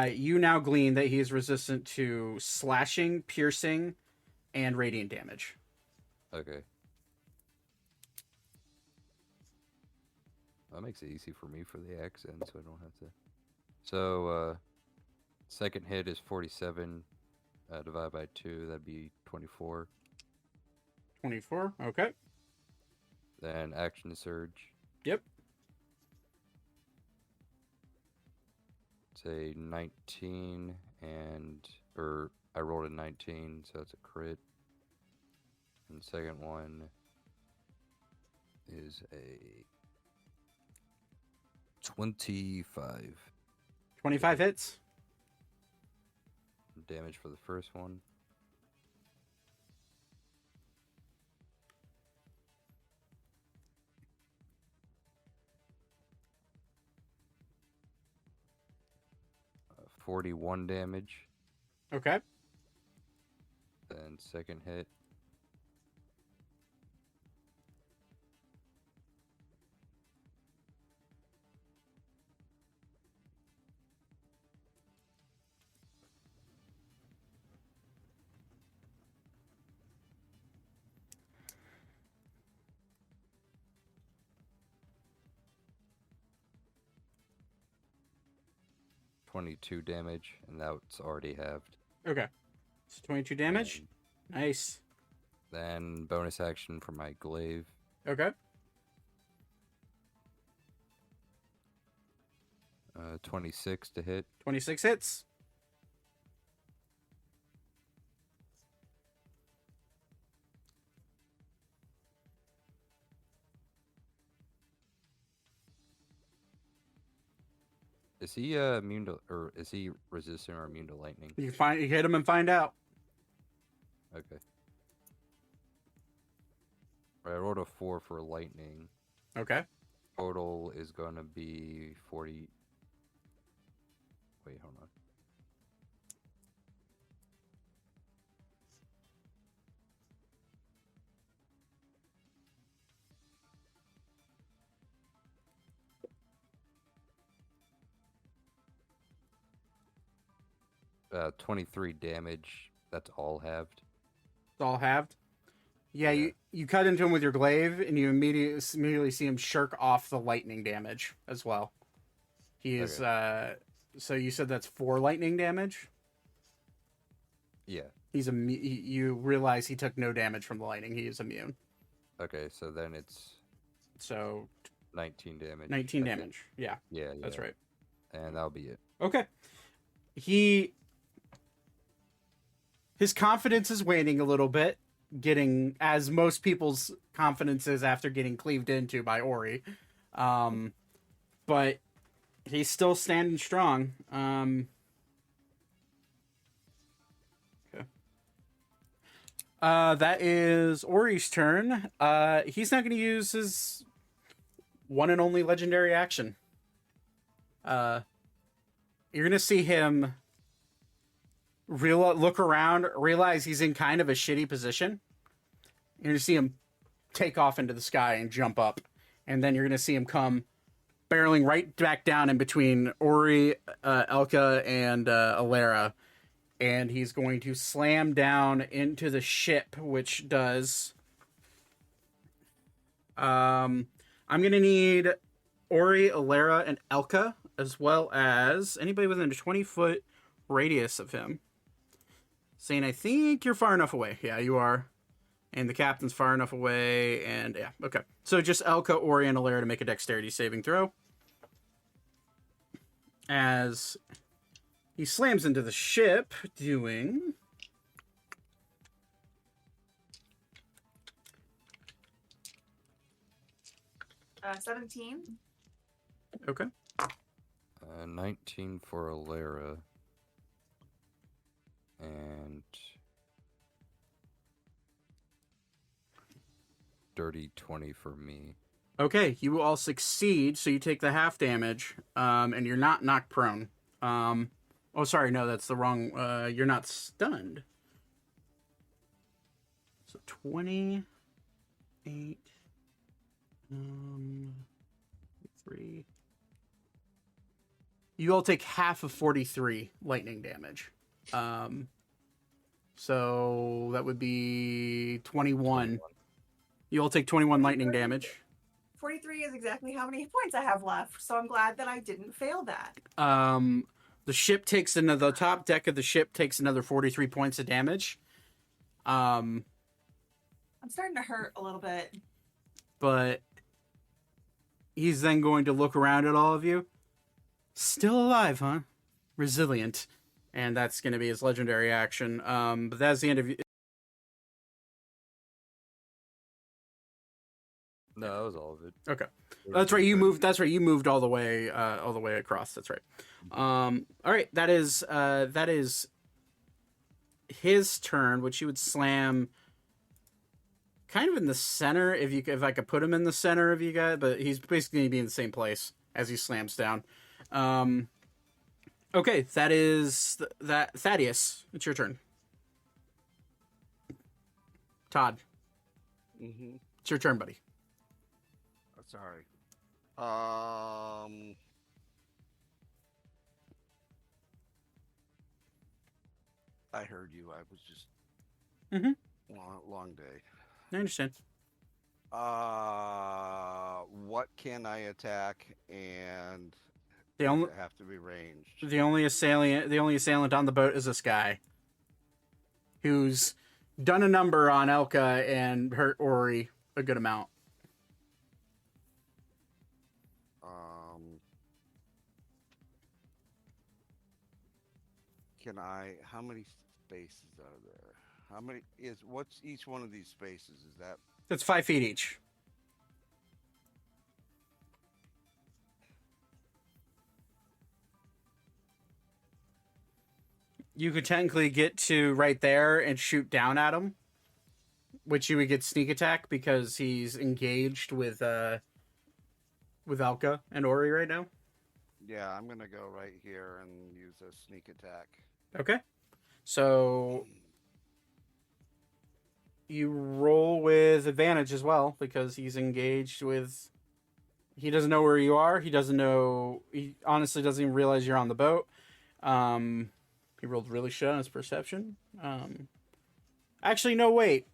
you now glean that he is resistant to slashing, piercing, and radiant damage. Okay. That makes it easy for me for the accent, so I don't have to. So, second hit is 47, divided by 2, that'd be 24. 24. Okay. Then action surge. Yep. Say 19 or I rolled a 19, so that's a crit. And the second one is a 25. 25 hits. Damage for the first one. Uh, 41 damage. Okay. Then second hit. $22 damage, and that's already halved. Okay. So 22 damage. And Nice. then bonus action for my glaive. Okay. 26 to hit. 26 hits. Is he immune to, or is he resistant or immune to lightning? You hit him and find out. Okay. I rolled a 4 for lightning. Okay. Total is going to be 40. Wait, hold on. Uh, 23 damage. That's all halved. It's all halved. Yeah, Yeah. you cut into him with your glaive, and you immediately see him shirk off the lightning damage as well. He is. Okay. So you said that's 4 lightning damage. Yeah. You realize he took no damage from the lightning. He is immune. Okay, so then it's So 19 damage. 19 I think. damage. Yeah, Yeah, that's right. And that'll be it. Okay. His confidence is waning a little bit, getting as most people's confidence is after getting cleaved into by Ori. But he's still standing strong. Okay. That is Ori's turn. He's not going to use his one and only legendary action. You're going to see him look around, realize he's in kind of a shitty position. You're going to see him take off into the sky and jump up. And then you're going to see him come barreling right back down in between Ori, Elka, and Alera. And he's going to slam down into the ship, which does... I'm going to need Ori, Alera, and Elka, as well as anybody within a 20-foot radius of him. Saying, I think you're far enough away. Yeah, you are. And the captain's far enough away. And yeah, okay. So just Elka, Ori, and Alera to make a dexterity saving throw. As he slams into the ship, doing... Uh, 17. Okay. 19 for Alera. And dirty 20 for me. Okay, you all succeed, so you take the half damage, and you're not knocked prone. Oh, sorry, no, that's the wrong... you're not stunned. So 28... 3... You all take half of 43 lightning damage. So that would be 21. You all take 21 lightning damage. 43 is exactly how many points I have left, so I'm glad that I didn't fail that. The ship takes the top deck of the ship takes another 43 points of damage. I'm starting to hurt a little bit. But he's then going to look around at all of you. Still alive, huh? Resilient. And that's going to be his legendary action. But that's the end of... No, that was all of it. Okay. That's right. You moved. That's right. You moved all the way across. That's right. All right. That is his turn, which you would slam kind of in the center if I could put him in the center of you guys, but he's basically going to be in the same place as he slams down. Okay, that is that. Thaddeus, it's your turn. Todd, it's your turn, buddy. Sorry. I heard you. I was just long day. I understand. What can I attack and The only have to be ranged? the only assailant on the boat is this guy, who's done a number on Elka and hurt Ori a good amount. How many spaces are there? What's each one of these spaces? Is that? That's 5 feet each. You could technically get to right there and shoot down at him. which you would get sneak attack because he's engaged with Alka and Ori right now. Yeah, I'm gonna go right here and use a sneak attack. Okay. So you roll with advantage as well because he's engaged with. He doesn't know where you are. He doesn't know. He honestly doesn't even realize you're on the boat. He rolled really shit on his perception. Actually, no, wait.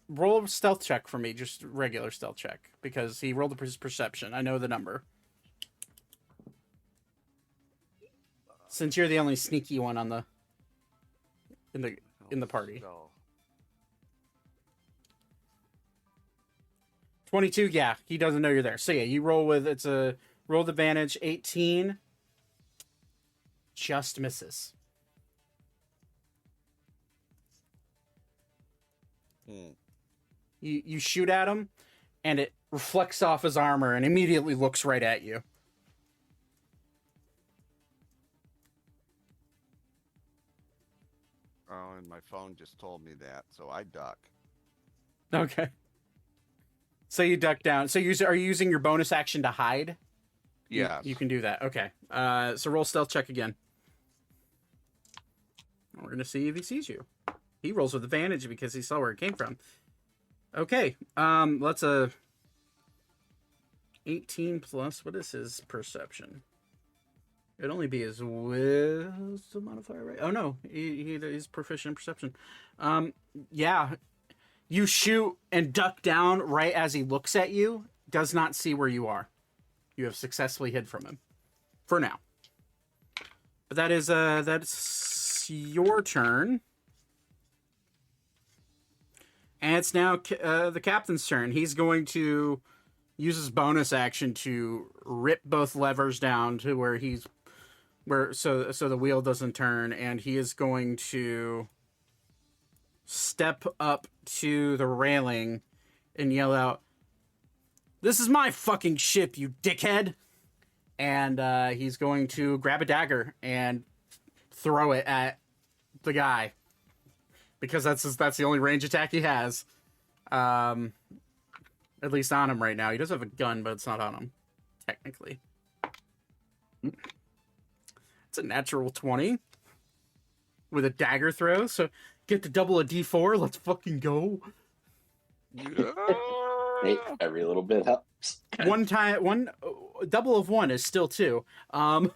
Roll a stealth check for me, just regular stealth check, because he rolled his perception. I know the number. Since you're the only sneaky one on the in the party. So, 22, yeah, he doesn't know you're there. So yeah, you roll with it's a roll with advantage. 18 just misses. You shoot at him, and it reflects off his armor and immediately looks right at you. Oh, and my phone just told me that, so I duck. Okay. So you duck down. So are you using your bonus action to hide? Yeah. You can do that. Okay. So roll stealth check again. We're going to see if he sees you. He rolls with advantage because he saw where it came from. Okay. Let's 18 plus, what is his perception? It'd only be his wisdom modifier, right? Oh no, he's proficient in perception. Yeah. You shoot and duck down right as he looks at you. Does not see where you are. You have successfully hid from him. For now. But that's your turn. And it's now the captain's turn. He's going to use his bonus action to rip both levers down to so the wheel doesn't turn, and he is going to step up to the railing and yell out, "This is my fucking ship, you dickhead!" And he's going to grab a dagger and throw it at the guy. Because that's the only range attack he has. At least on him right now. He does have a gun, but it's not on him. Technically. It's a natural 20. With a dagger throw. So get to double a d4. Let's fucking go. Hey, every little bit helps. One double of 1 is still 2. So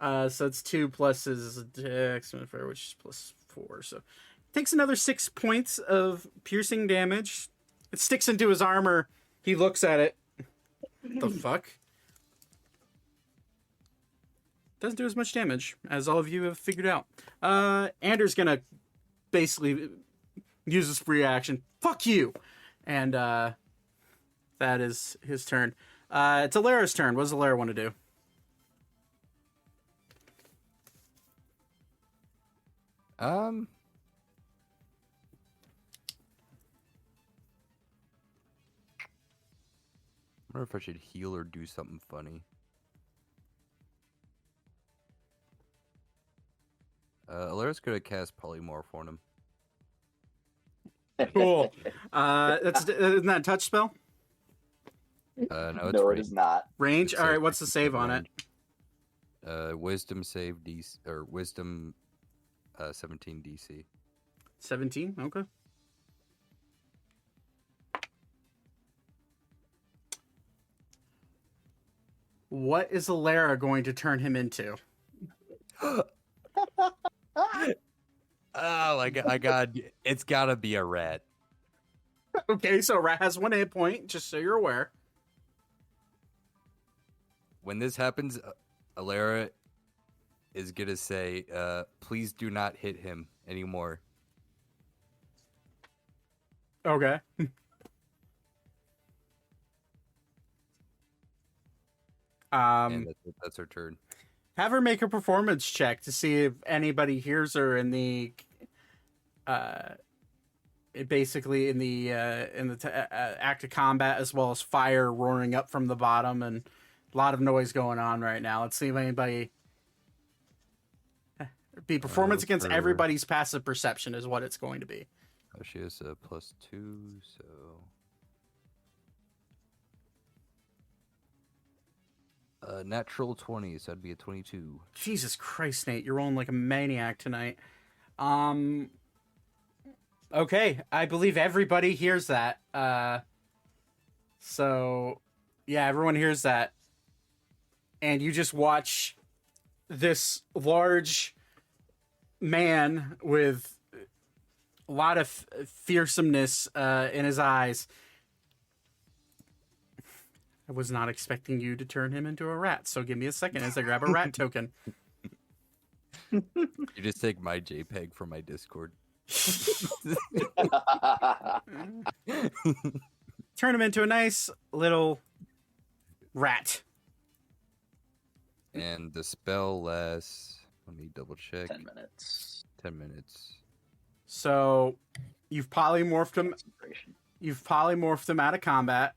it's 2 plus his dex modifier, which is plus 4. So takes another 6 points of piercing damage. It sticks into his armor. He looks at it. The fuck? Doesn't do as much damage as all of you have figured out. Anders gonna basically use his free action. Fuck you! And that is his turn. It's Alara's turn. What does Alara want to do? I wonder if I should heal or do something funny. Alara's gonna cast polymorph on him. Cool. Isn't that a touch spell? No, it's No, it range. is not. Range? It's All right, a- what's the save on it? Wisdom save DC or wisdom 17 DC. 17? Okay. What is Alara going to turn him into? Oh my god, it's gotta be a rat. Okay, so Rat has 1 hit point, just so you're aware. When this happens, Alara is gonna say, please do not hit him anymore. Okay. And that's her turn. Have her make a performance check to see if anybody hears her in the basically in the act of combat, as well as fire roaring up from the bottom and a lot of noise going on right now. Let's see if anybody be performance look against for- everybody's passive perception is what it's going to be. She has a +2, so natural 20, so that'd be a 22. Jesus Christ, Nate, you're rolling like a maniac tonight. Okay, I believe everybody hears that. So yeah, everyone hears that. And you just watch this large man with a lot of fearsomeness in his eyes. I was not expecting you to turn him into a rat, so give me a second as I grab a rat token. You just take my JPEG from my Discord. Turn him into a nice little rat. And the spell lasts, let me double check. 10 minutes. 10 minutes. So you've polymorphed him. Concentration. You've polymorphed him out of combat,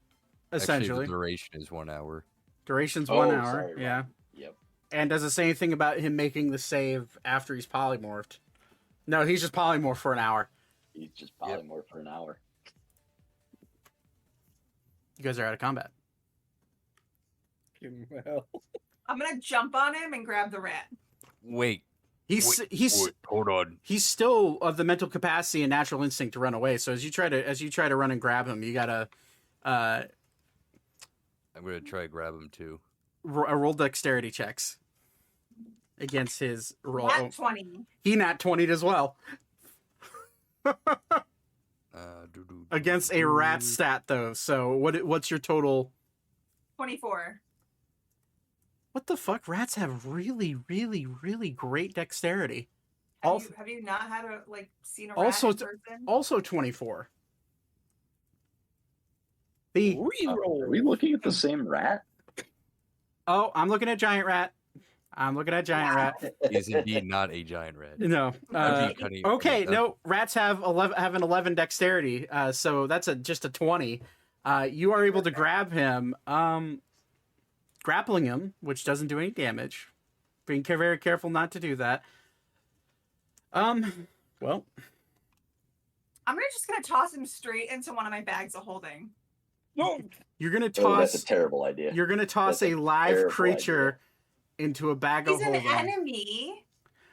essentially. Actually, the duration is 1 hour. Duration's Oh, 1 hour. sorry, yeah. right. Yep. And does it say anything about him making the save after he's polymorphed? No, he's just polymorphed for an hour. He's just polymorph for an hour. You guys are out of combat. Well, I'm gonna jump on him and grab the rat. Wait. He's Hold on. he's still of the mental capacity and natural instinct to run away. So as you try to run and grab him, you gotta I'm gonna try to grab him too. roll dexterity checks against his roll. Nat 20. He nat 20'd as well against a rat stat though. So what's your total? 24. What the fuck? Rats have really, really, really great dexterity. Have you not had seen a rat Also in person? Also 24. Are we looking at the same rat? Oh, I'm looking at giant rat. Rat. He's indeed not a giant rat. No. Okay, no. Rats have an 11 dexterity. So that's just a 20. You are able to grab him, grappling him, which doesn't do any damage. Being very careful not to do that. Well, I'm just gonna toss him straight into one of my bags of holding. you're gonna Oh, that's toss. a terrible idea. You're gonna toss That's a a live terrible creature into a bag He's of an holding. enemy.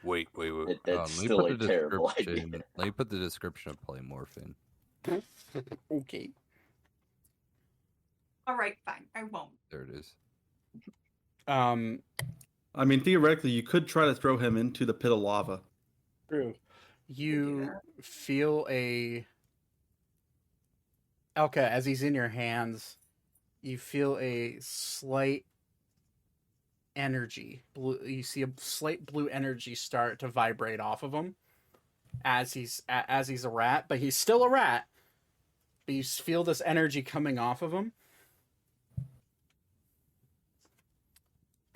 Wait. That's Let me still put a the terrible description. idea. Let me put the description of polymorph in. Okay. All right, fine. I won't. There it is. I mean, theoretically, you could try to throw him into the pit of lava. true. You feel a Elka, as he's in your hands, you feel a slight energy. You see a slight blue energy start to vibrate off of him as he's a rat, but he's still a rat. But you feel this energy coming off of him.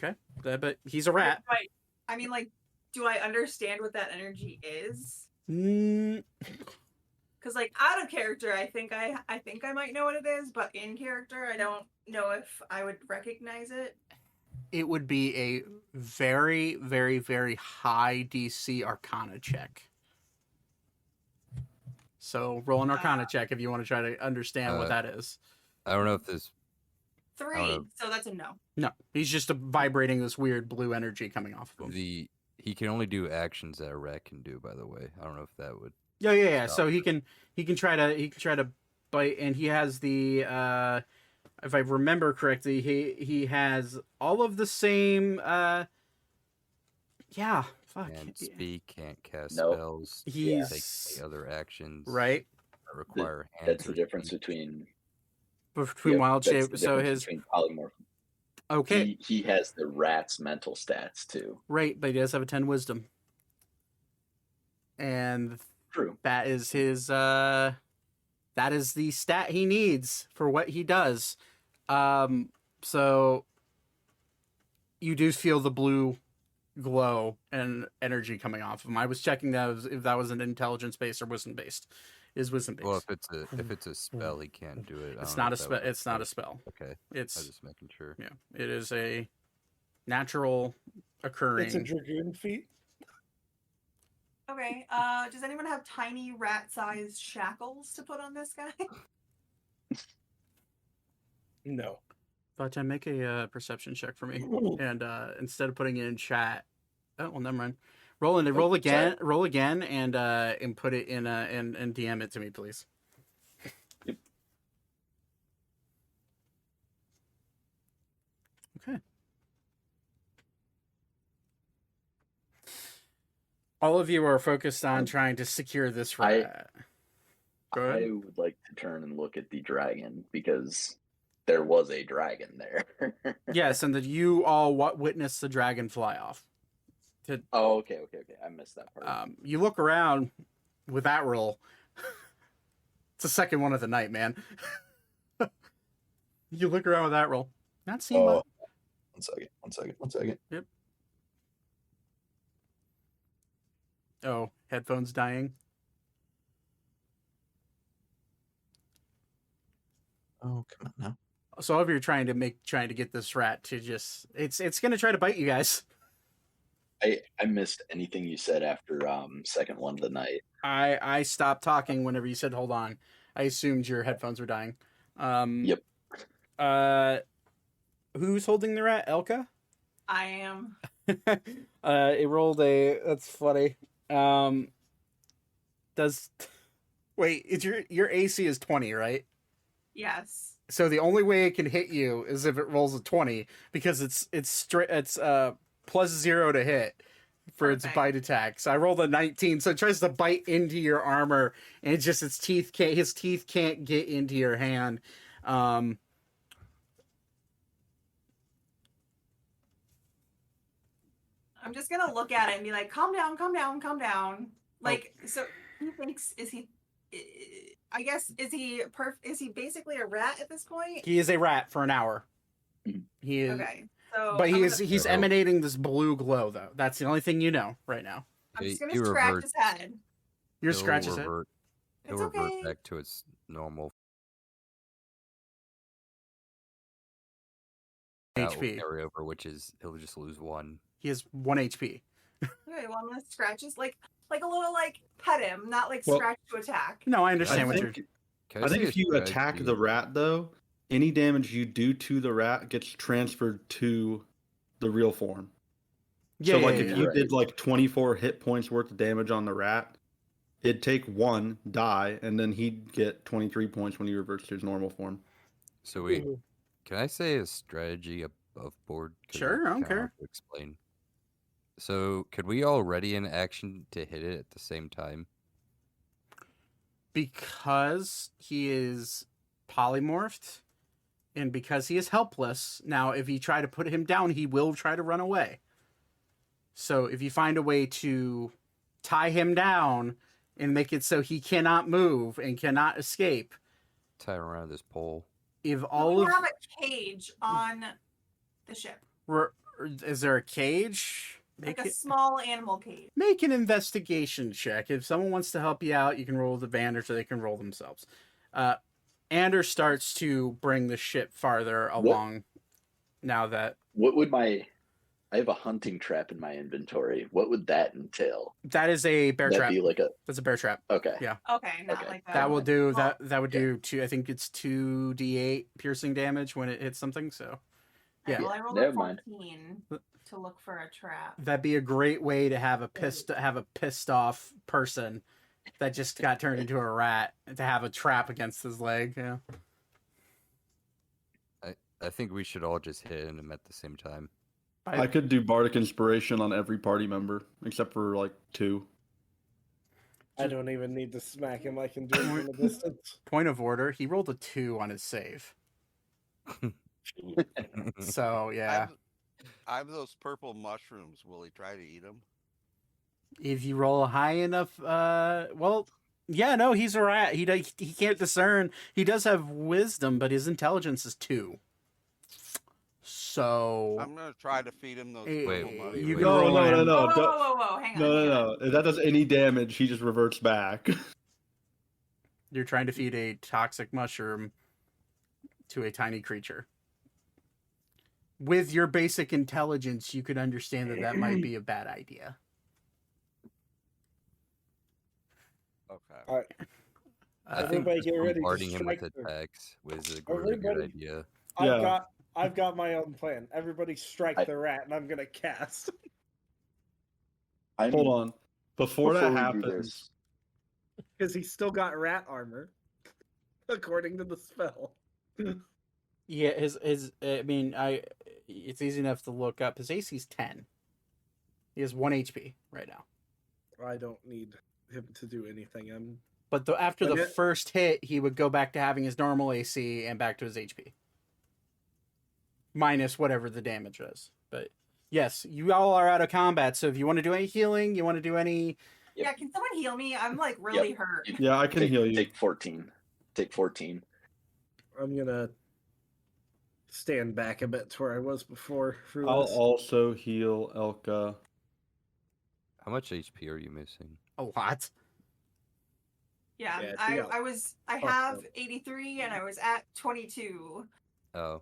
Okay, but he's a rat. Right. I mean, do I understand what that energy is? Because out of character, I think I might know what it is, but in character, I don't know if I would recognize it. It would be a very, very, very high DC Arcana check. So roll an Arcana check if you want to try to understand what that is. I don't know if this. 3, so that's a no. No, he's just vibrating this weird blue energy coming off of him. He can only do actions that a rat can do. By the way, I don't know if that would. Yeah. So he can try to bite, and he has the if I remember correctly, he has all of the same. Fuck. Can't speak, can't cast Nope. spells. He's take any other actions. right That require hands. That's the or difference feet. between wild that's shape. the So difference his between polymorph. okay, He has the rat's mental stats too. right, but he does have a 10 wisdom, and True. that is his. That is the stat he needs for what he does. So you do feel the blue glow and energy coming off of him. I was checking that if that was an intelligence based or wisdom based. Is wisdom based? Well, if it's a spell, he can't do it. I It's don't know not a if that spell. would It's not a work. spell. Okay, I was It's just making sure. yeah. It is a natural occurring. It's a dragoon feat. Okay. Does anyone have tiny rat-sized shackles to put on this guy? No. But make a perception check for me, and instead of putting it in chat, oh well, never mind. Roll again, and put it in and DM it to me, please. Yep. Okay. All of you are focused on trying to secure this rat. Go ahead. I would like to turn and look at the dragon because there was a dragon there. Yes, and that you all witnessed the dragon fly off. Oh, okay. I missed that part. You look around with that roll. It's the second one of the night, man. You look around with that roll. Not seeing much. One second. Yep. Oh, headphones dying. Oh, come on now. So if you're trying to get this rat to just it's gonna try to bite you guys. I missed anything you said after second one of the night. I stopped talking whenever you said hold on. I assumed your headphones were dying. Yep. Who's holding the rat? Elka? I am. It rolled a. That's funny. Wait? It's your AC is 20, right? Yes. So the only way it can hit you is if it rolls a 20 because it's +0 to hit for its bite attack. So I rolled a 19, so it tries to bite into your armor, and his teeth can't get into your hand. I'm just gonna look at it and be like, calm down. Like, so he thinks I guess is he basically a rat at this point? He is a rat for an hour. He is Okay. So but he's emanating this blue glow though. That's the only thing you know right now. I'm just gonna scratch his head. You're scratching his head. He'll revert back to its normal HP. Carry over, which is he'll just lose 1. He has 1 HP. Okay, well I'm gonna scratch his like a little like pet him, not like scratch to attack. No, I understand I think if you attack the rat, though, any damage you do to the rat gets transferred to the real form. Yeah, so, if you did 24 hit points worth of damage on the rat, it'd take 1, die, and then he'd get 23 points when he reverts to his normal form. So can I say a strategy above board? Sure, I don't care. To explain. So, could we all ready in action to hit it at the same time? Because he is polymorphed and because he is helpless, now if you try to put him down, he will try to run away. So if you find a way to tie him down and make it so he cannot move and cannot escape. Tie around this pole. If all we have a cage on the ship. Is there a cage? Like a small animal cage. Make an investigation check. If someone wants to help you out, you can roll the advantage or they can roll themselves. Anders starts to bring the ship farther along now that... What would I have a hunting trap in my inventory. What would that entail? That is a bear trap. That's a bear trap. Okay. Yeah. Okay, not like that. That will do that would do two. I think it's 2d8 piercing damage when it hits something, so... Yeah. Well, I rolled a 14 to look for a trap. That'd be a great way to have a pissed off person that just got turned into a rat to have a trap against his leg. Yeah. I think we should all just hit him at the same time. I could do Bardic Inspiration on every party member except for 2. I don't even need to smack him. I can do it from a distance. Point of order: he rolled a 2 on his save. So yeah. I'm those purple mushrooms. Will he try to eat them? If you roll high enough, he's a rat. He can't discern. He does have wisdom, but his intelligence is 2. So I'm gonna try to feed him those. No. Whoa, hang on. No. If that does any damage, he just reverts back. You're trying to feed a toxic mushroom to a tiny creature. With your basic intelligence, you could understand that might be a bad idea. Okay. All right. I think Everybody just get ready to bombarding him with strike the- attacks was a really good Everybody- idea. Yeah. I've got my own plan. Everybody strike the rat, and I'm gonna cast. I'm, Hold on. Before that we do happens, this, Because he's still got rat armor, according to the spell. Yeah, his. I mean, It's easy enough to look up. His AC's 10. He has 1 HP right now. I don't need him to do anything. But after the Okay. first hit, he would go back to having his normal AC and back to his HP. Minus whatever the damage is. But yes, you all are out of combat, so if you want to do any healing, you want to do any... Yeah, can someone heal me? I'm like really hurt. yeah, I can heal you. Take 14. Take 14. I'm gonna stand back a bit to where I was before. For I'll this. also heal Elka. How much HP are you missing? A lot. Yeah, Yeah, I have 83 and I was at 22. Oh,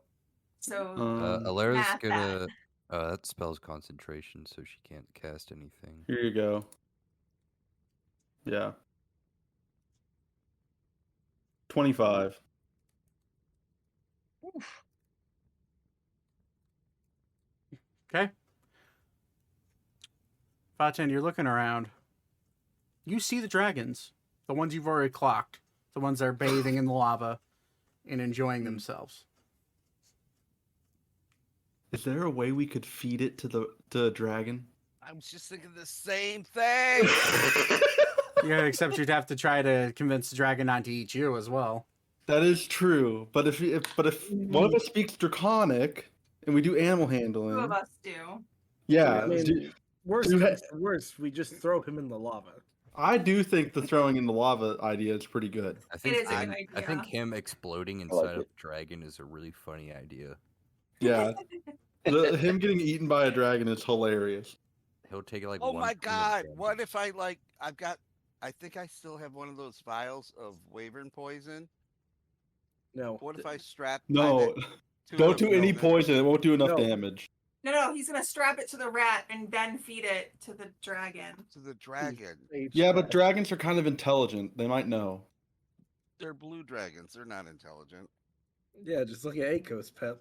So Alara's math gonna. That spells concentration, so she can't cast anything. Here you go. Yeah. 25. Okay. Faten, you're looking around. You see the dragons. The ones you've already clocked. The ones that are bathing in the lava and enjoying themselves. Is there a way we could feed it to the dragon? I was just thinking the same thing. Yeah, except you'd have to try to convince the dragon not to eat you as well. That is true. But if one of us speaks Draconic and we do animal two of handling, us do. yeah, I mean, do- Worst do comes to worst, we just throw him in the lava. I do think the throwing in the lava idea is pretty good. I think is a good I think idea. him exploding like inside of it. a dragon is a really funny idea. Yeah, him getting eaten by a dragon is hilarious. He'll take like. Oh one my point of god! What damage. if I think I still have one of those vials of wyvern poison. No. What if I strap? No, two don't of do them any in- poison. It won't do enough No. damage. No, he's gonna strap it to the rat and then feed it to the dragon. to the dragon? Yeah, but dragons are kind of intelligent. They might know. They're blue dragons. They're not intelligent. Yeah, just look at Aiko's pet.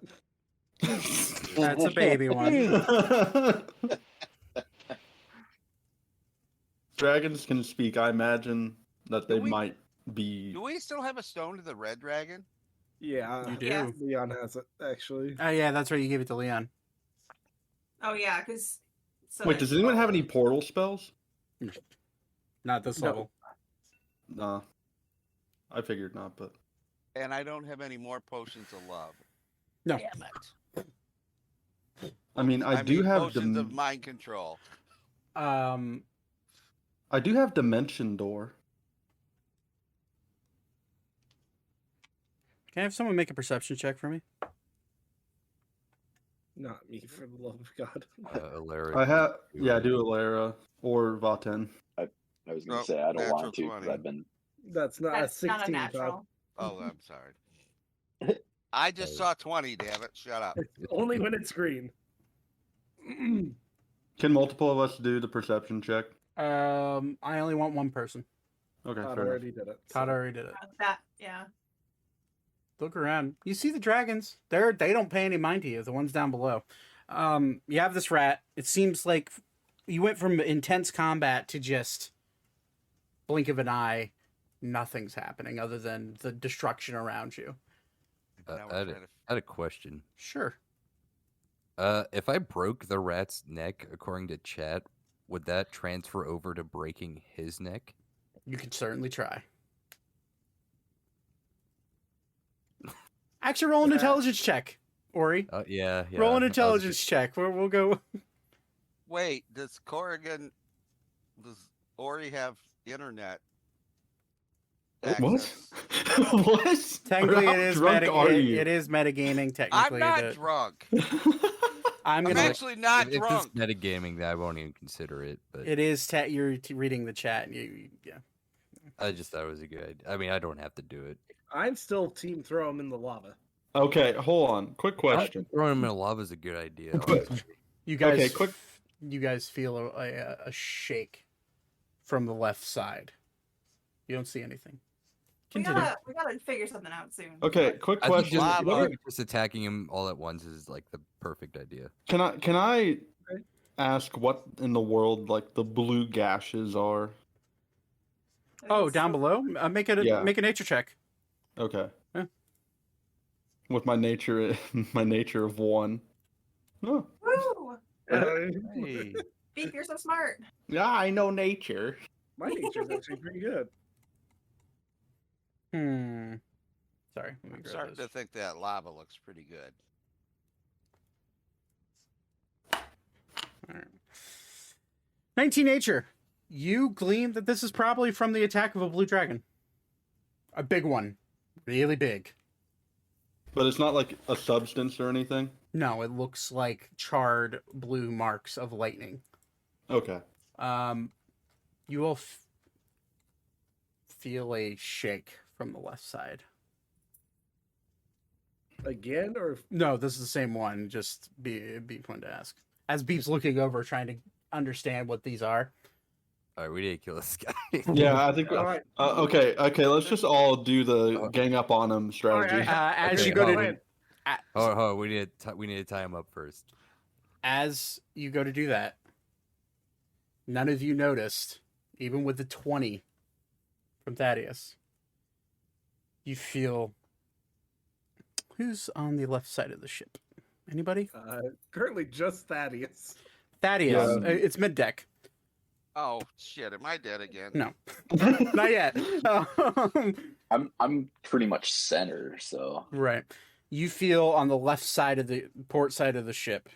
That's a baby one. Dragons can speak. I imagine that they Do we- might be. Do we still have a stone to the red dragon? Yeah, You do. Yeah. Leon has it actually. Oh, yeah, that's right. You gave it to Leon. Oh yeah, because Wait, does anyone have any portal spells? Not this No. level. Nah. I figured not, but And I don't have any more potions of love. No. Damn it! I mean, I do have potions of mind control. Um, I do have Dimension Door. can I have someone make a perception check for me? Not me, for the love of God. Alara I can have, do yeah, it. do Alara or Vaten. I was gonna Oh, say I don't natural want to 20. because I've been. That's not that's a not a 16, natural. Todd. Oh, I'm sorry. I just saw 20. Damn it! Shut up. It's only when it's green. Can multiple of us do the perception check? I only want one person. Okay, Todd fair enough. already did it. Todd so- already did it. That yeah. Look around. You see the dragons. They don't pay any mind to you. The ones down below. You have this rat. It seems like you went from intense combat to just blink of an eye. Nothing's happening other than the destruction around you. Now I we're had trying to- I had a question. Sure. If I broke the rat's neck, according to chat, would that transfer over to breaking his neck? You could certainly try. Actually, roll an intelligence check, Ori. Yeah. Roll an I was intelligence just- check. We'll go. Wait, does Ori have internet? What? access? What? Technically, How it is drunk are you? it is metagaming. I'm Technically, not it- drunk. I'm I'm gonna. actually not if drunk. it's metagaming, then I won't even consider it. But It is. You're reading the chat. And yeah. I just thought it was a good idea. I mean, I don't have to do it. I'm still team throw him in the lava. Okay, hold on. Quick question. Throwing him in lava is a good idea. Quick- You guys. Okay, quick- You guys feel a shake from the left side. You don't see anything. We Continue. gotta figure something out soon. Okay, quick I think question. just, What are- just attacking him all at once is like the perfect idea. Can I ask what in the world like the blue gashes are? Oh, down below. Make a Yeah. nature check. Okay. Yeah. With my nature, my nature of 1. Oh. Woo! Hey. Beep, you're so smart. Yeah, I know nature. My nature's actually pretty good. Sorry. Let me I'm grab starting this. to think that lava looks pretty good. All right. 19 nature. You glean that this is probably from the attack of a blue dragon. A big one. Really big. But it's not like a substance or anything? No, it looks like charred blue marks of lightning. Okay. You will feel a shake from the left side. Again, or No, this is the same one. Just Beep wanted to ask. As Beep's looking over, trying to understand what these are. All right, we need to kill this guy. Yeah, I think. all right. Okay. Let's just all do the gang up on him strategy. All right, As Okay, you go hold to on. Hold on, we need to tie him up first. as you go to do that, none of you noticed, even with the 20 from Thaddeus, you feel who's on the left side of the ship? Anybody? Currently just Thaddeus. Thaddeus. Yeah. It's mid deck. Oh shit! Am I dead again? No, not yet. I'm pretty much center, so Right. You feel on the left side of the port side of the ship.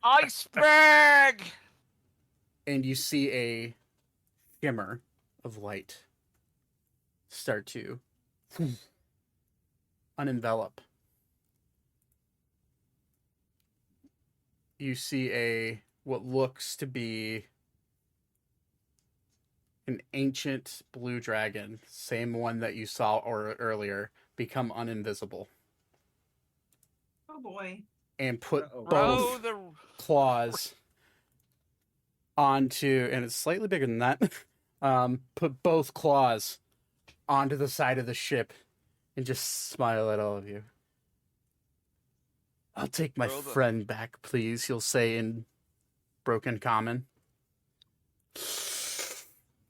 Iceberg! And you see a shimmer of light start to unenvelop. You see what looks to be an ancient blue dragon, same one that you saw earlier, become uninvisible Oh boy. and put Uh-oh. both the claws onto, and it's slightly bigger than that. Put both claws onto the side of the ship and just smile at all of you. I'll take my Throw the- friend back, please, he'll say in broken common.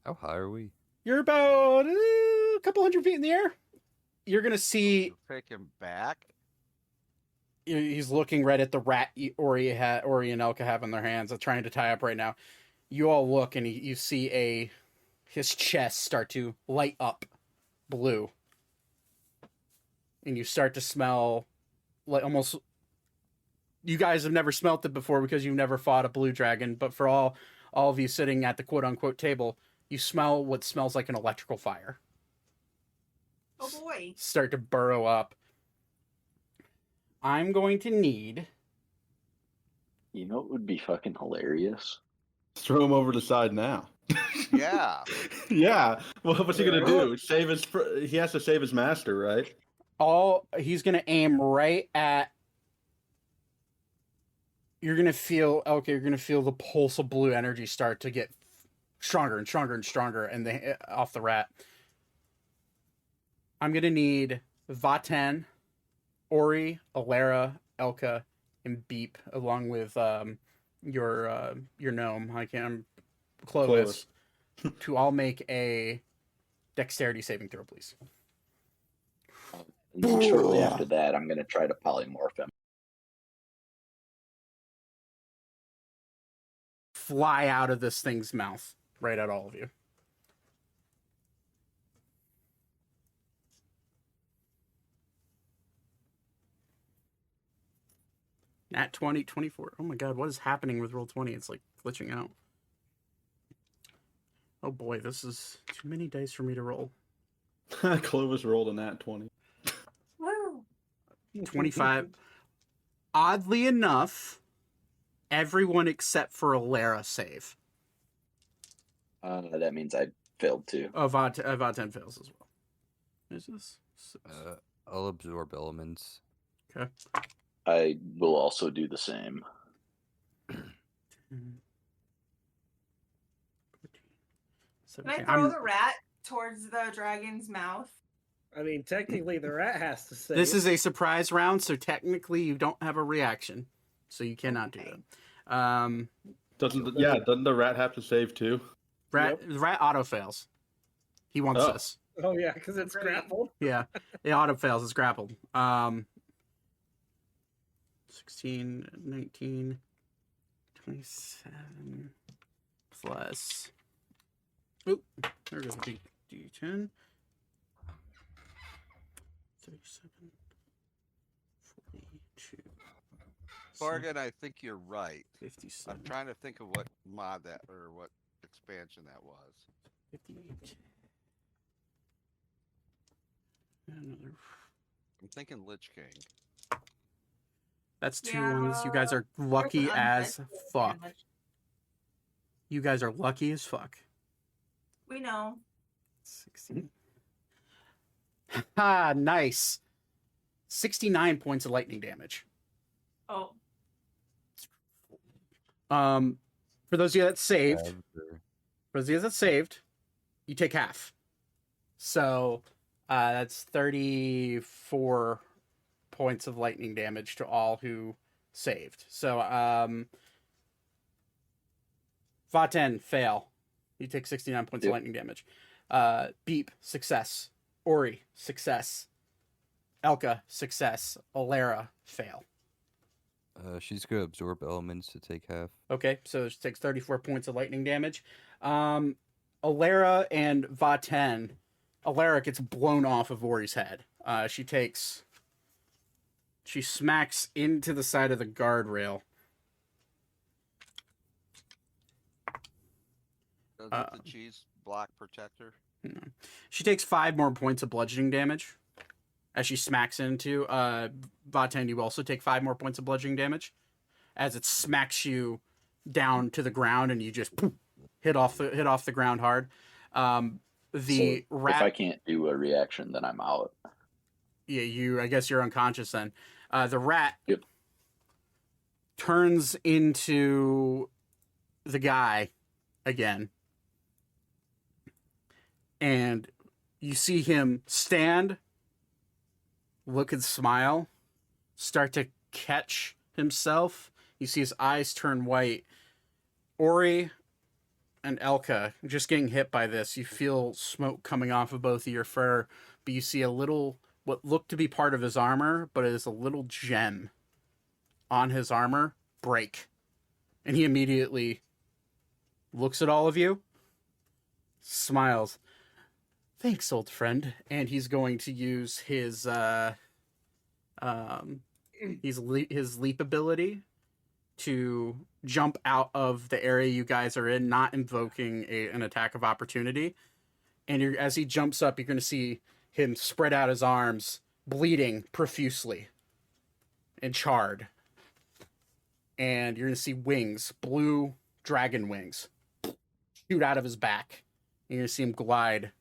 How high are we? You're about a couple hundred feet in the air. You're going to see take him back. he's looking right at the rat Ori and Elka have in their hands. They're trying to tie up right now. You all look and you see his chest start to light up blue. And you start to smell like almost, you guys have never smelt it before because you've never fought a blue dragon, but for all of you sitting at the quote unquote table, you smell what smells like an electrical fire. Oh boy. Start to burrow up. I'm going to need. you know it would be fucking hilarious. Throw him over the side now. Yeah. Yeah. Well, what's he gonna do? He has to save his master, right? He's going to aim right at. You're going to feel the pulse of blue energy start to get stronger and stronger and stronger and off the rat. I'm going to need Vaten, Ori, Alara, Elka, and Beep, along with your gnome. Clovis, to all make a dexterity saving throw, please. And then shortly after that, I'm gonna try to polymorph him. Fly out of this thing's mouth, right at all of you. Nat 20, 24. Oh my god, what is happening with roll 20? It's like glitching out. Oh boy, this is too many dice for me to roll. Clovis rolled a nat 20. Woo. 25. Oddly enough, everyone except for Alara save. That means I failed too. Oh, Vaten fails as well. Is this? I'll absorb elements. Okay. I will also do the same. Can I 17. throw the rat towards the dragon's mouth? I mean, technically, the rat has to save. This is a surprise round, so technically you don't have a reaction, so you cannot do Okay. that. Doesn't the rat have to save too? The rat auto fails. He wants Oh. this. Oh yeah, because it's Great. grappled. Yeah, it auto fails. It's grappled. 16, 19, 27 plus. Oop, there goes the D10. 37, 42. Bargain, I think you're right. 57. I'm trying to think of what mod that or what expansion that was. 58. Another. I'm thinking Lich King. That's two Yeah, ones. You guys are lucky There's an as undead fuck. damage. You guys are lucky as fuck. We know. 16. Ha! Nice. 69 points of lightning damage. Oh, For those of you that saved, Or- you take half. So that's 34 points of lightning damage to all who saved. So Vaten, fail. You take 69 points of Yep. lightning damage. Beep, success. Ori, success. Elka, success. Alara, fail. she's gonna absorb elements to take half. Okay, so she takes 34 points of lightning damage. Alara and Vaten. Alara gets blown off of Ori's head. She smacks into the side of the guardrail. Does the cheese block protector? She takes 5 more points of bludgeoning damage as she smacks into. Vaten, you also take 5 more points of bludgeoning damage as it smacks you down to the ground, and you just poof, hit off the ground hard. The So rat. If I can't do a reaction, then I'm out. Yeah, I guess you're unconscious then. The rat Yep. turns into the guy again. And you see him stand, look and smile, start to catch himself. You see his eyes turn white. Ori and Elka just getting hit by this. You feel smoke coming off of both of your fur, but you see a little, what looked to be part of his armor, but it is a little gem on his armor break. And he immediately looks at all of you, smiles. Thanks, old friend. And he's going to use his leap ability to jump out of the area you guys are in, not invoking an attack of opportunity. And as he jumps up, you're going to see him spread out his arms, bleeding profusely and charred. And you're going to see wings, blue dragon wings, shoot out of his back. You're going to see him glide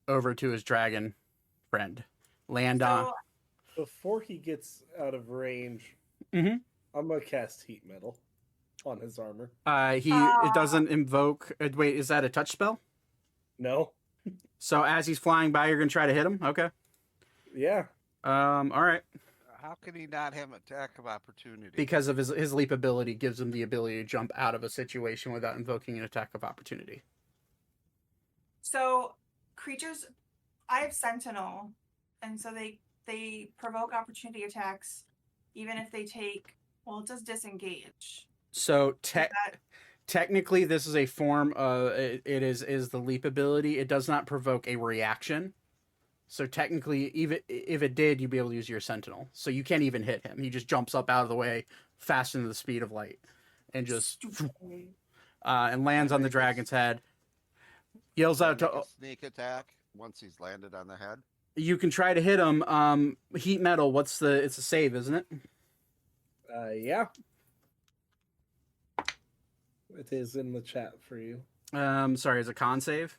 over to his dragon friend. Land on. Before he gets out of range, Mhm. I'm gonna cast heat metal on his armor. It doesn't invoke. Wait, is that a touch spell? No. So as he's flying by, you're gonna try to hit him. Okay. Yeah. All right. How can he not have attack of opportunity? Because of his leap ability, gives him the ability to jump out of a situation without invoking an attack of opportunity. so creatures. I have Sentinel, and so they provoke opportunity attacks, even if they take. Well, it does disengage. So That technically, this is a form of it is the leap ability. It does not provoke a reaction. So technically, even if it did, you'd be able to use your Sentinel. So you can't even hit him. He just jumps up out of the way faster than the speed of light, and just and lands on the dragon's head. Yells out Make to. a sneak attack once he's landed on the head. You can try to hit him. Heat metal. It's a save, isn't it? Yeah. It is in the chat for you. Sorry, is a con save?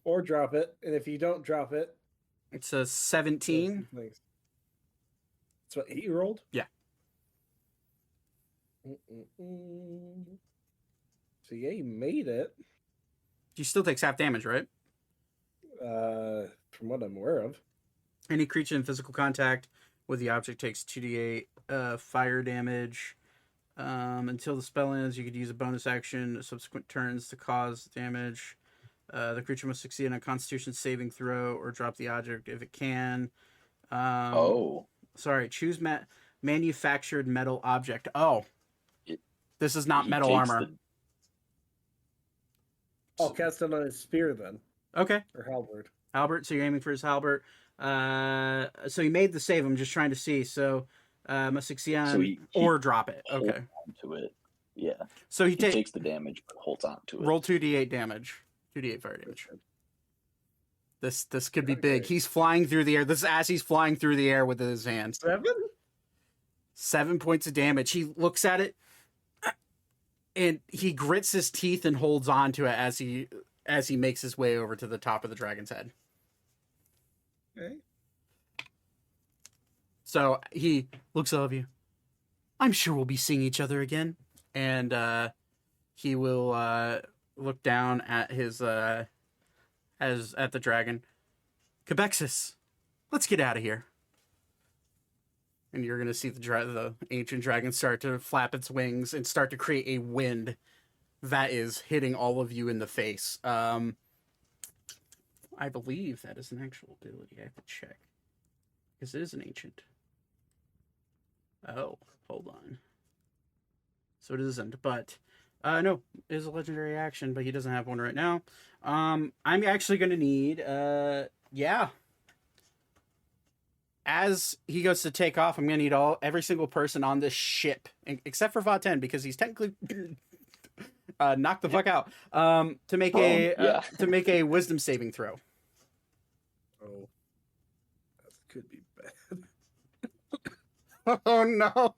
Or drop it, and if you don't drop it, It's a 17. that's what he rolled. Yeah. So yeah, he made it. He still takes half damage, right? From what I'm aware of. Any creature in physical contact with the object takes 2d8 fire damage. Until the spell ends, you could use a bonus action subsequent turns to cause damage. The creature must succeed on a Constitution saving throw or drop the object if it can. Sorry, choose manufactured metal object. Oh, this is not He metal takes armor. I'll cast it on his spear then, Okay, or halberd. Albert. So you're aiming for his halberd. So he made the save. I'm just trying to see. So must succeed on So he or drop it. holds Okay. on to it. Yeah. So he He takes the damage but holds on to it. roll 2d8 damage. 2d8 fire damage. This could be big. Okay. He's flying through the air. This is as he's flying through the air with his hand. 7? 7 points of damage. He looks at it and he grits his teeth and holds on to it as he makes his way over to the top of the dragon's head. Okay. So he looks over you. I'm sure we'll be seeing each other again. And he will look down at his at the dragon. Quebexis, let's get out of here. And you're gonna see the ancient dragon start to flap its wings and start to create a wind that is hitting all of you in the face. I believe that is an actual ability. I have to check because it is an ancient. Oh, hold on. So it isn't, but no, it is a legendary action, but he doesn't have one right now. I'm actually going to need, as he goes to take off, I'm going to need every single person on this ship, except for Va10, because he's technically knocked the fuck out, to make to make a wisdom saving throw. Oh. That could be bad. Oh no.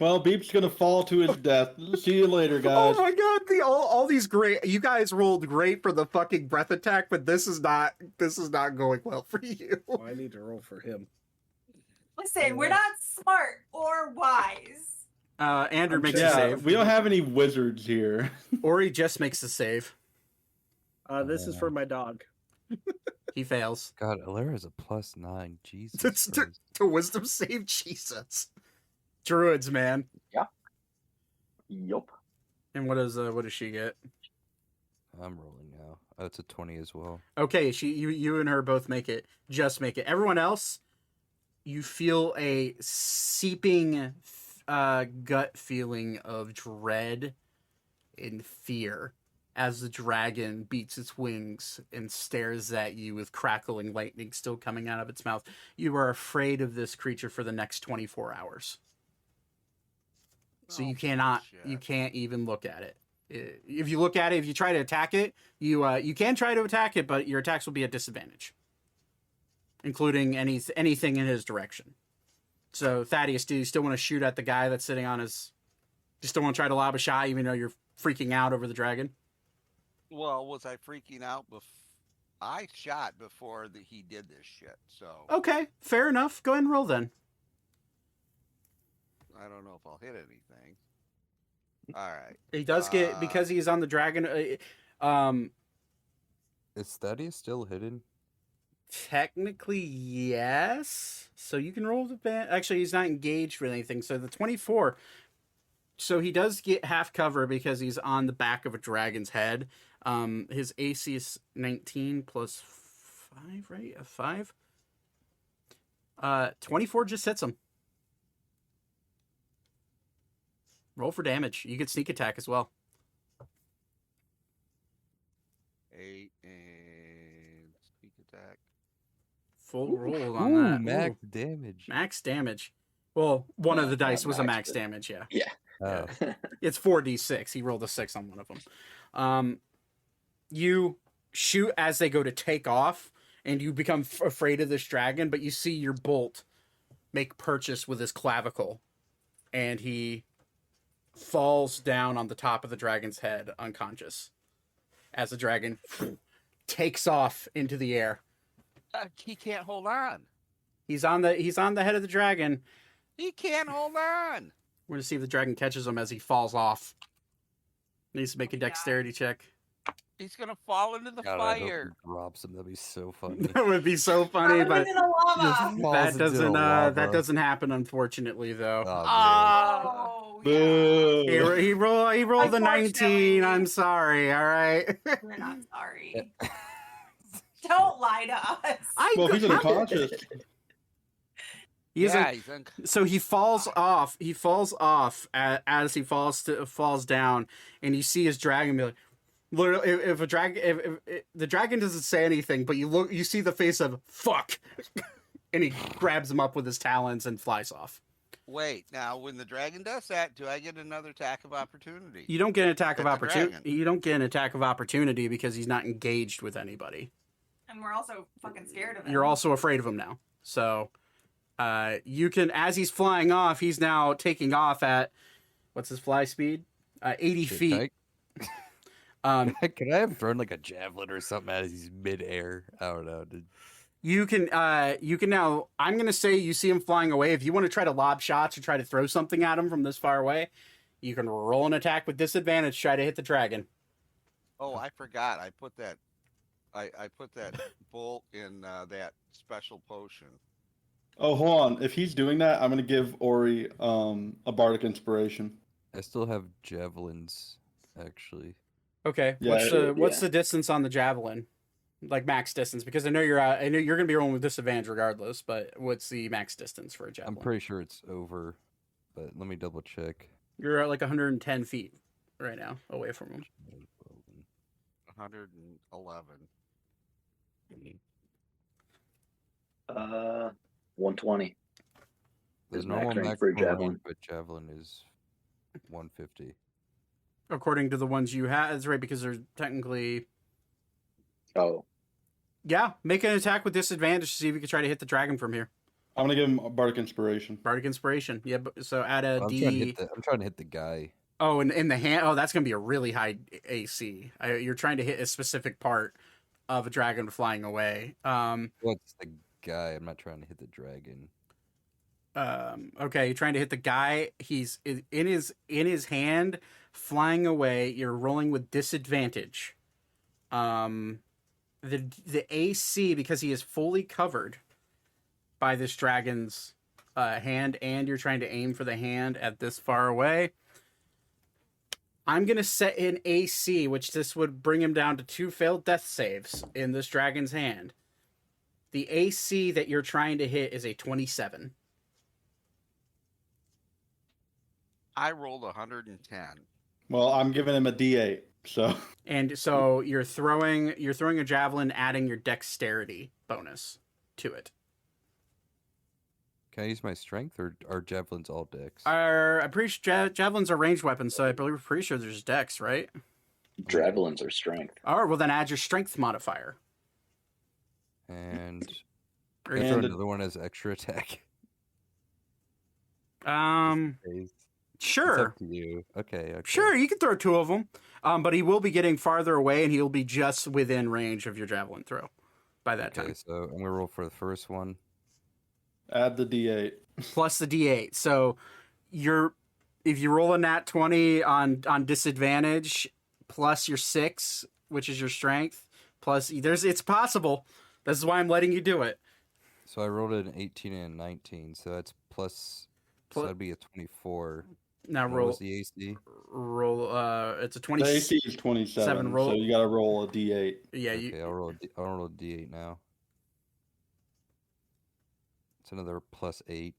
Well, Beep's gonna fall to his death. See you later, guys. Oh my god, all these great, you guys rolled great for the fucking breath attack, but this is not going well for you. Well, I need to roll for him. Listen, we're not smart or wise. Andrew makes a Yeah, save. we don't have any wizards here. Ori just makes a save. This is for my dog. He fails. God, Alera's a +9. Jesus. It's Christ. to wisdom save, Jesus. Druids, man. Yup. And what does she get? I'm rolling now. Oh, it's a 20 as well. Okay, you and her both make it. Just make it. Everyone else, you feel a seeping gut feeling of dread and fear as the dragon beats its wings and stares at you with crackling lightning still coming out of its mouth. You are afraid of this creature for the next 24 hours. So you can't even look at it. If you look at it, if you try to attack it, you can try to attack it, but your attacks will be at disadvantage, including anything in his direction. So Thaddeus, do you still want to shoot at the guy that's sitting on his? Do you still want to try to lob a shot, even though you're freaking out over the dragon? Well, was I freaking out I shot before he did this shit, so Okay, fair enough. Go ahead and roll then. I don't know if I'll hit anything. All right. He does get, because he's on the dragon. Is Thaddeus still hidden? Technically, yes. So you can roll the band. Actually, he's not engaged with anything. So the 24. So he does get half cover because he's on the back of a dragon's head. His AC is 19 plus 5, right? A 5. 24 just hits him. Roll for damage. You get sneak attack as well. 8 and sneak attack. Full roll on Ooh, that. max Ooh, damage. max damage. Well, one of the Not dice was a max, max but- damage, yeah. Yeah. Oh. It's 4d6. He rolled a 6 on one of them. You shoot as they go to take off, and you become afraid of this dragon, but you see your bolt make purchase with his clavicle, and he falls down on the top of the dragon's head, unconscious, as the dragon takes off into the air. He can't hold on. He's on the head of the dragon. He can't hold on. We're gonna see if the dragon catches him as he falls off. Needs to make a Oh, yeah. dexterity check. He's gonna fall into the God, I hope fire. he drops him. That'd be so funny. That would be so funny, Throw him but into the lava. Just falls into the that lava. doesn't happen, unfortunately, though. Oh, man. Oh, yeah. Boo. He rolled a 19. Unfortunately. I'm sorry. All right. We're not sorry. Don't lie to us. Well, he's unconscious. He's Yeah, a- he's so he falls off. He falls off as he falls down, and you see his dragon be like, literally, if the dragon doesn't say anything, but you see the face of fuck, and he grabs him up with his talons and flies off. Wait, now when the dragon does that, do I get another attack of opportunity? You don't get an attack of At the opportunity. dragon. You don't get an attack of opportunity because he's not engaged with anybody. And we're also fucking scared of him. You're also afraid of him now. So, you can, as he's flying off, he's now taking off at, what's his fly speed? 80 Shit, feet. Can I have thrown like a javelin or something as he's midair? I don't know. You can now, I'm going to say you see him flying away. If you want to try to lob shots or try to throw something at him from this far away, you can roll an attack with disadvantage, try to hit the dragon. Oh, I forgot. I put that bolt in that special potion. Oh, hold on. If he's doing that, I'm gonna give Ori a bardic inspiration. I still have javelins, actually. Okay. Yeah, What's the distance on the javelin? Like max distance, because I know you're going to be rolling with disadvantage regardless, but what's the max distance for a I'm javelin? pretty sure it's over, but let me double check. You're at like 110 feet right now away from him. 111. 120. The Is normal max range max for a range javelin. for a javelin is 150. According to the ones you have, that's right, because they're technically... Oh, Yeah, make an attack with disadvantage to see if you can try to hit the dragon from here. I'm gonna give him a bardic inspiration. Bardic Inspiration. Yeah, so add a I'm D... trying to hit the guy. Oh, and in the hand... Oh, that's going to be a really high AC. You're trying to hit a specific part of a dragon flying away. What's the guy? I'm not trying to hit the dragon. Okay, you're trying to hit the guy. He's in his hand, flying away. You're rolling with disadvantage. The AC, because he is fully covered by this dragon's hand, and you're trying to aim for the hand at this far away. I'm gonna set an AC, which this would bring him down to 2 failed death saves in this dragon's hand. The AC that you're trying to hit is a 27. I rolled 110. Well, I'm giving him a D8. So And so you're throwing a javelin, adding your dexterity bonus to it. Can I use my strength, or are javelins all dex? I'm pretty sure javelins are ranged weapons, so I believe pretty sure there's dex, right? javelins are strength. All right, well then add your strength modifier. And Or can I you- throw another one as extra attack? It's Sure. up to you. Okay. Sure, you can throw 2 of them, but he will be getting farther away, and he'll be just within range of your javelin throw by that Okay, time. so I'm gonna roll for the first one. add the D8. Plus the D8. So if you roll a nat 20 on disadvantage, plus your 6, which is your strength, plus it's possible. This is why I'm letting you do it. So I rolled an 18 and a 19, so that's plus. So that'd be a 24. Now And what was the AC? roll. It's a 20. The AC is 27, roll- so you gotta roll a D8. Yeah, Okay, I'll roll a D8 now. It's another plus 8.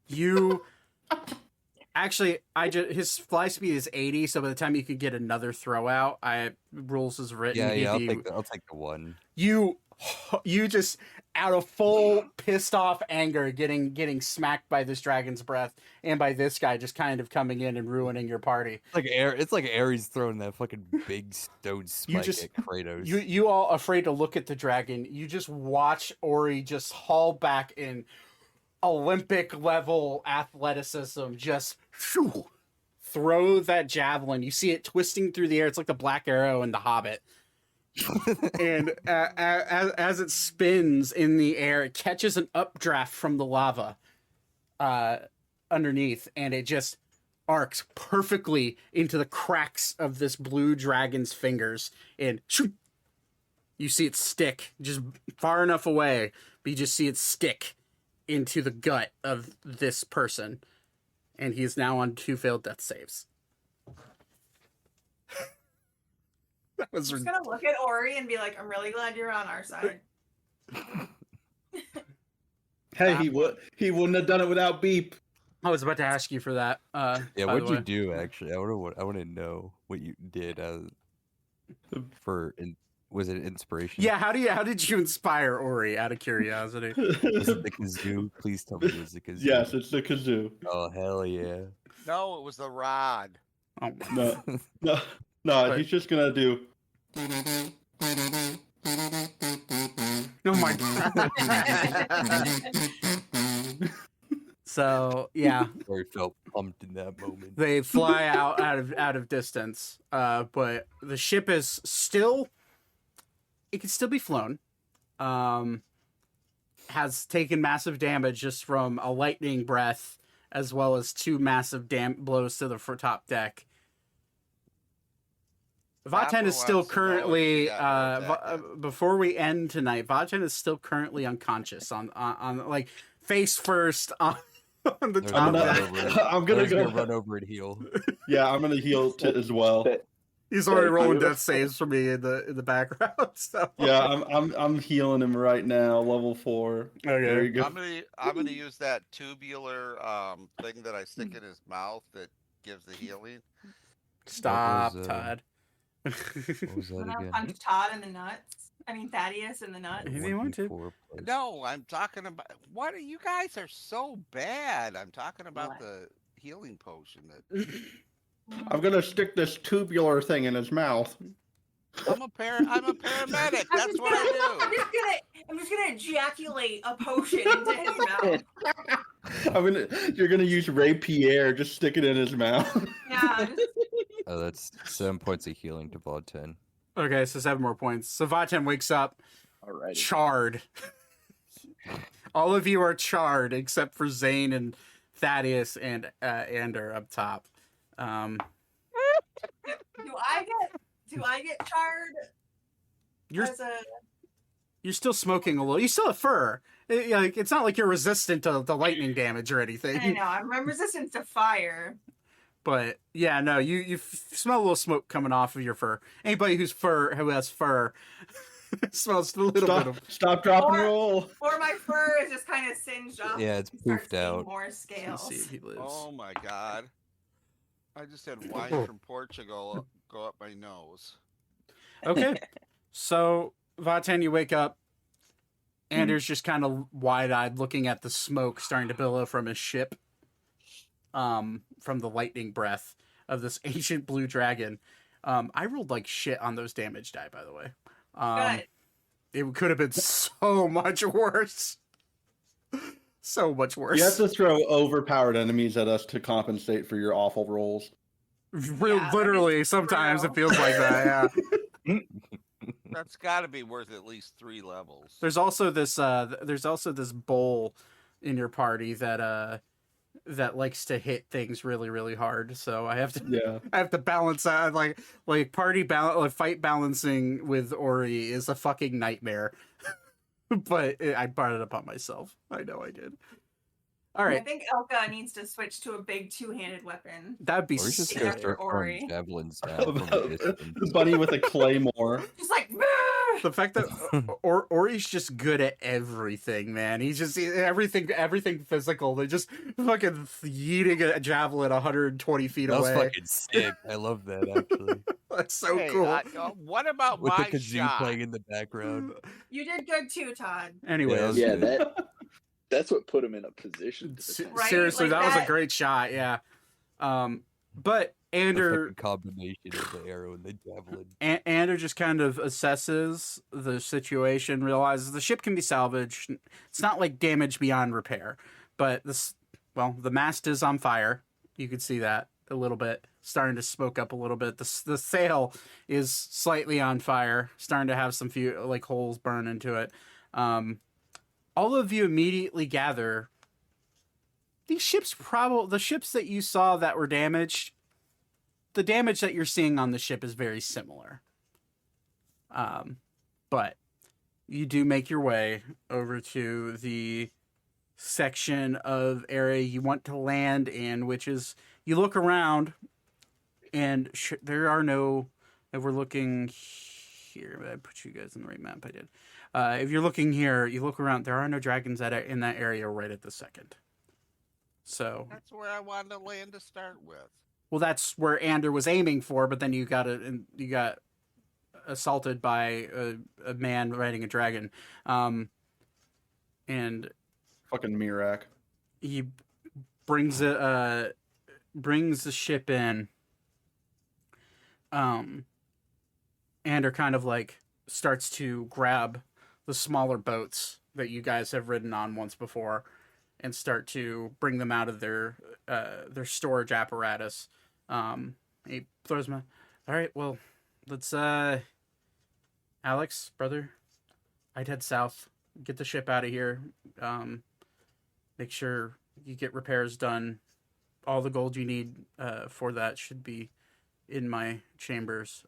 you. Actually, his fly speed is 80, so by the time you could get another throw out, rules is written. Yeah, I'll he'd be- take the one. You just out of full pissed off anger getting smacked by this dragon's breath and by this guy just kind of coming in and ruining your party. It's like Ares throwing that fucking big stone spike just- at Kratos. You all afraid to look at the dragon. You just watch Ori just haul back in Olympic level athleticism, just shoo, throw that javelin. You see it twisting through the air. It's like the Black Arrow in The Hobbit. And as it spins in the air, it catches an updraft from the lava underneath, and it just arcs perfectly into the cracks of this blue dragon's fingers, and shoot, you see it stick just far enough away, but you just see it stick into the gut of this person, and he is now on 2 failed death saves. That was I'm just gonna look at Ori and be like, I'm really glad you're on our side. Hey, he wouldn't have done it without Beep. I was about to ask you for that. Yeah, by what'd the you way. do actually? I want to know what you did was it inspiration? Yeah, how did you inspire Ori, out of curiosity? Was it the kazoo? Please tell me it was the kazoo. Yes, it's the kazoo. Oh hell yeah. No, it was the rod. Oh, No, Right. he's just gonna do. oh my god. So yeah, Or felt pumped in that moment. they fly out of distance, but the ship is still. It can still be flown. Has taken massive damage just from a lightning breath, as well as 2 massive blows to the top deck. Vaten is still wants to know if currently she got no attack. before we end tonight. Vaten is still currently unconscious on like face first on the There's top no deck. run over. I'm gonna There's go. no run over and heal. Yeah, I'm gonna heal as well. He's already Thank rolling you. death saves for me in the background. So Yeah, I'm healing him right now, level 4. There okay. you go. I'm gonna use that tubular thing that I stick in his mouth that gives the healing. Stop, was, Todd. What was I'm that gonna again? punch Todd in the nuts. I mean Thaddeus in the nuts. If you want to. 1d4 plus- No, I'm talking about what are you guys are so bad. I'm talking about What? the healing potion that I'm gonna stick this tubular thing in his mouth. I'm a paramedic. That's what I I'm just gonna ejaculate a potion into his mouth. You're gonna use Ray Pierre, just stick it in his mouth. Yeah, just Oh, that's 7 points of healing to Vault 10. Okay, so 7 more points. So Vaten wakes up Alrighty. charred. All of you are charred except for Zane and Thaddeus and Ander up top. do I get charred You're as a you're still smoking a little. You still have fur. It's not like you're resistant to the lightning damage or I anything. know, I'm resistant to fire. But yeah, no, you smell a little smoke coming off of your fur. Anybody who has fur smells a little bit of. Stop, drop, and Or- roll. Or my fur is just kind of singed up. Yeah, it's and starts poofed getting out. More Let's scales. see if he lives. Oh my god. I just had wine from Portugal go up my nose. Okay, so Vaten, you wake up. Anders just kind of wide-eyed, looking at the smoke starting to billow from his ship, from the lightning breath of this ancient blue dragon. I rolled like shit on those damage die, by the way. Good. It could have been so much worse. So much worse. You have to throw overpowered enemies at us to compensate for your awful rolls. Yeah, Literally, that'd be sometimes it brutal. feels like that. Yeah. That's got to be worth at least 3 levels. There's also this bull in your party that likes to hit things really, really hard. So I have to balance out like fight balancing with Ori is a fucking nightmare. But I brought it upon myself. I know I did. All I right, think Elka needs to switch to a big 2-handed weapon. that'd be Or he's just sick. gonna After start Ori. throwing javelins now from a distance. The bunny with a claymore. Just like The fact that Ori's just good at everything, man. He's just everything physical. They're just fucking yeeting a javelin 120 feet That was away. fucking sick. I love that actually. That's so Hey, cool. what about With the my kazoo shot? playing in the background. you did good too, Todd. Anyways, Yeah, Yeah, that's what put him in a position. Right? seriously, Like that was a that- great shot. Yeah. But The Ander fucking combination of the arrow and the javelin. Ander just kind of assesses the situation, realizes the ship can be salvaged. It's not like damage beyond repair, but the mast is on fire. You can see that a little bit, starting to smoke up a little bit. The sail is slightly on fire, starting to have some few like holes burn into it. All of you immediately gather these ships the ships that you saw that were damaged, the damage that you're seeing on the ship is very similar. But you do make your way over to the section of area you want to land in, which is, you look around and there are no, if we're looking here, I put you guys in the right map, I did. If you're looking here, you look around, there are no dragons in that area right at the second. So That's where I wanted to land to start with. well, that's where Ander was aiming for, but then you got assaulted by a man riding a dragon, and Fucking Mirak. he brings the ship in. Ander kind of like starts to grab the smaller boats that you guys have ridden on once before, and start to bring them out of their storage apparatus. He throws them. All right, well, let's Alex, brother, I'd head south, get the ship out of here. Make sure you get repairs done. All the gold you need for that should be in my chambers.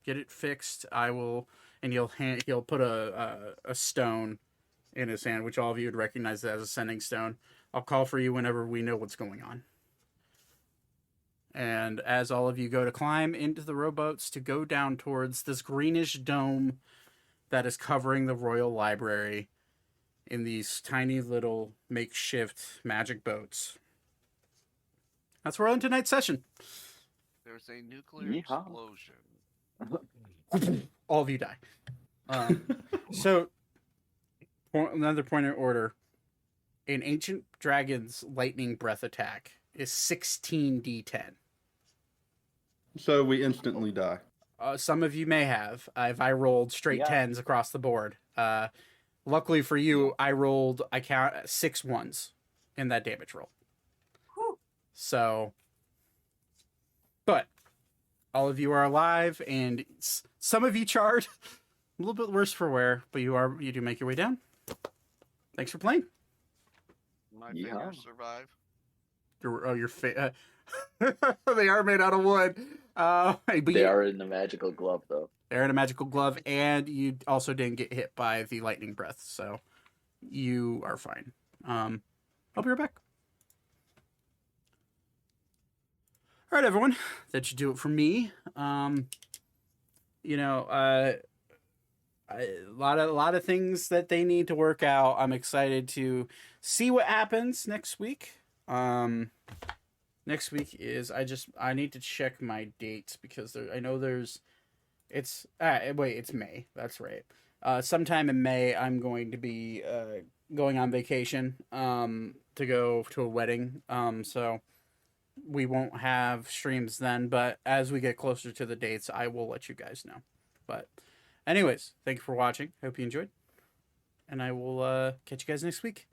Get it fixed. I will, and he'll put a stone in his hand, which all of you would recognize as a sending stone. I'll call for you whenever we know what's going on. And as all of you go to climb into the rowboats to go down towards this greenish dome that is covering the Royal Library in these tiny little makeshift magic boats. That's where we're on tonight's session. There's a nuclear Yeehaw. explosion. All of you die. So, another point of order. An ancient dragon's lightning breath attack is 16d10. So we instantly die. Some of you may have. I rolled straight Yeah. 10s across the board. Luckily for you, I count 6 1s in that damage roll. Whew. So, but all of you are alive, and some of you charred. A little bit worse for wear, but you do make your way down. Thanks for playing. My Yeah. fingers survive. They are made out of wood. But They are in the magical glove, though. they're in a magical glove, and you also didn't get hit by the lightning breath, so you are fine. I'll be right back. All right, everyone, that should do it for me. A lot of things that they need to work out. I'm excited to see what happens next week. Next week is I need to check my dates because it's May. That's right. Sometime in May I'm going to be going on vacation to go to a wedding. So we won't have streams then, but as we get closer to the dates, I will let you guys know. But anyways, thank you for watching. Hope you enjoyed. And I will catch you guys next week.